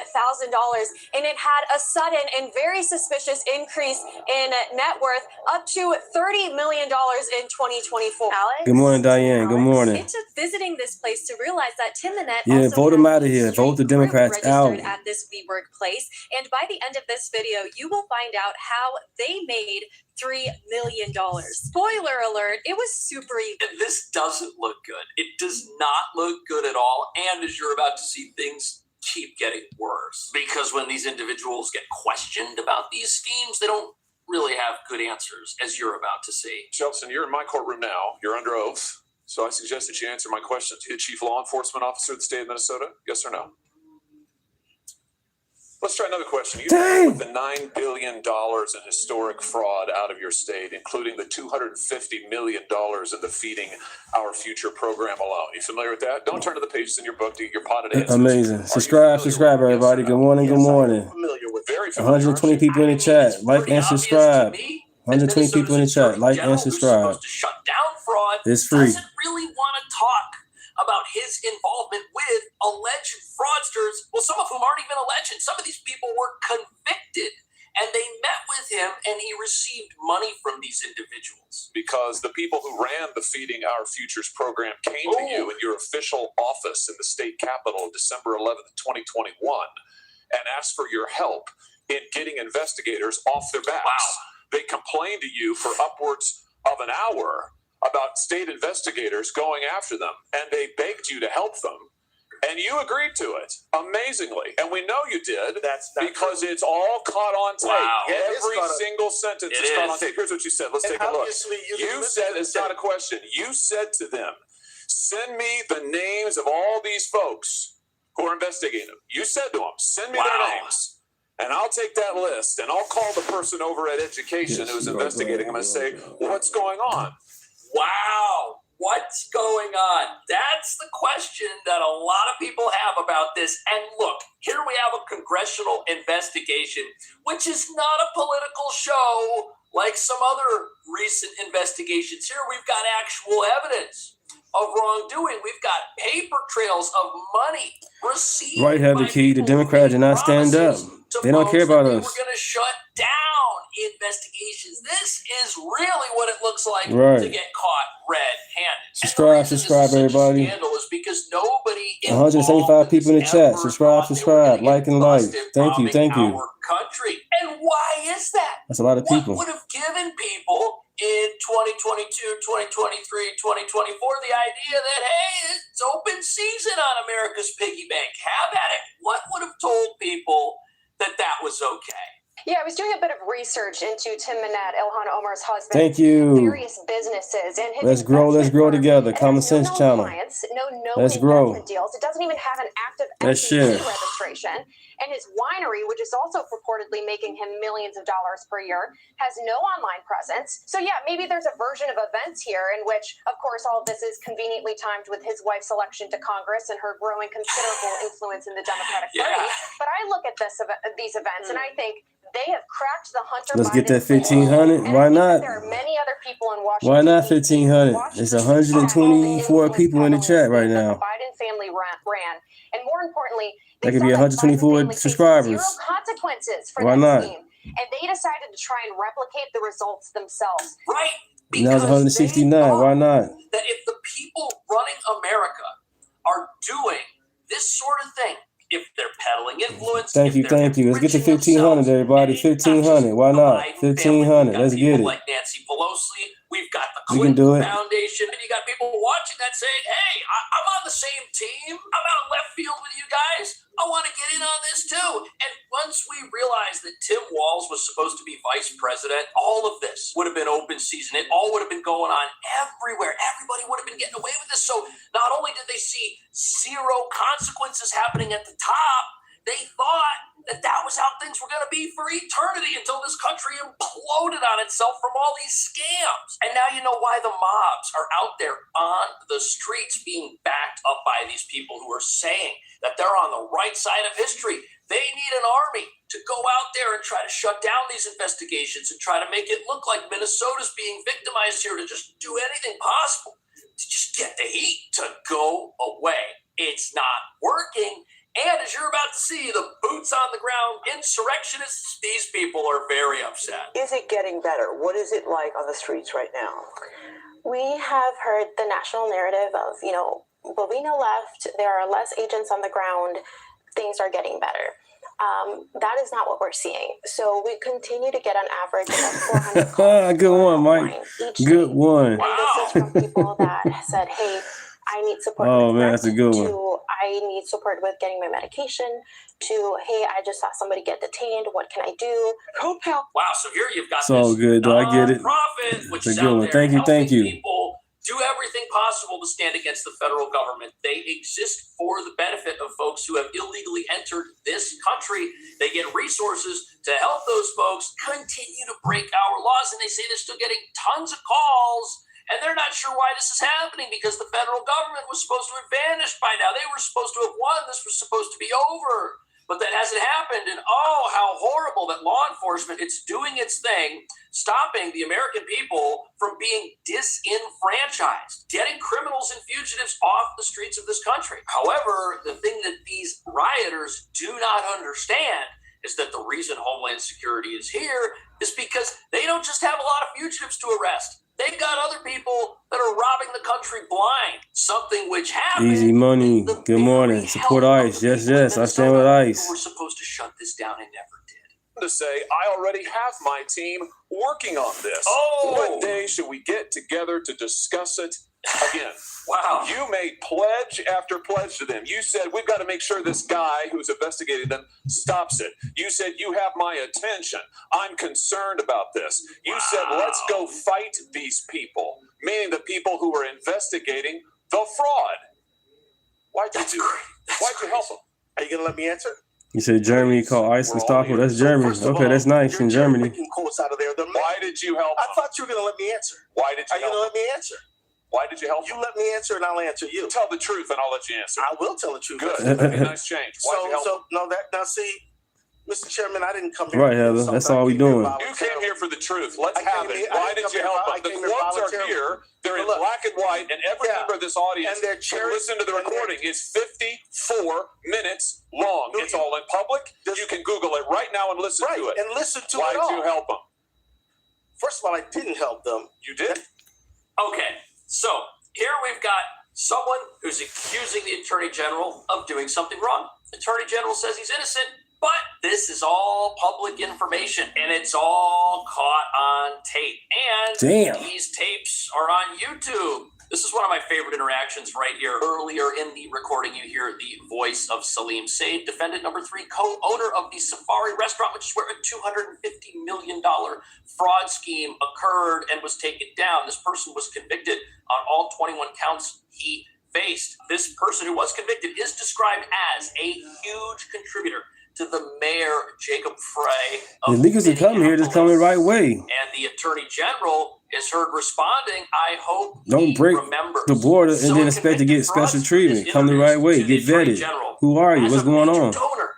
and it had a sudden and very suspicious increase in net worth up to $30 million in 2024. Alex? Good morning, Diane. Good morning. It took visiting this place to realize that Tim Minette Yeah, also vote them had out of a here. straight Vote the group Democrats out. registered at this WeWork place. And by the end of this video, you will find out how they made $3 million. Spoiler alert, it was super easy. And this doesn't look good. It does not look good at all. And as you're about to see, things keep getting worse. Because when these individuals get questioned about these schemes, they don't really have good answers, as you're about to see. Shelton, you're in my courtroom now. You're under oath. So I suggest that you answer my question. To the Chief Law Enforcement Officer of the state of Minnesota? Yes or no? Let's try another question. You dealt with the $9 billion in historic fraud out of your state, including the $250 million in the Feeding Our Future program alone. You familiar with that? Don't turn to the pages in your book to get your potted answers. Amazing. Subscribe, everybody. Good morning. Good morning. Very familiar. 120 people in the chat. Like and subscribe. 120 people in the chat. Like and subscribe. Shut down fraud. It's free. Doesn't really want to talk about his involvement with alleged fraudsters. Well, some of whom aren't even alleged. Some of these people were convicted, and they met with him, and he received money from these individuals. Because the people who ran the Feeding Our Futures program came to you in your official office in the state capitol December 11th, 2021, and asked for your help in getting investigators off their backs. Wow. They complained to you for upwards of an hour about state investigators going after them, and they begged you to help them, and you agreed to it, amazingly. And we know you did, because it's all caught on tape. Wow. Every single sentence is caught on tape. Here's what you said. Let's take a look. You said, it's not a question, you said to them, send me the names of all these folks who are investigating them. You said to them, send me their names. And I'll take that list and I'll call the person over at education who's investigating them and say, what's going on? Wow. What's going on? That's the question that a lot of people have about this. And look, here we have a congressional investigation, which is not a political show like some other recent investigations. Here we've got actual evidence of wrongdoing. We've got paper trails of money received. Right, Heather Key. The Democrats did not stand up. They don't care about us. We're going to shut down investigations. This is really what it looks like Right. to get caught red-handed. Subscribe, everybody. Scandal is because nobody 175 people in the chat. Subscribe, like, and like. Thank you. our country. And why is that? That's a lot of people. What would have given people in 2022, 2023, 2024 the idea that, hey, it's open season on America's piggy bank. Have at it. What would have told people that was okay? Yeah, I was doing a bit of research into Tim Manette, Ilhan Omar's husband. Thank you. Various businesses and his Let's grow together. Common Sense Channel. Let's grow. Deals. It doesn't even have an active Let's SEC share. registration. And his winery, which is also purportedly making him millions of dollars per year, has no online presence. So yeah, maybe there's a version of events here in which, of course, all of this is conveniently timed with his wife's election to Congress and her growing considerable influence in the Democratic Party. But I look at these events and I think they have cracked the Hunter Let's get Biden that 1,500. Why not? There are many other people in Washington. Why not 1,500? It's 124 people in the chat right now. The Biden family ran. And more importantly, That could be 124 subscribers. Zero consequences for Why that not? scheme. And they decided to try and replicate the results themselves. Right. Now it's 169. Why not? That if the people running America are doing this sort of thing, if they're peddling influence, Thank you. Let's get to 1,500, everybody. 1,500. Why not? 1,500. Let's get it. Like Nancy Pelosi, we've got the We can do it. Foundation, and you got people watching that saying, hey, I'm on the same team. I'm out left field with you guys. I want to get in on this too. And once we realized that Tim Walz was supposed to be vice president, all of this would have been open season. It all would have been going on everywhere. Everybody would have been getting away with this. So not only did they see zero consequences happening at the top, they thought that was how things were going to be for eternity until this country imploded on itself from all these scams. And now you know why the mobs are out there on the streets being backed up by these people who are saying that they're on the right side of history. They need an army to go out there and try to shut down these investigations and try to make it look like Minnesota's being victimized here, to just do anything possible to just get the heat to go away. It's not working. And as you're about to see, the boots on the ground insurrectionists, these people are very upset. Is it getting better? What is it like on the streets right now? We have heard the national narrative of, Bovina left, there are less agents on the ground, things are getting better. That is not what we're seeing. So we continue to get on average about 400 calls. Good one, Mike. Good one. And this is from people that said, hey, I need support. Oh, man, that's a good one. To, I need support with getting my medication. To, hey, I just saw somebody get detained. What can I do? Wow, so here you've got It's all good, though. I get it. Nonprofit, which It's is a good out one. there Thank you. people do everything possible to stand against the federal government. They exist for the benefit of folks who have illegally entered this country. They get resources to help those folks continue to break our laws, and they say they're still getting tons of calls. And they're not sure why this is happening because the federal government was supposed to have vanished by now. They were supposed to have won. This was supposed to be over. But that hasn't happened. And oh, how horrible that law enforcement, it's doing its thing, stopping the American people from being disenfranchised, getting criminals and fugitives off the streets of this country. However, the thing that these rioters do not understand is that the reason Homeland Security is here is because they don't just have a lot of fugitives to arrest. They've got other people that are robbing the country blind, something which happened. Easy money. Good morning. Support ICE. Yes. I stand with ICE. We're supposed to shut this down and never did. To say, I already have my team working on this. Oh! What day should we get together to discuss it again? Wow. You made pledge after pledge to them. You said, we've got to make sure this guy who's investigating them stops it. You said, you have my attention. I'm concerned about this. You said, let's go fight these people, meaning the people who are investigating the fraud. Why'd you do it? Why'd you help them? Are you going to let me answer? You said Germany called ICE unstoppable. That's Germany. Okay, that's nice in Germany. Quotes out of there. Why did you help? I thought you were going to let me answer. Why did you Are you help? going to let me answer? Why did you help? You let me answer, and I'll answer you. Tell the truth, and I'll let you answer. I will tell the truth. Good. That'd be a nice change. Why'd you help? Now see, Mr. Chairman, I didn't come here. Right, Heather. That's all we doing. You came here for the truth. Let's have it. Why did you help them? The quotes are here. They're in black and white, and every member of this audience can listen to the recording. It's 54 minutes long. It's all in public. You can Google it right now and listen to it. And listen to Why it all. did you help them? First of all, I didn't help them. You did? Okay, so here we've got someone who's accusing the Attorney General of doing something wrong. The Attorney General says he's innocent, but this is all public information, and it's all caught on tape. And these tapes are on YouTube. This is one of my favorite interactions right here. Earlier in the recording, you hear the voice of Salim Said, defendant number 3, co-owner of the Safari restaurant, which is where a $250 million fraud scheme occurred and was taken down. This person was convicted on all 21 counts he faced. This person who was convicted is described as a huge contributor to the mayor, Jacob Frey. The illegals that come here just come the right way. And the Attorney General is heard responding, I hope Don't break the border and then expect to get special treatment. Come the right way. Get vetted. Who are you? What's going on? Donor.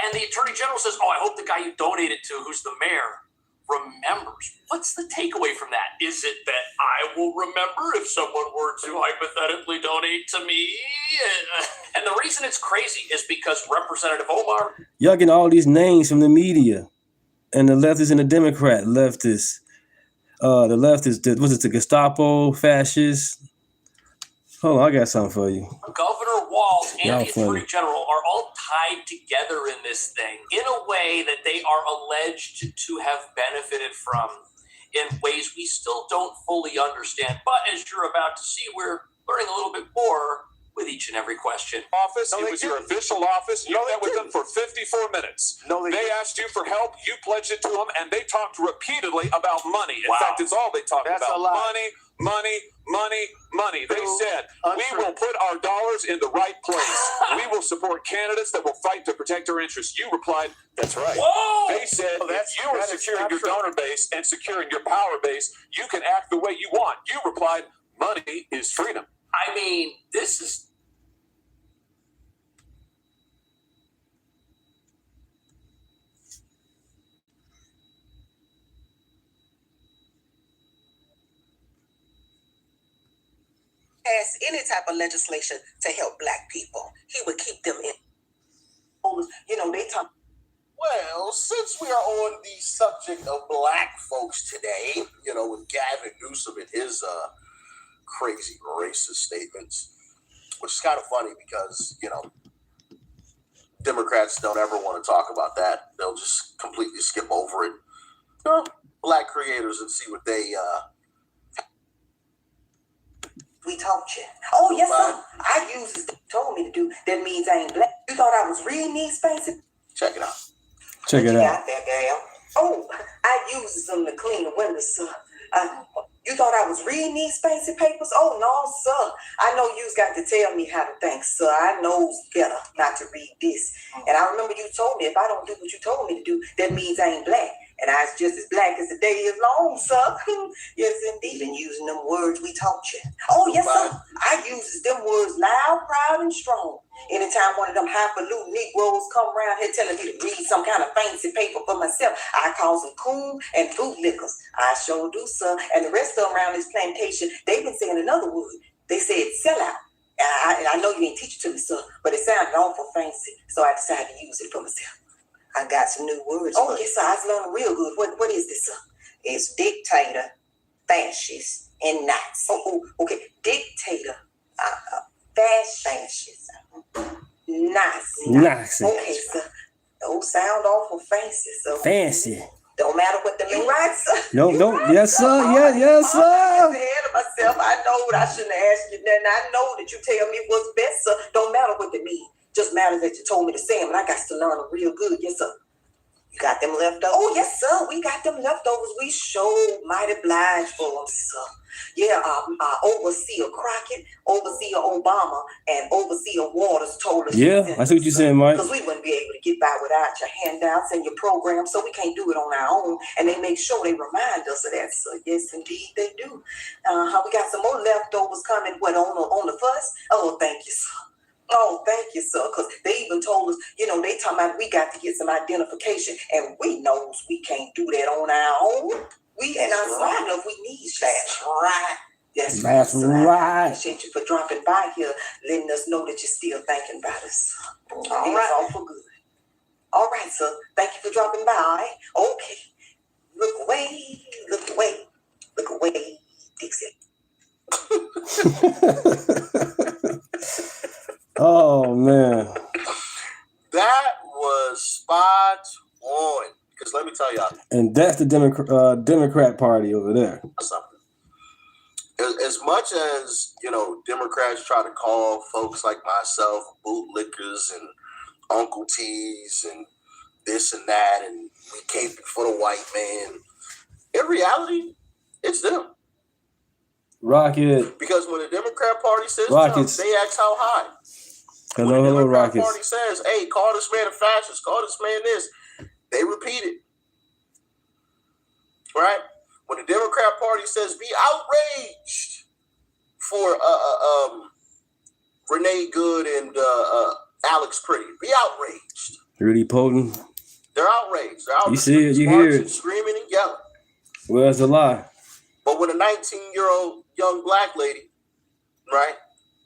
And the Attorney General says, I hope the guy you donated to, who's the mayor, remembers. What's the takeaway from that? Is it that I will remember if someone were to hypothetically donate to me? And the reason it's crazy is because Representative Omar... Y'all getting all these names from the media. And the leftists and the Democrat leftists. The leftists, was it the Gestapo, fascists? Hold on, I got something for you. Governor Walz and Y'all the Attorney funny. General are all tied together in this thing in a way that they are alleged to have benefited from in ways we still don't fully understand. But as you're about to see, we're learning a little bit more with each and every question. Office. It was your official office. You met with them for 54 minutes. They asked you for help. You pledged it to them, and they talked repeatedly about money. In fact, it's all they talked about. Money. They said, we will put our dollars in the right place. We will support candidates that will fight to protect our interests. You replied, that's right. Whoa! They said, if you are securing your donor base and securing your power base, you can act the way you want. You replied, money is freedom. I mean, this is... Pass any type of legislation to help black people. He would keep them in. You know, they talk. Well, since we are on the subject of black folks today, you know, with Gavin Newsom and his crazy racist statements, which is kind of funny because, you know, Democrats don't ever want to talk about that. They'll just completely skip over it. You know, black creators and see what they We taught you. Oh, yes, sir. I use this. Told me to do. That means I ain't black. You thought I was reading these fancy? Check it out. Check it out. There, gal. Oh, I use them to clean the windows, sir. You thought I was reading these fancy papers? Oh, no, sir. I know you's got to tell me how to think, sir. I knows better not to read this. And I remember you told me if I don't do what you told me to do, that means I ain't black. And I was just as black as the day is long, sir. Yes, indeed. Been using them words we taught you. Oh, yes, sir. I uses them words loud, proud, and strong. Anytime one of them highfalutin Negroes come around here telling me to read some kind of fancy paper for myself, I call them coon and bootlickers. I sure do, sir. And the rest of them around this plantation, they've been saying another word. They said sellout. And I know you didn't teach it to me, sir, but it sounded awful fancy, so I decided to use it for myself. I got some new words. Oh, yes, sir. I was learning real good. What is this, sir? It's dictator, fascist, and Nazi. Oh, okay. Dictator, fascist, Nazi. Okay, sir. Those sound awful fancy, so. Fancy. Don't matter what the mean, right, sir? No. Yes, sir. Yes, sir. I'm ahead of myself. I know what I shouldn't have asked you. And I know that you tell me what's best, sir. Don't matter what they mean. Just matters that you told me to say them, and I got to learn them real good. Yes, sir. You got them leftovers? Oh, yes, sir. We got them leftovers. We sure mighty obliged for them, sir. Overseer Crockett, Overseer Obama, and Overseer Waters told us. Yeah, I see what you're saying, Mike. Because we wouldn't be able to get by without your handouts and your programs, so we can't do it on our own. And they make sure they remind us of that. So yes, indeed, they do. We got some more leftovers coming. What on the fuss? Oh, thank you, sir. Oh, thank you, sir. Because they even told us, they talking about we got to get some identification, and we knows we can't do that on our own. We ain't not smart enough. We need that. That's right. That's right. I appreciate you for dropping by here, letting us know that you're still thinking about us. All right. All for good. All right, sir. Thank you for dropping by. Okay. Look away. Look away. Look away. Dixie. Oh man. That was spot on. Because let me tell y'all. And that's the Democrat Party over there. Something. As much as, Democrats try to call folks like myself bootlickers and Uncle T's and this and that, and we came for the white man, in reality, it's them. Rocket. Because when the Democrat Party says Rockets. jump, they ask how high. Hello, when the hello, Democrat Rockets. Party says, hey, call this man a fascist, call this man this, they repeat it. Right? When the Democrat Party says be outraged for Renee Good and Alex Pretty, be outraged. Really potent. They're outraged. They're outraged. You see it, you hear it. Screaming and yelling. Where's the lie? But when a 19-year-old young black lady, right,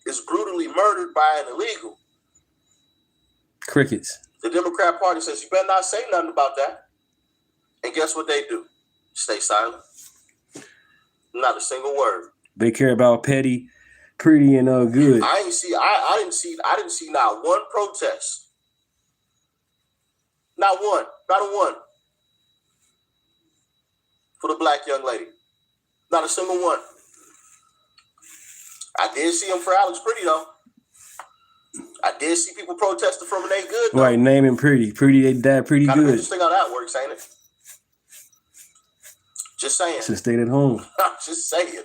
is brutally murdered by an illegal, Crickets. the Democrat Party says, you better not say nothing about that. And guess what they do? Stay silent. Not a single word. They care about petty, pretty, and good. I didn't see not one protest. Not one. Not a one. For the black young lady. Not a single one. I did see them for Alex Pretty, though. I did see people protesting for Renee Good, though. Right, name and pretty. Pretty, they dad pretty Kind of good. interesting how that works, ain't it? Just saying. Should have stayed at home. Just saying.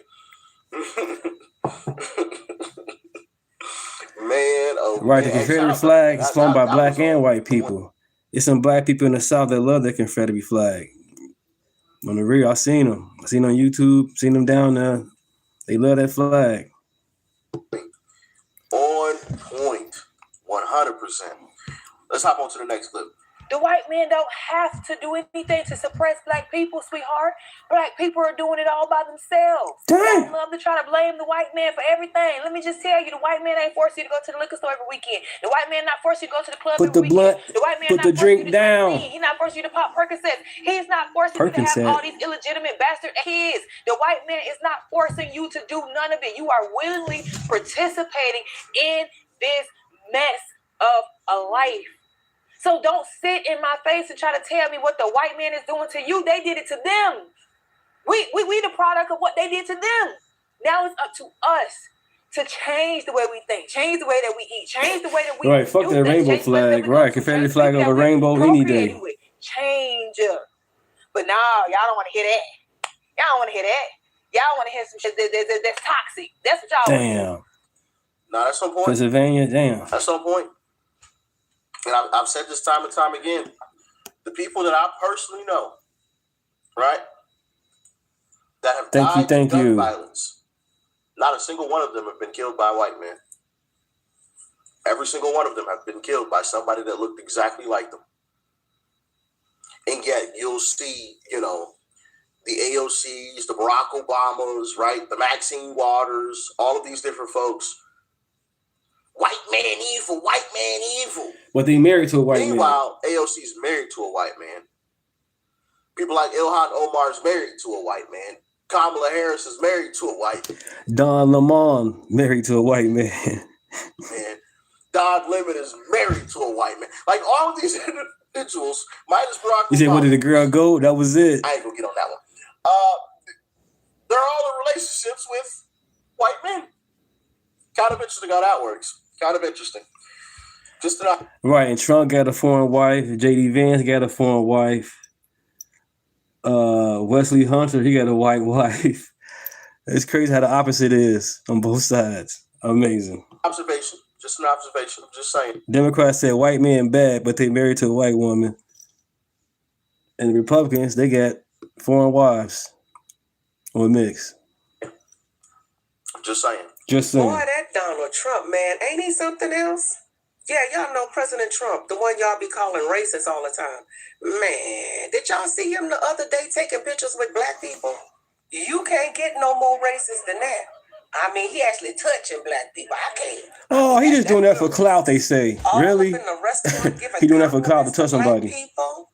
Man, oh Right, the man. Confederate flag is flown by black and white people. It's some black people in the South that love the Confederate flag. On the real, I seen them. I seen them on YouTube, seen them down there. They love that flag. On point. 100%. Let's hop on to the next clip. The white men don't have to do anything to suppress black people, sweetheart. Black people are doing it all by themselves. They love to try to blame the white man for everything. Let me just tell you, the white man ain't forcing you to go to the liquor store every weekend. The white man not forcing you to go to the club Put every the blunt, weekend. The white man put not the forcing drink you to down. drink weed. He's not forcing you to pop Percocets. He's not forcing you to have all these illegitimate bastard kids. The white man is not forcing you to do none of it. You are willingly participating in this mess of a life. So don't sit in my face and try to tell me what the white man is doing to you. They did it to them. We the product of what they did to them. Now it's up to us to change the way we think, change the way that we eat, change the way that we Right, fuck do that things, rainbow change the way that flag. we Right, Confederate flag over rainbow any day. Change. But no, y'all don't want to hear that. Y'all don't want to hear that. Y'all want to hear some shit that's toxic. That's what y'all want to hear. Damn. No, that's some point. Pennsylvania, damn. That's some point. And I've said this time and time again. The people that I personally know, right, that have died in gun violence, not a single one of them have been killed by a white man. Every single one of them have been killed by somebody that looked exactly like them. And yet you'll see, the AOCs, the Barack Obamas, right, the Maxine Waters, all of these different folks. White man evil, white man evil. But they married to a white man. Meanwhile, AOC is married to a white man. People like Ilhan Omar is married to a white man. Kamala Harris is married to a white man. Don Lemon married to a white man. Man, Don Lemon is married to a white man. Like all of these individuals, minus Barack Obama. You said, where did the girl go? That was it. I ain't gonna get on that one. They're all in relationships with white men. Kind of interesting how that works. Kind of interesting. Just enough. Right, and Trump got a foreign wife. J.D. Vance got a foreign wife. Wesley Hunter, he got a white wife. It's crazy how the opposite is on both sides. Amazing. Observation. Just an observation. I'm just saying. Democrats said white men bad, but they married to a white woman. And the Republicans, they got foreign wives or mix. Just saying. Just saying. Boy, that Donald Trump, man, ain't he something else? Yeah, y'all know President Trump, the one y'all be calling racist all the time. Man, did y'all see him the other day taking pictures with black people? You can't get no more racist than that. I mean, he actually touching black people. I can't. Oh, he just doing that for clout, they say. Really? He doing that for clout to touch somebody. People,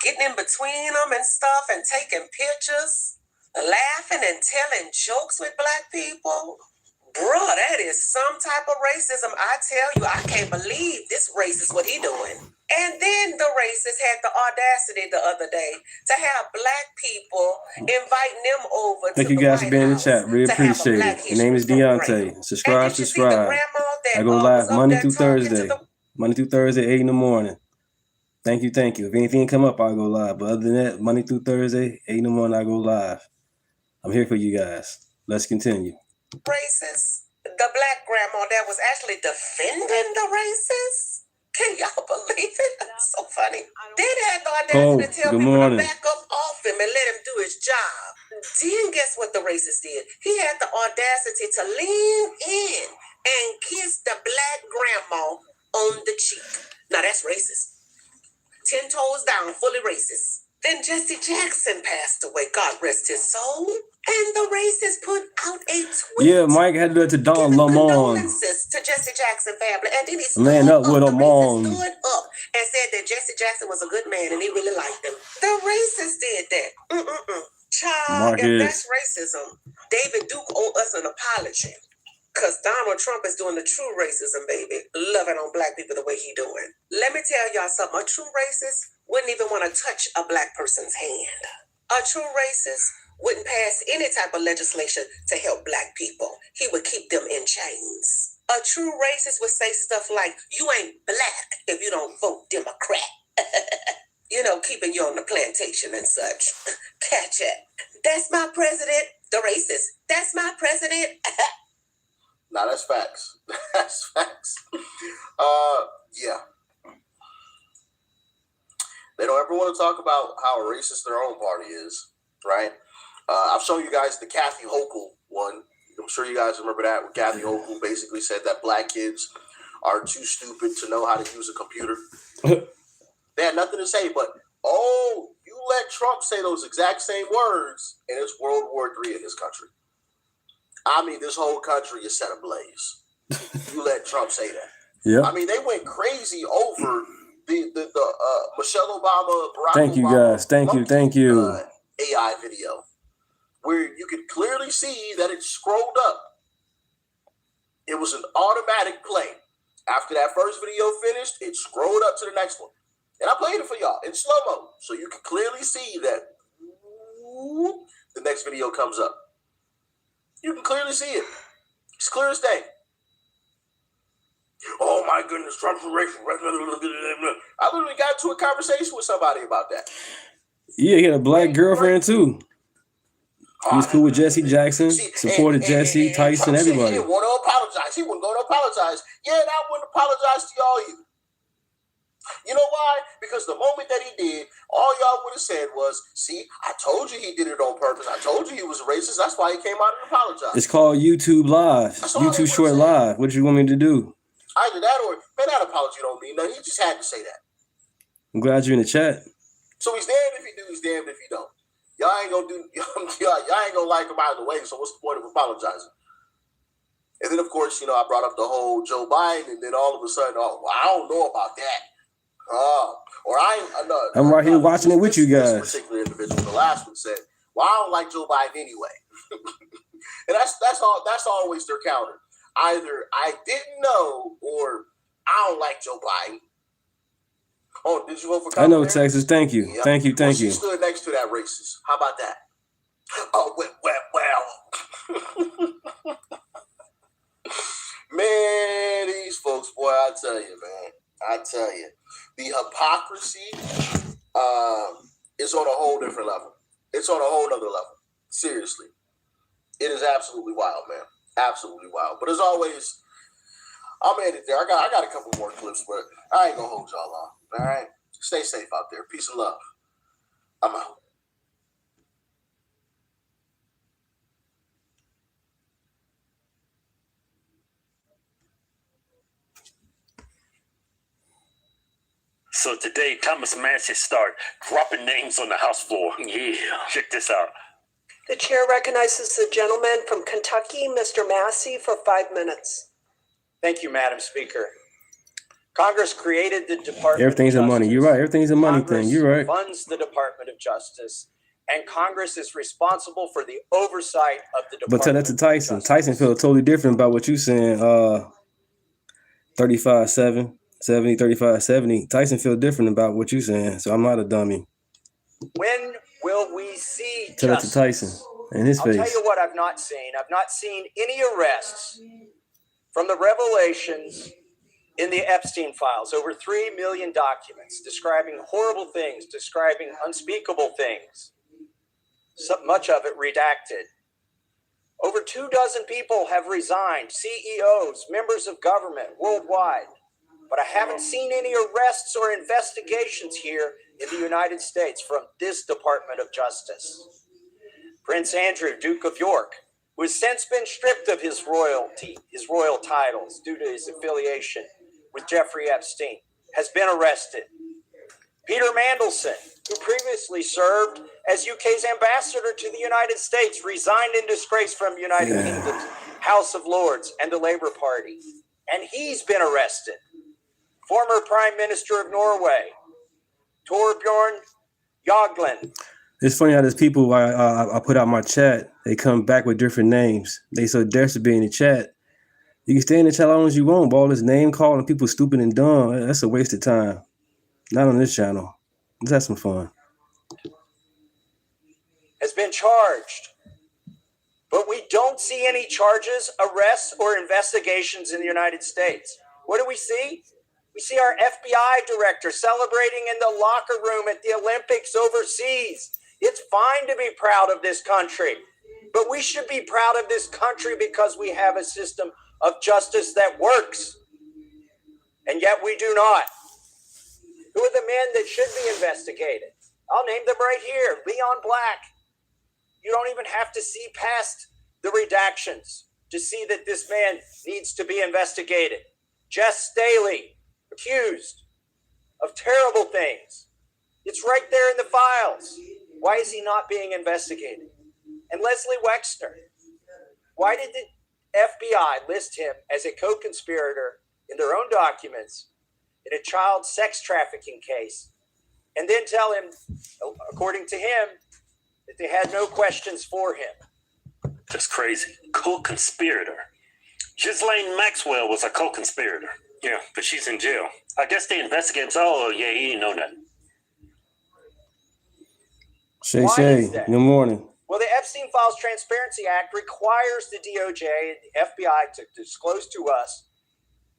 getting in between them and stuff and taking pictures, laughing and telling jokes with black people. Bruh, that is some type of racism. I tell you, I can't believe this racist what he doing. And then the racist had the audacity the other day to have black people inviting them over. Thank you guys for being in the chat. Really appreciate it. Your name is Deontay. Subscribe. I go live Monday through Thursday. Monday through Thursday, 8 in the morning. Thank you. If anything come up, I'll go live. But other than that, Monday through Thursday, 8 in the morning, I go live. I'm here for you guys. Let's continue. Racist. The black grandma that was actually defending the racist. Can y'all believe it? That's so funny. Then had the audacity to tell people to back up off him and let him do his job. Then guess what the racist did? He had the audacity to lean in and kiss the black grandma on the cheek. Now that's racist. 10 toes down, fully racist. Then Jesse Jackson passed away. God rest his soul. And the racist put out a tweet. Yeah, Mike had to do it to Don Lamont. To Jesse Jackson family. And then he stood up with them on. Stood up and said that Jesse Jackson was a good man and he really liked him. The racist did that. Child, if that's racism, David Duke owed us an apology. Because Donald Trump is doing the true racism, baby. Loving on black people the way he doing. Let me tell y'all something. A true racist wouldn't even want to touch a black person's hand. A true racist wouldn't pass any type of legislation to help black people. He would keep them in chains. A true racist would say stuff like, you ain't black if you don't vote Democrat. You know, keeping you on the plantation and such. Catch it. That's my president. The racist. That's my president. Nah, that's facts. That's facts. Yeah. They don't ever want to talk about how racist their own party is, right? I've shown you guys the Kathy Hochul one. I'm sure you guys remember that, where Kathy Hochul basically said that black kids are too stupid to know how to use a computer. They had nothing to say, but, you let Trump say those exact same words, and it's World War III in this country. I mean, this whole country is set ablaze. You let Trump say that. Yeah. I mean, they went crazy over the Michelle Obama, Barack Thank you, Obama, guys. Thank you. AI video, where you could clearly see that it scrolled up. It was an automatic play. After that first video finished, it scrolled up to the next one. And I played it for y'all in slow-mo, so you can clearly see that the next video comes up. You can clearly see it. It's clear as day. Oh my goodness, Trump's racist. I literally got into a conversation with somebody about that. Yeah, he had a black girlfriend too. He was cool with Jesse Jackson, supported Jesse, Tyson, everybody. He didn't want to apologize. He wasn't going to apologize. Yeah, and I wouldn't apologize to y'all either. You know why? Because the moment that he did, all y'all would have said was, see, I told you he did it on purpose. I told you he was racist. That's why he came out and apologized. It's called YouTube Live. YouTube Short Live. What do you want me to do? Either that or, man, that apology don't mean nothing. He just had to say that. I'm glad you're in the chat. So he's damned if he do, he's damned if he don't. Y'all ain't gonna do, y'all ain't gonna like him either way, so what's the point of apologizing? And then, of course, you know, I brought up the whole Joe Biden, and then all of a sudden, I don't know about that. I'm right here watching it with you guys. This particular individual, the last one, said, well, I don't like Joe Biden anyway. And that's always their counter. Either I didn't know or I don't like Joe Biden. Oh, did you vote for Kamala? I know, Texas. Thank you. Yep. Thank you. She stood next to that racist. How about that? Oh, well. Man, these folks, boy, I tell you, man. I tell you. The hypocrisy is on a whole different level. It's on a whole nother level. Seriously. It is absolutely wild, man. Absolutely wild. But as always, I'm headed there. I got a couple more clips, but I ain't gonna hold y'all on. All right? Stay safe out there. Peace and love. I'm out. So today, Thomas Massey start dropping names on the House floor. Yeah. Check this out. The chair recognizes the gentleman from Kentucky, Mr. Massey, for 5 minutes. Thank you, Madam Speaker. Congress created the Department Everything's of a Justice. money. You're right. Everything's a money Congress thing. You're right. funds the Department of Justice, and Congress is responsible for the oversight of the Department. But tell that to Tyson. Tyson feels totally different about what you're saying. 35-7, 70, 35-70. Tyson feels different about what you're saying. So I'm not a dummy. When will we see Tell that justice? to Tyson in his I'll face. tell you what I've not seen. I've not seen any arrests from the revelations in the Epstein files. Over 3 million documents describing horrible things, describing unspeakable things. So much of it redacted. Over 24 people have resigned, CEOs, members of government worldwide. But I haven't seen any arrests or investigations here in the United States from this Department of Justice. Prince Andrew, Duke of York, who has since been stripped of his royalty, his royal titles due to his affiliation with Jeffrey Epstein, has been arrested. Peter Mandelson, who previously served as UK's ambassador to the United States, resigned in disgrace from United Kingdom's House of Lords and the Labour Party, and he's been arrested. Former Prime Minister of Norway, Torbjorn Jagland. It's funny how there's people I put out my chat, they come back with different names. They so desperate to be in the chat. You can stay in the chat as long as you want, but all this name calling people stupid and dumb, that's a waste of time. Not on this channel. Let's have some fun. Has been charged. But we don't see any charges, arrests, or investigations in the United States. What do we see? We see our FBI director celebrating in the locker room at the Olympics overseas. It's fine to be proud of this country, but we should be proud of this country because we have a system of justice that works. And yet we do not. Who are the men that should be investigated? I'll name them right here. Leon Black. You don't even have to see past the redactions to see that this man needs to be investigated. Jess Staley, accused of terrible things. It's right there in the files. Why is he not being investigated? And Leslie Wexner, why did the FBI list him as a co-conspirator in their own documents in a child sex trafficking case, and then tell him, according to him, that they had no questions for him? That's crazy. Co-conspirator. Ghislaine Maxwell was a co-conspirator. Yeah, but she's in jail. I guess they investigate. Oh, yeah, he didn't know nothing. Shay, good morning. Well, the Epstein Files Transparency Act requires the DOJ and the FBI to disclose to us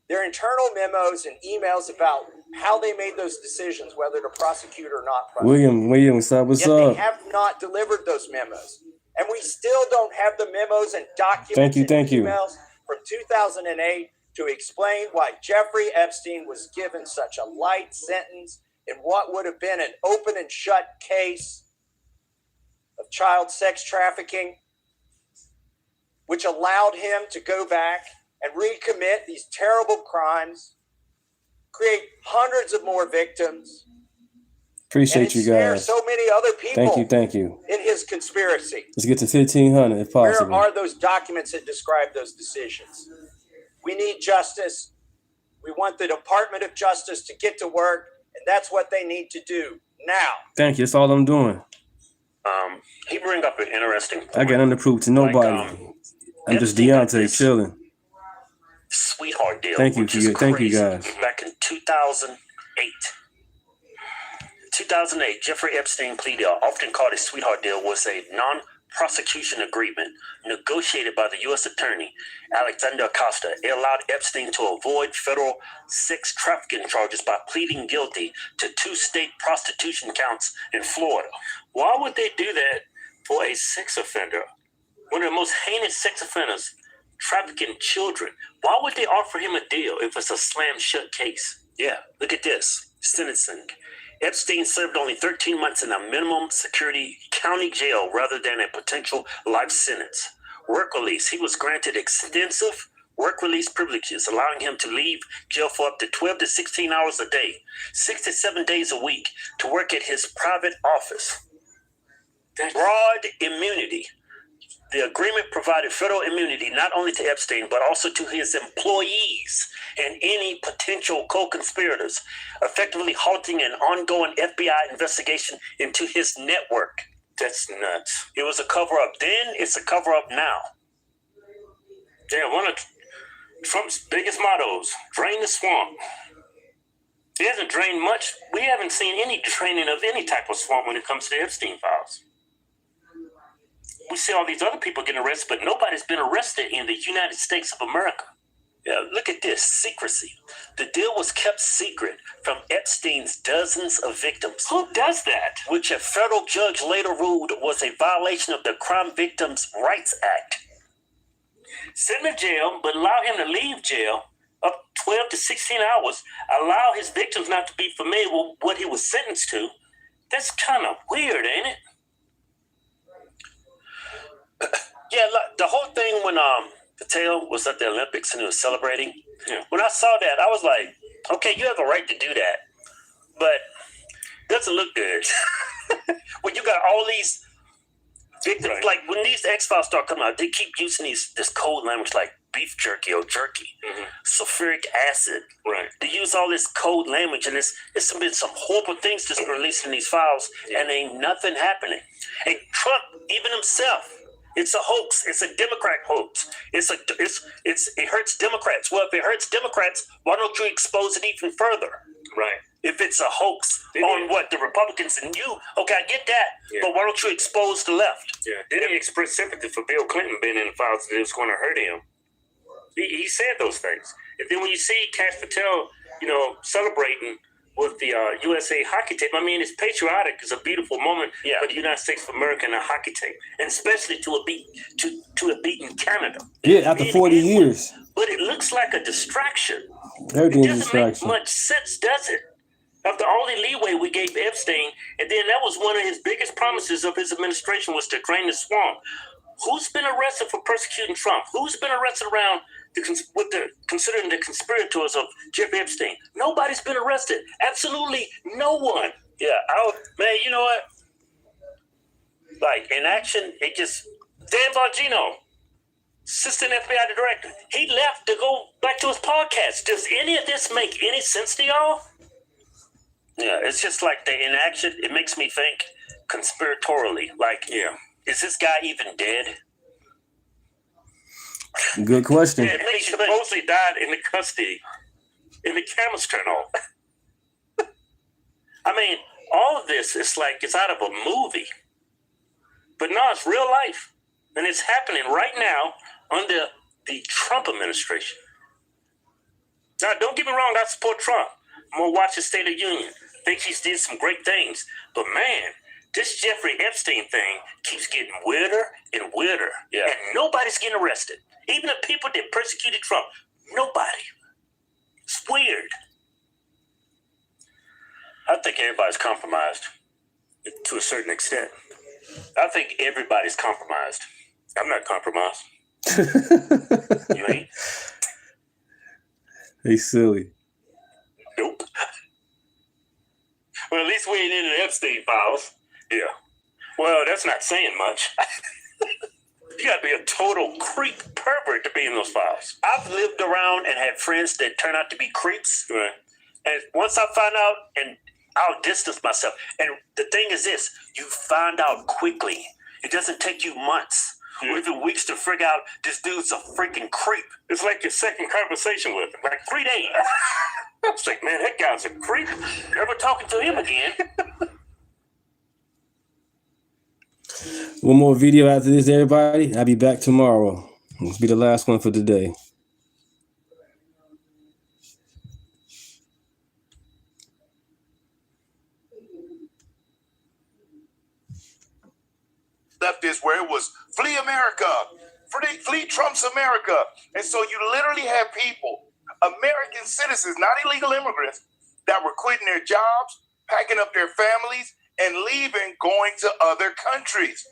their internal memos and emails about how they made those decisions, whether to prosecute or not prosecute. William, what's up? Yet they have not delivered those memos. And we still don't have the memos and documents and emails from 2008 to explain why Jeffrey Epstein was given such a light sentence in what would have been an open and shut case of child sex trafficking, which allowed him to go back and recommit these terrible crimes, create hundreds of more victims. Appreciate you guys. So many other people. Thank you. In his conspiracy. Let's get to 1,500 if possible. Where are those documents that describe those decisions? We need justice. We want the Department of Justice to get to work, and that's what they need to do now. Thank you. That's all I'm doing. He bring up an interesting point. I got nothing to prove to nobody. I'm just Deontay chilling. Sweetheart deal. Thank you guys. Back in 2008, Jeffrey Epstein plea deal, often called a sweetheart deal, was a non-prosecution agreement negotiated by the U.S. Attorney Alexander Acosta. It allowed Epstein to avoid federal sex trafficking charges by pleading guilty to 2 state prostitution counts in Florida. Why would they do that for a sex offender? one of the most heinous sex offenders, trafficking children. Why would they offer him a deal if it's a slam shut case? Yeah, look at this. Sentencing. Epstein served only 13 months in a minimum security county jail rather than a potential life sentence. Work release. He was granted extensive work release privileges, allowing him to leave jail for up to 12 to 16 hours a day, 6 to 7 days a week, to work at his private office. Broad immunity. The agreement provided federal immunity not only to Epstein, but also to his employees and any potential co-conspirators, effectively halting an ongoing FBI investigation into his network. That's nuts. It was a cover-up then, it's a cover-up now. Yeah, one of Trump's biggest mottos, drain the swamp. He hasn't drained much. We haven't seen any draining of any type of swamp when it comes to the Epstein files. We see all these other people getting arrested, but nobody's been arrested in the United States of America. Yeah, look at this, secrecy. The deal was kept secret from Epstein's dozens of victims. Who does that? Which a federal judge later ruled was a violation of the Crime Victims' Rights Act. Send him to jail, but allow him to leave jail up 12 to 16 hours, allow his victims not to be familiar with what he was sentenced to. That's kind of weird, ain't it? Yeah, look, the whole thing when Patel was at the Olympics and he was celebrating, when I saw that, I was like, okay, you have a right to do that, but it doesn't look good. When you got all these victims, like when these X-Files start coming out, they keep using this code language like beef jerky or jerky, sulfuric acid. Right. They use all this code language, and it's been some horrible things that's been released in these files, and ain't nothing happening. And Trump, even himself, it's a hoax. It's a Democrat hoax. It hurts Democrats. Well, if it hurts Democrats, why don't you expose it even further? Right. If it's a hoax on what the Republicans and you, okay, I get that, but why don't you expose the left? Yeah. They didn't express sympathy for Bill Clinton being in the files that it was going to hurt him. He said those things. And then when you see Cash Patel, celebrating with the USA hockey tape, I mean, it's patriotic. It's a beautiful moment for the United States of America and a hockey tape, and especially to a beaten Canada. Yeah, after 40 years. But it looks like a distraction. Everything's It a doesn't make distraction. much sense, does it? After all the leeway we gave Epstein, and then that was one of his biggest promises of his administration was to drain the swamp. Who's been arrested for persecuting Trump? Who's been arrested around considering the conspirators of Jeffrey Epstein? Nobody's been arrested. Absolutely no one. Yeah, man, you know what? Like, in action, it just... Dan Bongino, assistant FBI director, he left to go back to his podcast. Does any of this make any sense to y'all? Yeah, it's just like the inaction. It makes me think conspiratorially. Like, is this guy even dead? Good question. Yeah, he supposedly died in the custody, and the cameras turn off. I mean, all of this is like it's out of a movie. But no, it's real life. And it's happening right now under the Trump administration. Now, don't get me wrong, I support Trump. I'm going to watch his State of the Union. Think he's did some great things. But man, this Jeffrey Epstein thing keeps getting weirder and weirder. Yeah. And nobody's getting arrested. Even the people that persecuted Trump, nobody. It's weird. I think everybody's compromised to a certain extent. I think everybody's compromised. I'm not compromised. You ain't? He's silly. Nope. Well, at least we ain't in the Epstein files. Yeah. Well, that's not saying much. You gotta be a total creep pervert to be in those files. I've lived around and had friends that turn out to be creeps. Right. And once I find out, and I'll distance myself. And the thing is this, you find out quickly. It doesn't take you months or even weeks to figure out this dude's a freaking creep. It's like your second conversation with him, like 3 days. It's like, man, that guy's a creep. Never talking to him again. One more video after this, everybody. I'll be back tomorrow. This will be the last one for today. leftists where it was flee America, flee Trump's America. And so you literally have people, American citizens, not illegal immigrants, that were quitting their jobs, packing up their families, and leaving, going to other countries.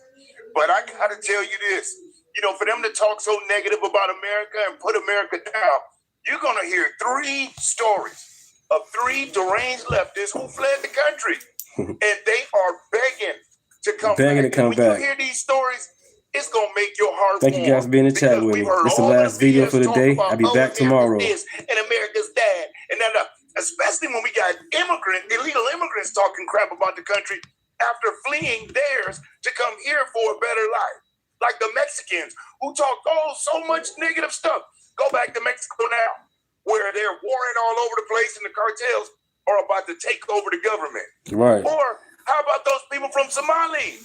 But I got to tell you this, you know, for them to talk so negative about America and put America down, you're going to hear 3 stories of 3 deranged leftists who fled the country. And they are begging to come back. When you hear these stories, it's going to make your heart Thank you guys for being in the chat with me. This is the last video for the day. I'll be back tomorrow. And America's dad. And then, especially when we got illegal immigrants talking crap about the country after fleeing theirs to come here for a better life. Like the Mexicans who talk so much negative stuff. Go back to Mexico now, where they're warring all over the place and the cartels are about to take over the government. Right. Or how about those people from Somalia?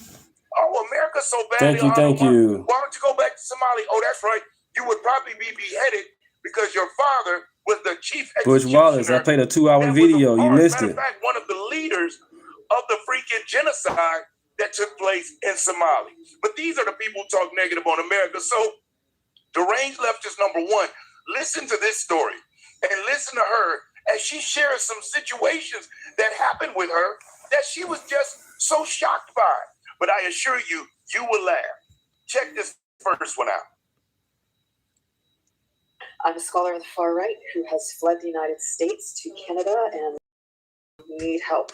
Oh, America's so bad. Thank you. Why don't you go back to Somalia? Oh, that's right. You would probably be beheaded because your father was the chief Butch Wallace, I played a 2-hour video. You missed it. In fact, one of the leaders of the freaking genocide that took place in Somalia. But these are the people who talk negative on America. So deranged leftist number 1, listen to this story and listen to her as she shares some situations that happened with her that she was just so shocked by. But I assure you, you will laugh. Check this first one out. I'm a scholar on the far right who has fled the United States to Canada and need help.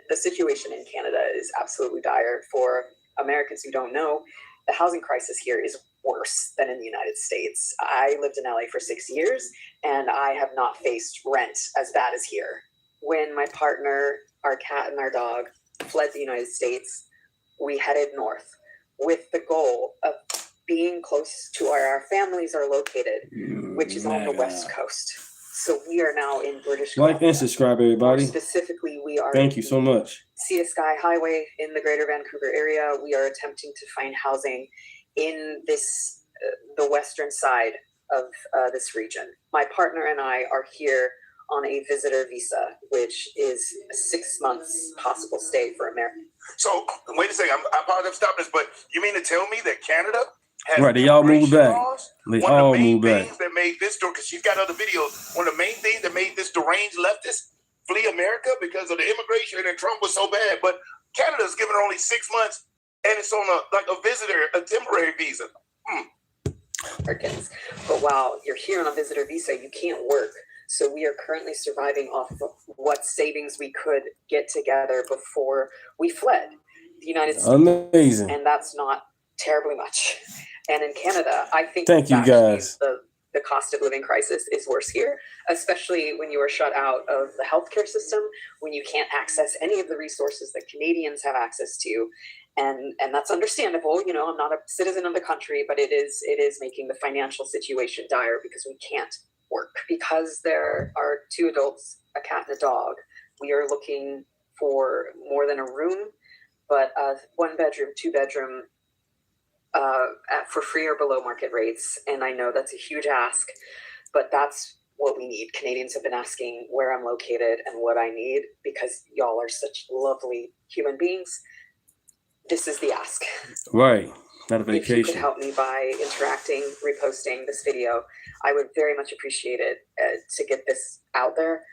The situation in Canada is absolutely dire. For Americans who don't know, the housing crisis here is worse than in the United States. I lived in LA for 6 years, and I have not faced rent as bad as here. When my partner, our cat, and our dog fled the United States, we headed north with the goal of being close to where our families are located, which is on the West Coast. So we are now in British Columbia. Like and subscribe, everybody. More specifically, we are. Thank you so much. Sea to Sky Highway in the Greater Vancouver area. We are attempting to find housing in this the western side of this region. My partner and I are here on a visitor visa, which is a 6 months possible stay for America. So wait a second. I apologize for stopping this, but you mean to tell me that Canada has right? They all moved back. They all moved back. One of the main things that made this, because she's got other videos. One of the main things that made this deranged leftist flee America because of the immigration and Trump was so bad. But Canada's given her only 6 months, and it's on a temporary visa. But while you're here on a visitor visa, you can't work. So we are currently surviving off of what savings we could get together before we fled the United States. Amazing. And that's not terribly much. And in Canada, I think thank you guys. The cost of living crisis is worse here, especially when you are shut out of the healthcare system, when you can't access any of the resources that Canadians have access to. And that's understandable. You know, I'm not a citizen of the country, but it is making the financial situation dire because we can't work. Because there are 2 adults, a cat and a dog, we are looking for more than a room, but a 1-bedroom, 2-bedroom for free or below market rates. And I know that's a huge ask, but that's what we need. Canadians have been asking where I'm located and what I need because y'all are such lovely human beings. This is the ask. Right. Not a vacation. If you could help me by interacting, reposting this video, I would very much appreciate it to get this out there.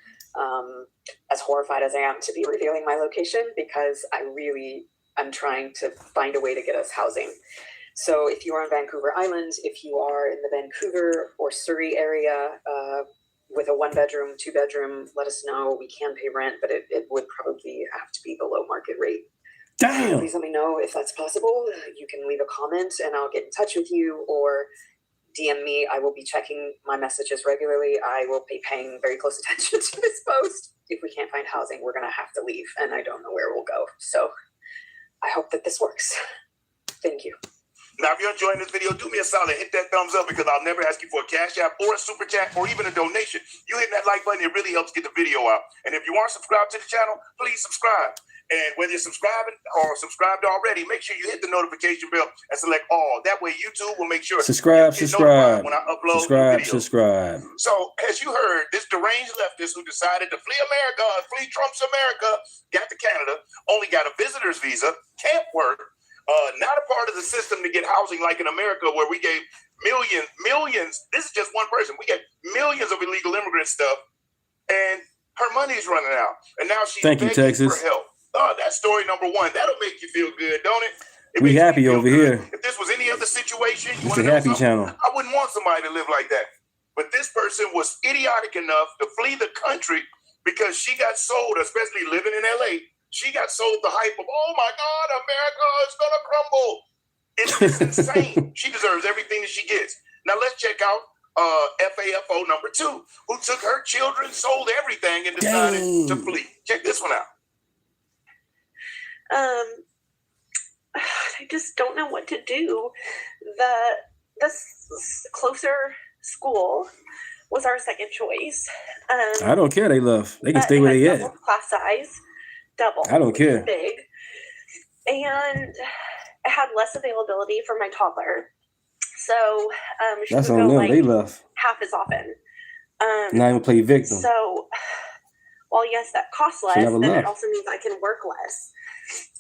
As horrified as I am to be revealing my location, because I'm trying to find a way to get us housing. So if you are on Vancouver Island, if you are in the Vancouver or Surrey area with a 1-bedroom, 2-bedroom, let us know. We can pay rent, but it would probably have to be below market rate. Damn. Please let me know if that's possible. You can leave a comment and I'll get in touch with you, or DM me. I will be checking my messages regularly. I will be paying very close attention to this post. If we can't find housing, we're going to have to leave, and I don't know where we'll go. So I hope that this works. Thank you. Now, if you're enjoying this video, do me a solid, hit that thumbs up, because I'll never ask you for a cash app or a super chat or even a donation. You hitting that like button, it really helps get the video out. And if you aren't subscribed to the channel, please subscribe. And whether you're subscribing or subscribed already, make sure you hit the notification bell and select all. That way YouTube will make sure subscribe when I upload videos. Subscribe. So, as you heard, this deranged leftist who decided to flee America, flee Trump's America, got to Canada, only got a visitor's visa, can't work, not a part of the system to get housing like in America, where we gave millions. This is just one person. We gave millions of illegal immigrant stuff, and her money's running out, and now she's begging for help. That's story number one. That'll make you feel good, don't it? We happy over here. If this was any other situation, It's a happy channel. I wouldn't want somebody to live like that. But this person was idiotic enough to flee the country because she got sold, especially living in LA. She got sold the hype of, oh my God, America is gonna crumble. It's insane. She deserves everything that she gets. Now let's check out FAFO number 2, who took her children, sold everything, and decided to flee. Check this one out. I just don't know what to do. The closer school was our second choice. I don't care. They left. They can stay where they at. Class size, double. I don't care. Big, and I had less availability for my toddler, so she That's would on go them. like They left. half as often. Not even play victim. So, while yes, that costs less, never then left. it also means I can work less.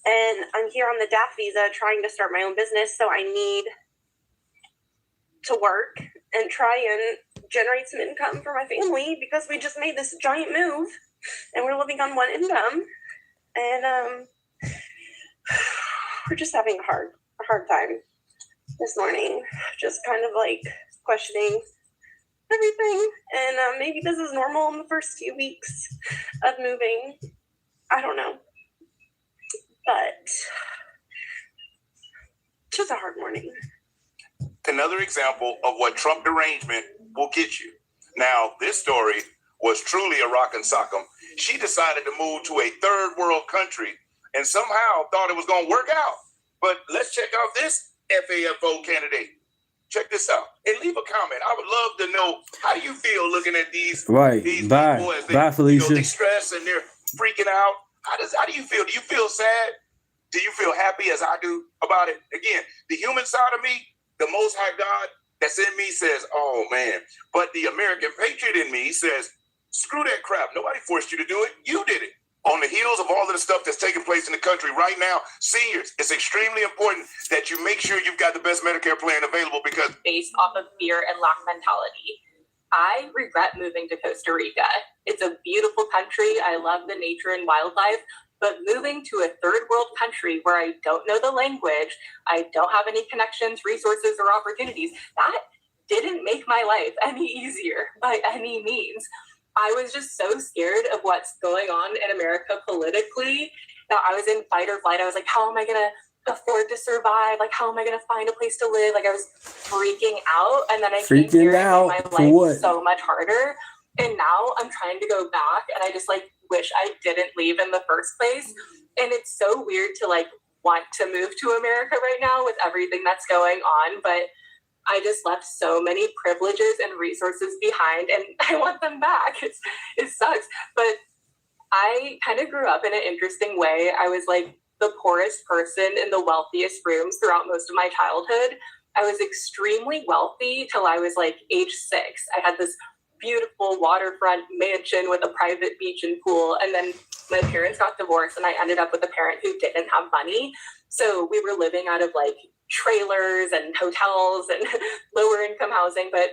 And I'm here on the DAF visa trying to start my own business, so I need to work and try and generate some income for my family because we just made this giant move and we're living on one income. And we're just having a hard time this morning, just kind of like questioning everything. And maybe this is normal in the first few weeks of moving. I don't know. But just a hard morning. Another example of what Trump derangement will get you. Now, this story was truly a rock and sock 'em. She decided to move to a third world country and somehow thought it was going to work out. But let's check out this FAFO candidate. Check this out and leave a comment. I would love to know, how do you feel looking at these people as they, Felicia. they stress and they're freaking out? How do you feel? Do you feel sad? Do you feel happy as I do about it? Again, the human side of me, the Most High God that's in me says, oh man. But the American patriot in me says, screw that crap. Nobody forced you to do it. You did it. On the heels of all of the stuff that's taking place in the country right now, seniors, it's extremely important that you make sure you've got the best Medicare plan available because based off of fear and lack mentality. I regret moving to Costa Rica. It's a beautiful country. I love the nature and wildlife, but moving to a third world country where I don't know the language, I don't have any connections, resources, or opportunities, that didn't make my life any easier by any means. I was just so scared of what's going on in America politically that I was in fight or flight. I was like, how am I going to afford to survive? Like, how am I going to find a place to live? Like, I was freaking out. And then I came here and made my life so much harder. And now I'm trying to go back and I just like wish I didn't leave in the first place. And it's so weird to like want to move to America right now with everything that's going on. But I just left so many privileges and resources behind and I want them back. It sucks. But I kind of grew up in an interesting way. I was like the poorest person in the wealthiest rooms throughout most of my childhood. I was extremely wealthy till I was like age 6. I had this beautiful waterfront mansion with a private beach and pool. And then my parents got divorced and I ended up with a parent who didn't have money. So we were living out of like trailers and hotels and lower income housing, but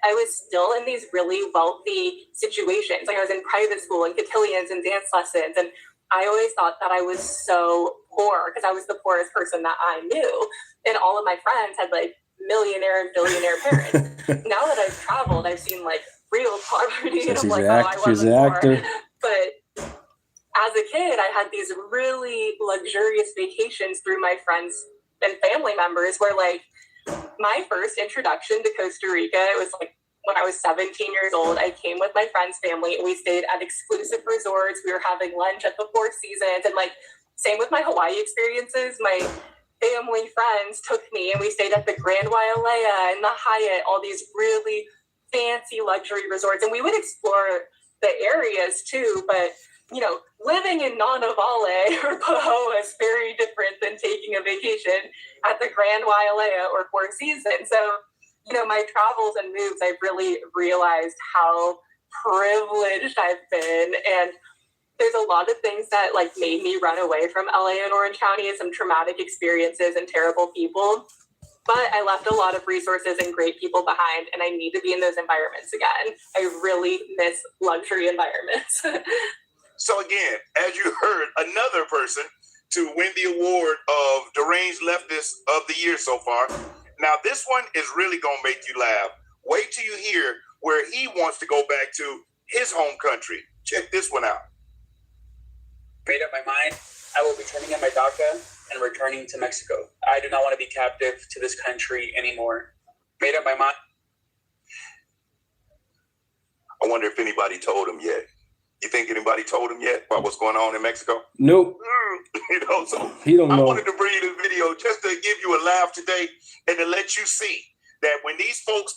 I was still in these really wealthy situations. Like I was in private school and cotillions and dance lessons. And I always thought that I was so poor because I was the poorest person that I knew. And all of my friends had like millionaire and billionaire parents. Now that I've traveled, I've seen like real poverty. And I'm like, oh, I wasn't poor. But as a kid, I had these really luxurious vacations through my friends and family members where like my first introduction to Costa Rica, it was like when I was 17 years old. I came with my friend's family and we stayed at exclusive resorts. We were having lunch at the Four Seasons and like same with my Hawaii experiences. My family friends took me and we stayed at the Grand Wailea and the Hyatt, all these really fancy luxury resorts. And we would explore the areas too, but you know, living in Nonavale or Pahoa is very different than taking a vacation at the Grand Wailea or Four Seasons. So, you know, my travels and moves, I've really realized how privileged I've been. And There's a lot of things that like made me run away from LA and Orange County, and some traumatic experiences and terrible people. But I left a lot of resources and great people behind, and I need to be in those environments again. I really miss luxury environments. So again, as you heard, another person to win the award of Deranged Leftist of the Year so far. Now, this one is really going to make you laugh. Wait till you hear where he wants to go back to his home country. Check this one out. Made up my mind. I will be turning in my DACA and returning to Mexico. I do not want to be captive to this country anymore. Made up my mind. I wonder if anybody told him yet. You think anybody told him yet about what's going on in Mexico? Nope. So He don't know. I wanted to bring you the video just to give you a laugh today and to let you see that when these folks,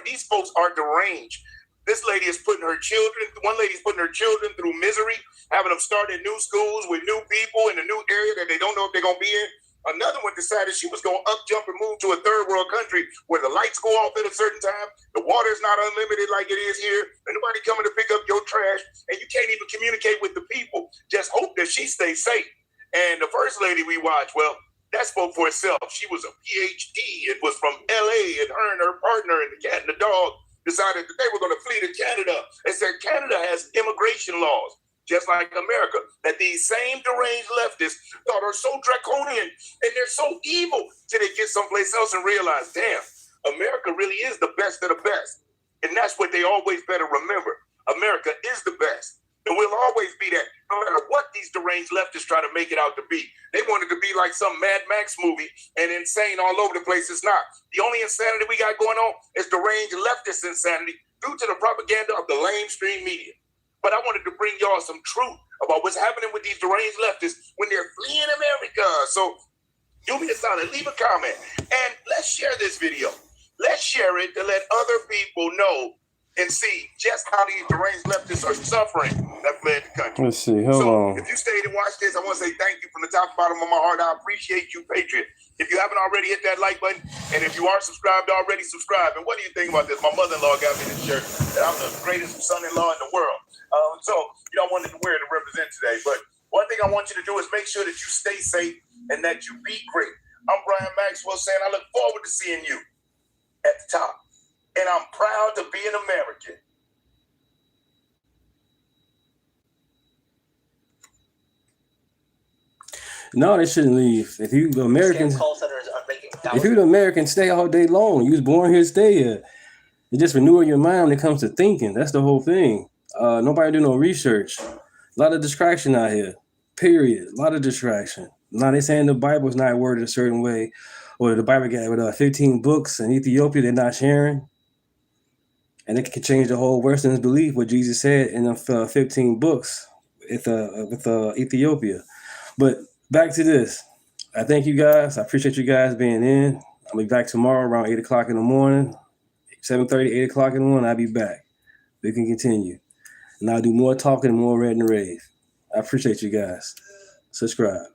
these folks are deranged. This lady is putting her children, one lady's putting her children through misery, having them start in new schools with new people in a new area that they don't know if they're going to be in. Another one decided she was going to up jump and move to a third world country where the lights go off at a certain time, the water is not unlimited like it is here, and nobody coming to pick up your trash, and you can't even communicate with the people. Just hope that she stays safe. And the first lady we watched, well, that spoke for itself. She was a PhD. It was from LA, and her and her partner and the cat and the dog decided that they were going to flee to Canada. They said Canada has immigration laws, just like America, that these same deranged leftists thought are so draconian and they're so evil till they get someplace else and realize, damn, America really is the best of the best. And that's what they always better remember. America is the best. And we'll always be that, no matter what these deranged leftists try to make it out to be. They wanted to be like some Mad Max movie and insane all over the place. It's not. The only insanity we got going on is deranged leftist insanity due to the propaganda of the lamestream media. But I wanted to bring y'all some truth about what's happening with these deranged leftists when they're fleeing America. So do me a solid, leave a comment, and let's share this video. Let's share it to let other people know and see just how these deranged leftists are suffering that fled the country. Let's see. Hold on. If you stayed and watched this, I want to say thank you from the top and bottom of my heart. I appreciate you, Patriot. If you haven't already, hit that like button. And if you are subscribed already, subscribe. And what do you think about this? My mother-in-law got me this shirt that I'm the greatest son-in-law in the world. So, I wanted to wear it to represent today. But one thing I want you to do is make sure that you stay safe and that you be great. I'm Brian Maxwell saying I look forward to seeing you at the top. And I'm proud to be an American. No, they shouldn't leave. If you the Americans, Call centers are making if you're the American, stay all day long. You was born here, stay here. It's just renewing your mind when it comes to thinking. That's the whole thing. Nobody do no research. A lot of distraction out here. Period. A lot of distraction. Now they saying the Bible is not worded a certain way, or the Bible got with 15 books in Ethiopia they're not sharing. And it can change the whole Western's belief what Jesus said in the 15 books with Ethiopia. But back to this. I thank you guys. I appreciate you guys being in. I'll be back tomorrow around 8 o'clock in the morning. 7:30, 8 o'clock in the morning, I'll be back. We can continue. And I'll do more talking and more red and rave. I appreciate you guys. Subscribe.